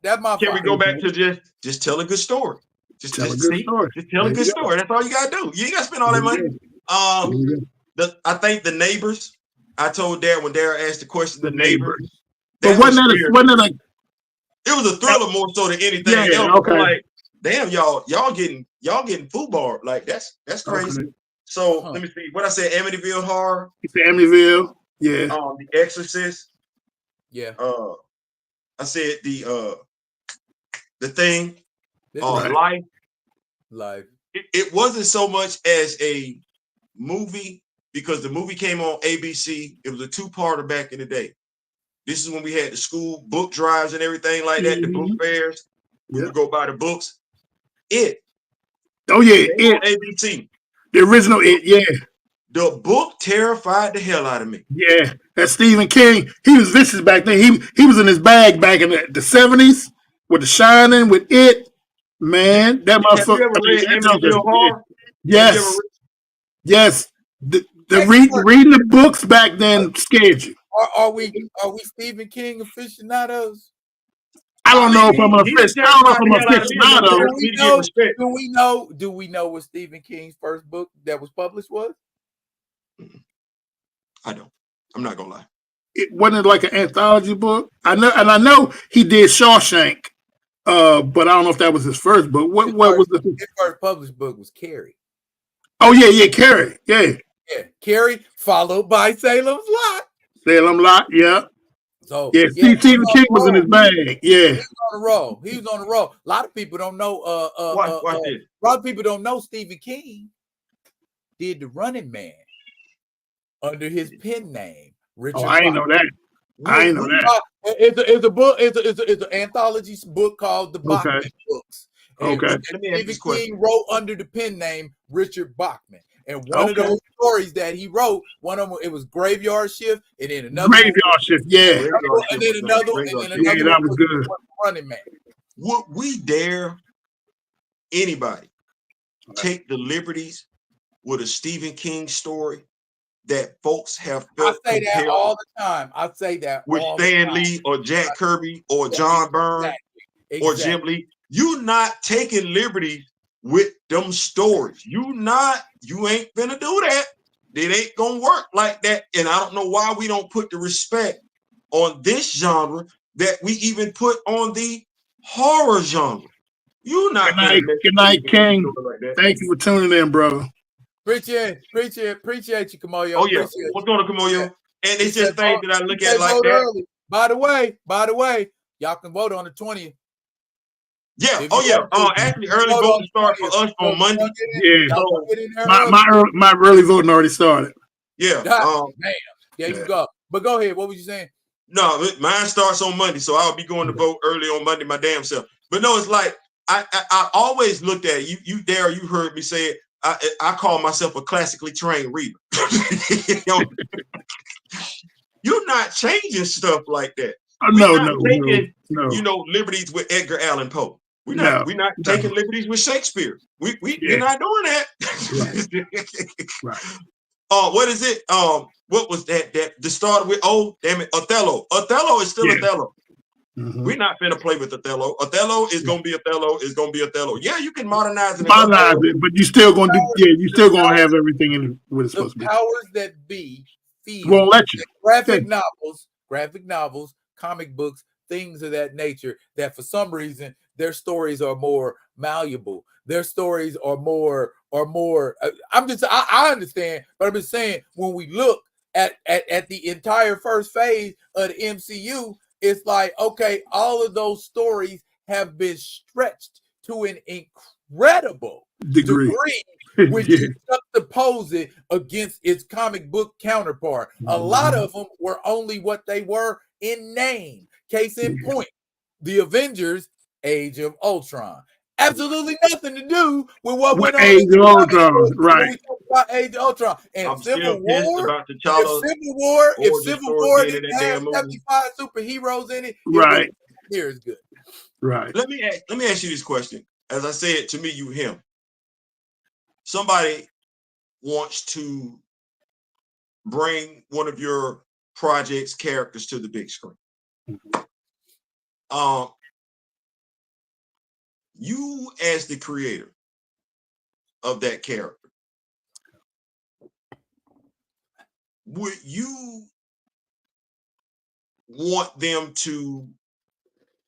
That's my Can we go back to just tell a good story? Just tell a good story. That's all you gotta do. You ain't gotta spend all that money. I think The Neighbors. I told Dad when Dara asked the question, The Neighbors. But wasn't that it was a thriller more so than anything else. Okay. Like, damn, y'all getting foobarred. Like that's crazy. Okay. So let me see. What I said, Amityville Horror. It's Amityville. Yeah. The Exorcist. Yeah. I said the Thing. Life. It wasn't so much as a movie because the movie came on ABC. It was a two-parter back in the day. This is when we had the school book drives and everything like that, the book fairs. We would go buy the books. It. Oh, yeah. It. ABC. The original It, yeah. The book terrified the hell out of me. Yeah. That's Stephen King. He was vicious back then. He was in his bag back in the 70s with The Shining, with It. Man, that motherfucker. Have you ever read Amityville Horror? Yes. Yes. Reading the books back then scared you. Are we Stephen King aficionados? I don't know if I'm an aficionado. Do we know what Stephen King's first book that was published was? I don't. I'm not gonna lie. It wasn't like an anthology book. I know he did Shawshank, but I don't know if that was his first book. What was his first published book was Carrie. Oh yeah, Carrie. Yeah, Carrie, followed by Salem's Lot. Salem Lot, yeah. So Stephen King was in his bag. Yeah, he was on the roll. A lot of people don't know. A lot of people don't know Stephen King did The Running Man under his pen name, Richard. I didn't know that. I didn't know that. It's a book. It's an anthology book called The Bachman Books. And Stephen King wrote under the pen name Richard Bachman. And one of those stories that he wrote, one of them, it was Graveyard Shift, and then another Graveyard Shift, yeah. And then another one that was good. Running Man. Would we dare anybody take the liberties with a Stephen King story that folks have felt? I say that all the time. I say that with Stan Lee or Jack Kirby or John Byrne or Jim Lee. You not taking liberties with them stories. You ain't finna do that. It ain't gonna work like that. And I don't know why we don't put the respect on this genre that we even put on the horror genre. You not. Good night, King. Like Thank you for tuning in, brother. Appreciate you, Kamoyo. Oh yeah. What's going on, Kamoyo? And it's just things that I look at like that. Early. By the way, y'all can vote on the 20th. Yeah. Actually, early voting starts for us on Monday. Yeah. My early voting already started. Yeah. There you go. But go ahead. What was you saying? No, mine starts on Monday, so I'll be going to vote early on Monday, my damn self. But no, it's like I always looked at it. You Dara, you heard me say it. I call myself a classically trained reader. You're not changing stuff like that. No. Liberties with Edgar Allan Poe. We're not taking liberties with Shakespeare. We're not doing that. Right. What is it? What was that started with? Oh, damn it, Othello. Othello is still Othello. Mm-hmm. We're not finna play with Othello. Othello is gonna be Othello. Is gonna be Othello. Yeah, you can modernize it. But you still gonna do. Yeah, you still gonna have everything in what it's supposed to be. The powers that be feel Won't let you. that graphic novels, comic books, things of that nature, that for some reason their stories are more malleable. Their stories are more. I understand, but I'm just saying when we look at the entire first phase of the MCU, it's like, okay, all of those stories have been stretched to an incredible degree when Yeah. you juxtapose it against its comic book counterpart. A lot of them were only what they were in name. Case in point, the Avengers: Age of Ultron. Absolutely nothing to do with what went on in Age the of comic Ultron, book when right? we talk about Age of Ultron. And I'm still pissed about if T'Challa origin Civil story War being in didn't that have damn movie. 75 superheroes in it, it Right. wouldn't be near as good. Right. Let me ask you this question. As I said, to me, you him. Somebody wants to bring one of your project's characters to the big screen. You as the creator of that character, would you want them to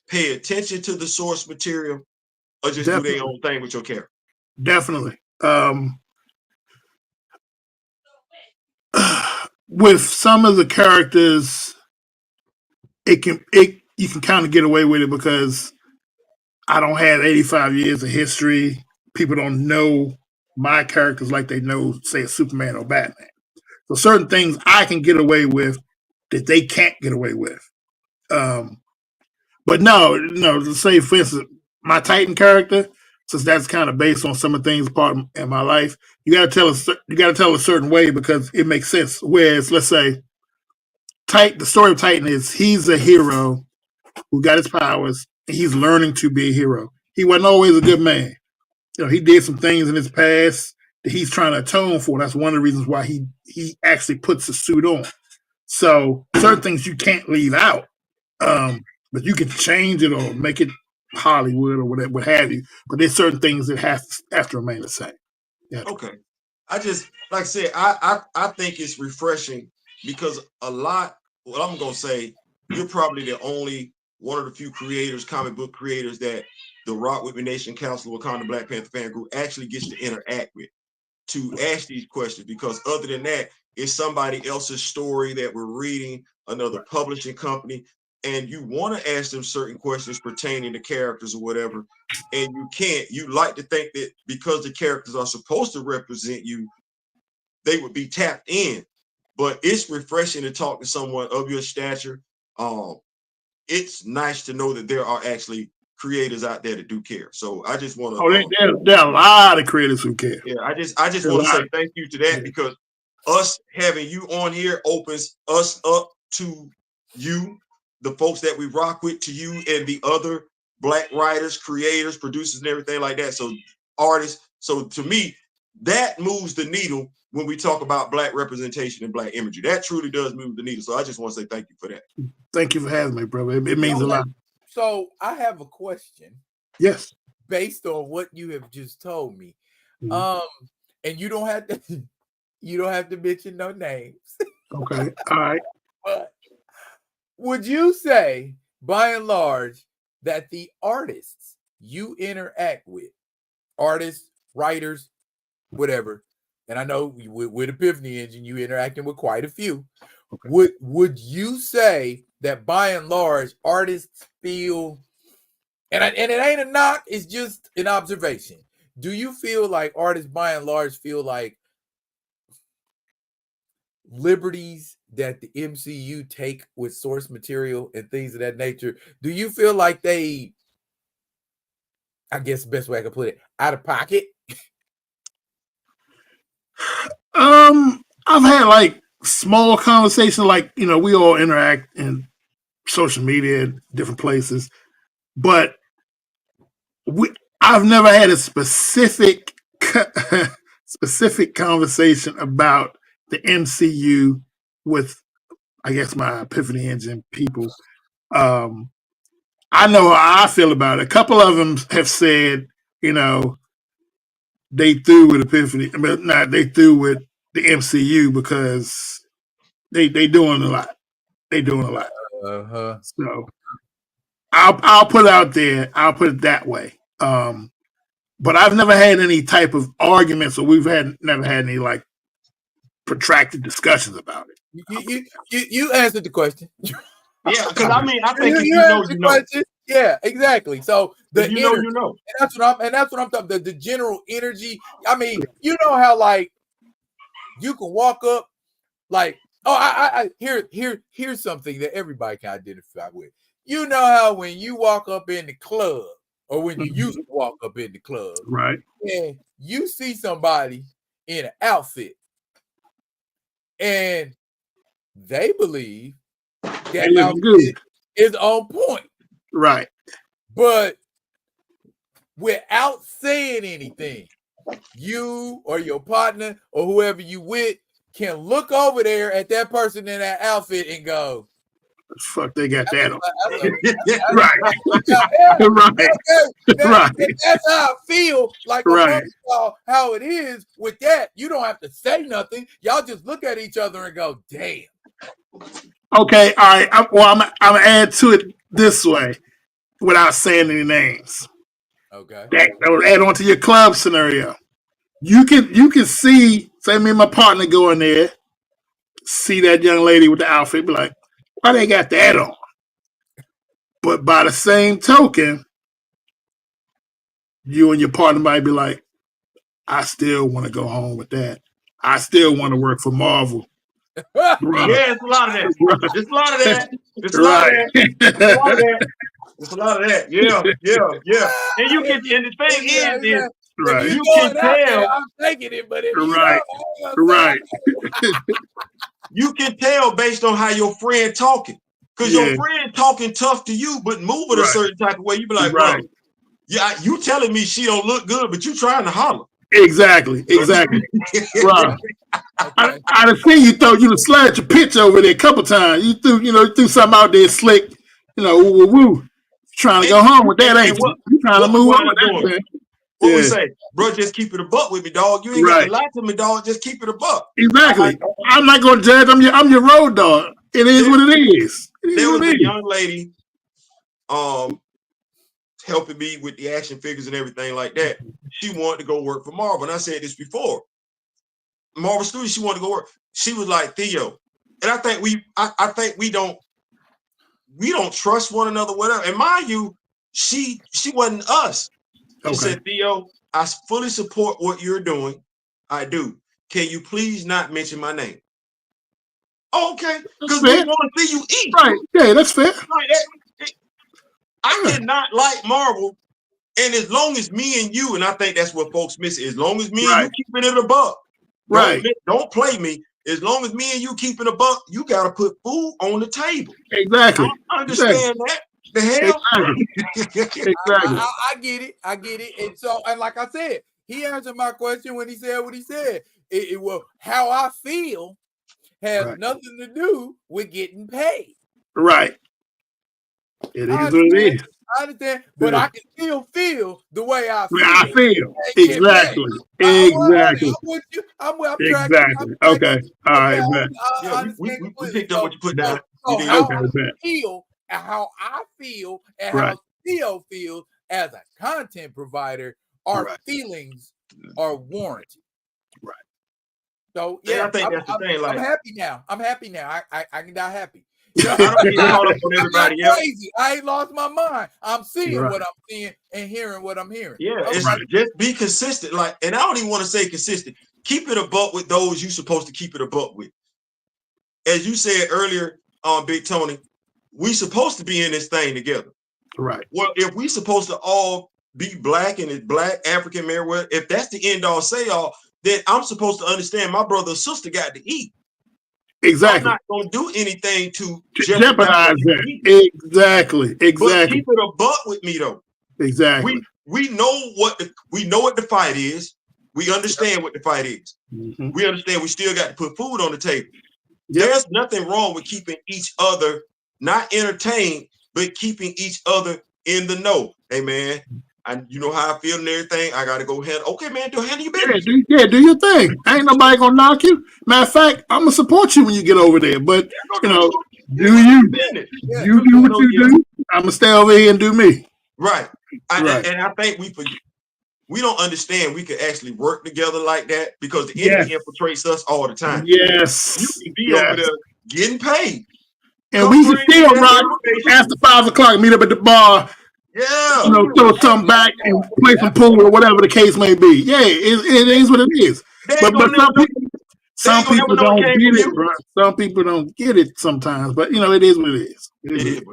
pay attention to the source material or just do their own thing with your character? Definitely. With some of the characters, you can kind of get away with it because I don't have 85 years of history. People don't know my characters like they know, say, Superman or Batman. So certain things I can get away with that they can't get away with. But no, to say, for instance, my Titan character, since that's kind of based on some of the things part in my life, you got to tell a certain way because it makes sense. Whereas, let's say, the story of Titan is he's a hero who got his powers and he's learning to be a hero. He wasn't always a good man. He did some things in his past that he's trying to atone for. That's one of the reasons why he actually puts the suit on. So certain things you can't leave out, but you can change it or make it Hollywood or whatever, what have you. But there's certain things that have to remain the same. Yeah. Okay. I just, like I said, I think it's refreshing because what I'm going to say, you're probably the only one of the few comic book creators that the Rock With Me Nation Council of Wakanda Black Panther fan group actually gets to interact with, to ask these questions, because other than that, it's somebody else's story that we're reading, another publishing company, and you want to ask them certain questions pertaining to characters or whatever, and you can't. You like to think that because the characters are supposed to represent you, they would be tapped in. But it's refreshing to talk to someone of your stature. It's nice to know that there are actually creators out there that do care. So I just want to. There are a lot of creators who care. Yeah, I just want to say thank you to that, because us having you on here opens us up to you, the folks that we rock with, to you and the other Black writers, creators, producers, and everything like that. So artists. So to me, that moves the needle when we talk about Black representation and Black imagery. That truly does move the needle. So I just want to say thank you for that. Thank you for having me, brother. It means a lot. So I have a question. Yes. Based on what you have just told me. And you don't have to mention no names. Okay. All right. But would you say, by and large, that the artists you interact with, artists, writers, whatever, and I know with Epiphany Engine, you interacting with quite a few. Okay. Would you say that by and large, artists feel, and it ain't a knock, it's just an observation. Do you feel like artists by and large feel like liberties that the MCU take with source material and things of that nature? Do you feel like they, I guess the best way I could put it, out of pocket? I've had like small conversations, like, we all interact in social media, different places, but I've never had a specific conversation about the MCU with, I guess, my Epiphany Engine people. I know how I feel about it. A couple of them have said, they threw with Epiphany, but not they threw with the MCU because They doing a lot. They doing a lot. Uh-huh. So I'll put it out there. I'll put it that way. But I've never had any type of arguments, or never had any like protracted discussions about it. You answered the question. Yeah, because I mean, I think if you you know. Yeah, exactly. So you know. And that's what I'm talking about. The general energy. I mean, you know how like you can walk up like, here's something that everybody can identify with. You know how when you walk up in the club, or when you used to walk up in the club, right? And you see somebody in an outfit, and they believe that outfit is on point, right? But without saying anything, you or your partner or whoever you with can look over there at that person in that outfit and go, fuck, they got that on. Right. That's how I feel. Like how it is with that. You don't have to say nothing. Y'all just look at each other and go, damn. Okay, all right. I'm gonna add to it this way, without saying any names. Okay. That will add on to your club scenario. You can see, say me and my partner go in there, see that young lady with the outfit, be like, why they got that on? But by the same token, you and your partner might be like, I still want to go home with that. I still want to work for Marvel. Yeah, it's a lot of that. It's a lot of that. It's a lot of that. It's a lot of that. It's a lot of that. Yeah. And you can, and the thing is right. You can tell. I'm taking it, but if right. You can tell based on how your friend talking. Because your friend talking tough to you, but moving a certain type of way. You be like, bro, yeah, you telling me she don't look good, but you trying to holler. Exactly. Right. Okay. I seen you you slide your pitch over there a couple times. You threw something out there slick, woo. Trying to go home with that, ain't you? You trying to move on. What we say, bro, just keep it a buck with me, dog. You ain't got to lie to me, dog. Just keep it a buck. Exactly. I'm not gonna judge. I'm your road dog. It is what it is. There was a young lady helping me with the action figures and everything like that. She wanted to go work for Marvel. And I said this before. Marvel Studios, she wanted to go work. She was like, Theo. And I think we don't trust one another, whatever. And mind you, she wasn't us. She said, Theo, I fully support what you're doing. I do. Can you please not mention my name? Okay, because we want to see you eat. Right. Yeah, that's fair. I cannot like Marvel, and as long as me and you, and I think that's what folks miss, as long as me and you keeping it a buck, don't play me. As long as me and you keeping a buck, you got to put food on the table. Exactly. I understand that. The hell? Exactly. I get it. And like I said, he answered my question when he said what he said. It will how I feel has nothing to do with getting paid. Right. It is what it is. I understand, but I can still feel the way I feel. Exactly. I'm exactly. Okay. All right. We picked up what you put down. How I feel and how Theo feels as a content provider, our feelings are warranted. Right. So I think that's the thing. Like, I'm happy now. I can die happy. I don't get caught up on everybody else. Crazy. I ain't lost my mind. I'm seeing what I'm seeing and hearing what I'm hearing. Yeah, just be consistent. Like, and I don't even want to say consistent. Keep it a buck with those you're supposed to keep it a buck with. As you said earlier, Big Tony, we supposed to be in this thing together. Right. Well, if we supposed to all be black and it's black, African, American, if that's the end all say all, then I'm supposed to understand my brother or sister got to eat. Exactly. I'm not gonna do anything to jeopardize that. Exactly. But keep it a buck with me though. Exactly. We know what the fight is. We understand what the fight is. Mm-hmm. We understand we still got to put food on the table. Yep. There's nothing wrong with keeping each other not entertained, but keeping each other in the know. Hey man, you know how I feel and everything. I gotta go ahead. Okay, man, handle your business. Do your thing. Ain't nobody gonna knock you. Matter of fact, I'm gonna support you when you get over there. But you know, do you do what you do? I'm gonna stay over here and do me. Right. And I think we don't understand we can actually work together like that because the enemy infiltrates us all the time. Yes. You can be over there getting paid. And we can still rock after 5 o'clock, meet up at the bar. Yeah. You know, throw something back and play some pool or whatever the case may be. Yeah, it is what it is. But some people don't get it, bro. Some people don't get it sometimes. But you know, it is what it is. That's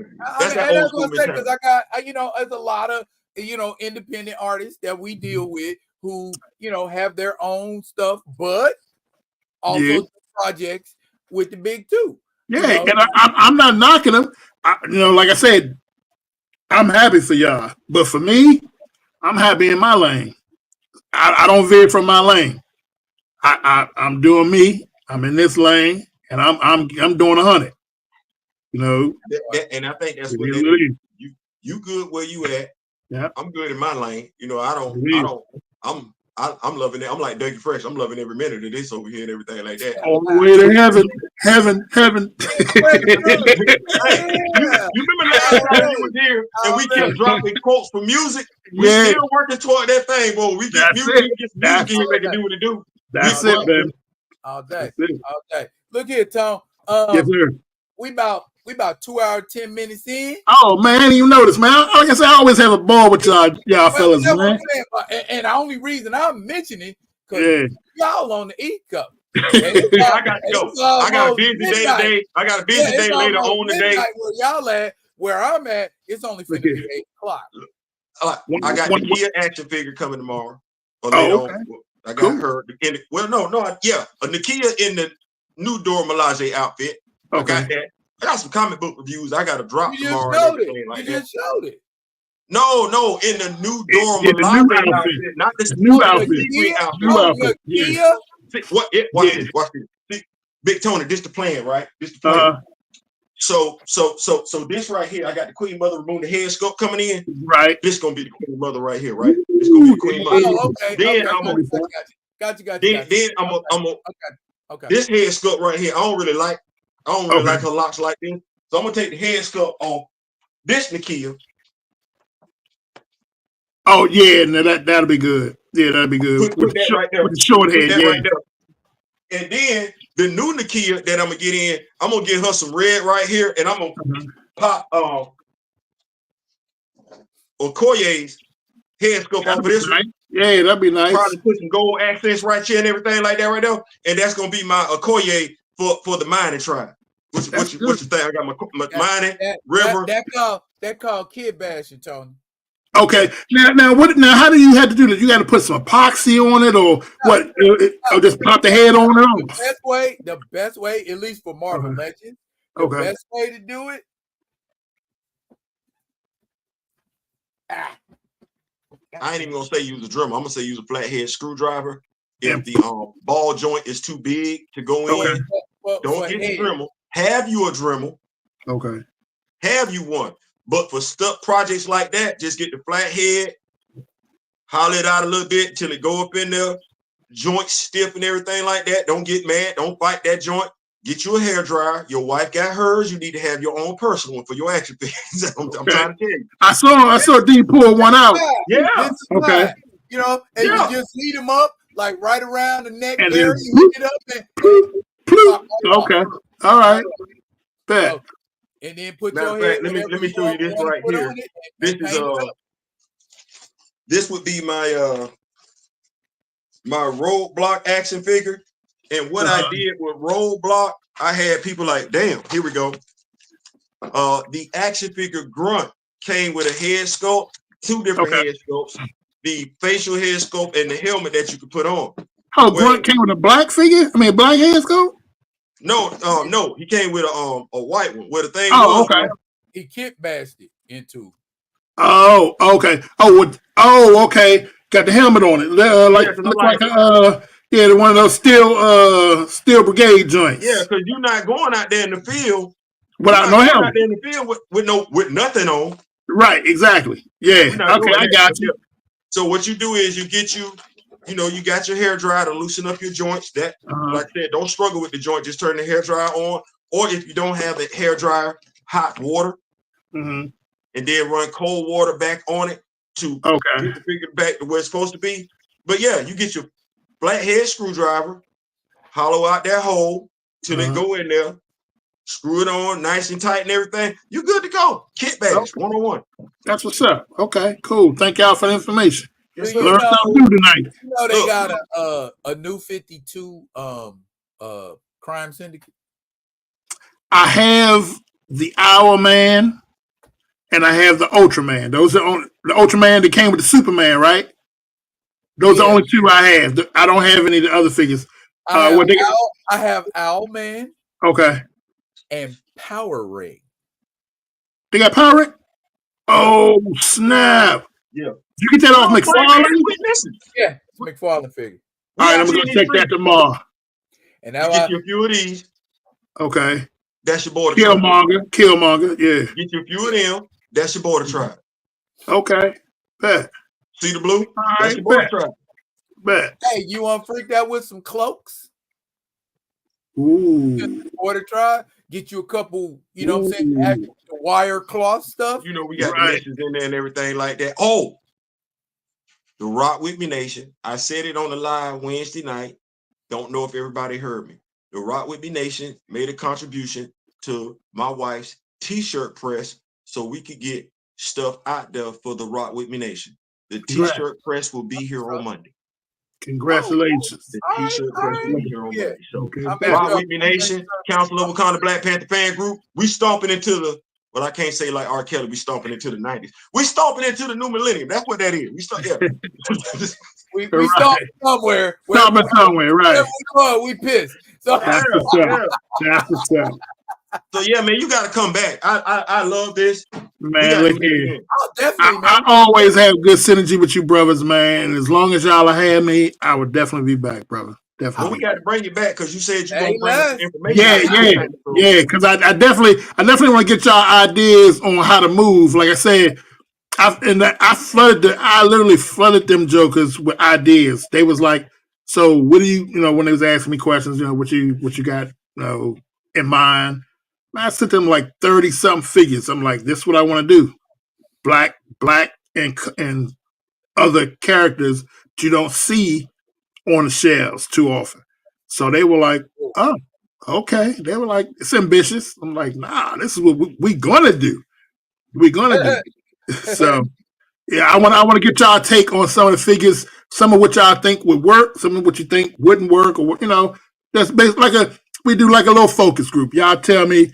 what I say, because I got, you know, there's a lot of, you know, independent artists that we deal with who, you know, have their own stuff, but also do projects with the big two. Yeah, you know? And I'm not knocking them. You know, like I said, I'm happy for y'all, but for me, I'm happy in my lane. I don't veer from my lane. I'm doing me. I'm in this lane, and I'm doing 100. You know, and I think that's what it is. You good where you at. Yeah, I'm good in my lane. You know, I'm loving it. I'm like Dougie Fresh. I'm loving every minute of this over here and everything like that. All the way to heaven. You remember last time you were here and we kept dropping quotes for music? We're still working toward that thing, boy. We get music and make it do what it do. That's it, man. All day. Look here, Tom. Yes, sir. We about 2 hours, 10 minutes in. Oh man, I didn't even notice, man. Like I said, I always have a ball with y'all fellas, man. And the only reason I'm mentioning because y'all on the E cup. I got a busy day today. I got a busy day later on today. Where y'all at? Where I'm at, it's only finna be 8 o'clock. I got the Kia action figure coming tomorrow. Okay. I got her. A Nakia in the new Dora Milaje outfit. I got that. I got some comic book reviews. I got to drop tomorrow. You just showed it. No, in the new Dora Milaje outfit, not the new outfit. Watch this. See, Big Tony, this the plan, right? This the plan. So this right here, I got the Queen Mother removing the head sculpt coming in. Right. This gonna be the Queen Mother right here, right? This gonna be the Queen Mother. Then Got you. Then I'm this head sculpt right here. I don't really like her locks like this. So I'm gonna take the head sculpt off this Nakia. Oh yeah, no, that'll be good. Yeah, that'll be good. Put that right there. With the short head, right there. And then the new Nakia that I'm gonna get in, I'm gonna get her some red right here, and I'm gonna pop Okoye's head sculpt off of this one. Yeah, that'd be nice. Probably put some gold accents right here and everything like that right there, and that's gonna be my Okoye for the mining tribe. What you think? I got my mining river. That called kid bashing, Tony. Okay. Now what? Now how do you have to do this? You got to put some epoxy on it, or what? Or just pop the head on it. The best way, at least for Marvel Legends, the best way to do it. I ain't even gonna say use a Dremel. I'm gonna say use a flathead screwdriver. If the ball joint is too big to go in, don't get a Dremel. Have you a Dremel? Okay. Have you one? But for stuck projects like that, just get the flathead, holler it out a little bit till it go up in there, joint stiff and everything like that. Don't get mad. Don't fight that joint. Get you a hair dryer. Your wife got hers. You need to have your own personal one for your action figures. I'm trying to tell you. I saw D pull one out. Yeah. Okay. You know, and you just heat them up like right around the neck and area. Heat it up and okay. All right. Bet. And then put your head. Let me show you this right here. This is this would be my my roadblock action figure. And what I did with roadblock, I had people like, damn, here we go. The action figure Grunt came with a head sculpt, 2 different head sculpts, the facial head sculpt and the helmet that you could put on. Oh, Grunt came with a black figure? I mean, a black head sculpt? No, he came with a white one where the thing was. Okay. He kit bashed it into. Oh, okay. Okay. Got the helmet on it. The one of those steel brigade joints. Yeah, because you're not going out there in the field without no helmet. Out there in the field with nothing on. Right, exactly. Yeah. Okay, I got you. So what you do is you get you got your hair dryer to loosen up your joints. That, like I said, don't struggle with the joint. Just turn the hair dryer on. Or if you don't have a hair dryer, hot water, and then run cold water back on it to get the figure back to where it's supposed to be. But yeah, you get your flathead screwdriver, hollow out that hole till it go in there, screw it on nice and tight and everything. You're good to go. Kit bash, 101. That's what's up. Okay, cool. Thank y'all for the information. Yes, learn something new tonight. You know they got a new 52 crime syndicate. I have the Owl Man and I have the Ultraman. Those are only the Ultraman that came with the Superman, right? Those are only two I have. I don't have any of the other figures. I have Owlman. Okay. And Power Ring. They got Power Ring? Oh, snap. Yeah. You get that off McFarlane? Yeah, it's a McFarlane figure. All right, I'm going to check that tomorrow. And now get you a few of these. Okay. That's your border Killmonger, yeah. Get you a few of them. That's your border tribe. Okay. Bet. See the blue? All That's right, your border tribe. Bet. Hey, you want to freak out with some cloaks? Ooh. Border tribe. Get you a couple, you know what I'm saying, actual wire cloth stuff. You know, we got the meshes in there and everything like that. Oh, the Rock With Me Nation. I said it on the live Wednesday night. Don't know if everybody heard me. The Rock With Me Nation made a contribution to my wife's t-shirt press so we could get stuff out there for the Rock With Me Nation. The t-shirt press will be here on Monday. Congratulations. The t-shirt press will be here on Monday. So, Rock With Me Nation, Council of Wakanda Black Panther Fan Group, we stomping into the, well, I can't say like R. Kelly, we stomping into the 90s. We stomping into the new millennium. That's what that is. We start, yeah. we stomping somewhere. Stomping somewhere, right. We pissed. So that's what's up. So yeah, man, you got to come back. I love this, man. Look here, definitely, man. I always have good synergy with you, brothers, man. And as long as y'all have me, I would definitely be back, brother. Definitely. Well, we got to bring you back because you said you're gonna bring us information. Yeah. Because I definitely want to get y'all ideas on how to move. Like I said, I literally flooded them jokers with ideas. They was like, so what do you when they was asking me questions, what you got, in mind. I sent them like 30-something figures. I'm like, this is what I want to do. Black, and other characters that you don't see on the shelves too often. So they were like, oh, okay. They were like, it's ambitious. I'm like, nah, this is what we gonna do. We're gonna do. So yeah, I want to get y'all take on some of the figures, some of what y'all think would work, some of what you think wouldn't work, or that's basically we do like a little focus group. Y'all tell me,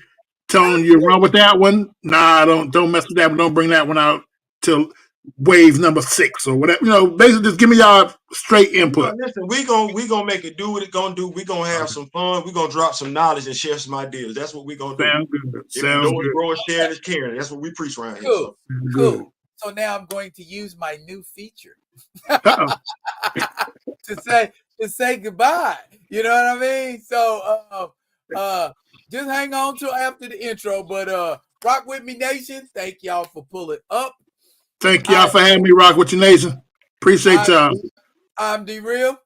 Tone, you run with that one? Nah, don't mess with that one. Don't bring that one out till wave number 6 or whatever. Basically just give me y'all straight input. Listen, we gonna make it do what it gonna do. We gonna have some fun. We gonna drop some knowledge and share some ideas. That's what we gonna do. Sound good. Sounds good. Growing, sharing, is caring. That's what we preach around here. Cool. Cool. So now I'm going to use my new feature to say goodbye. You know what I mean? So just hang on till after the intro. But Rock With Me Nation, thank y'all for pulling up. Thank y'all for having me rock with your nation. Appreciate y'all. I'm D-Real.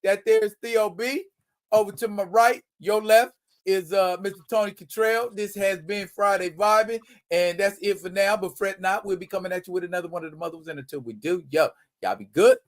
That there's Theo B. Over to my right, your left is Mr. Tony Kitrell. This has been Friday Vibing, and that's it for now. But fret not, we'll be coming at you with another one of the mothers. And until we do, y'all be good.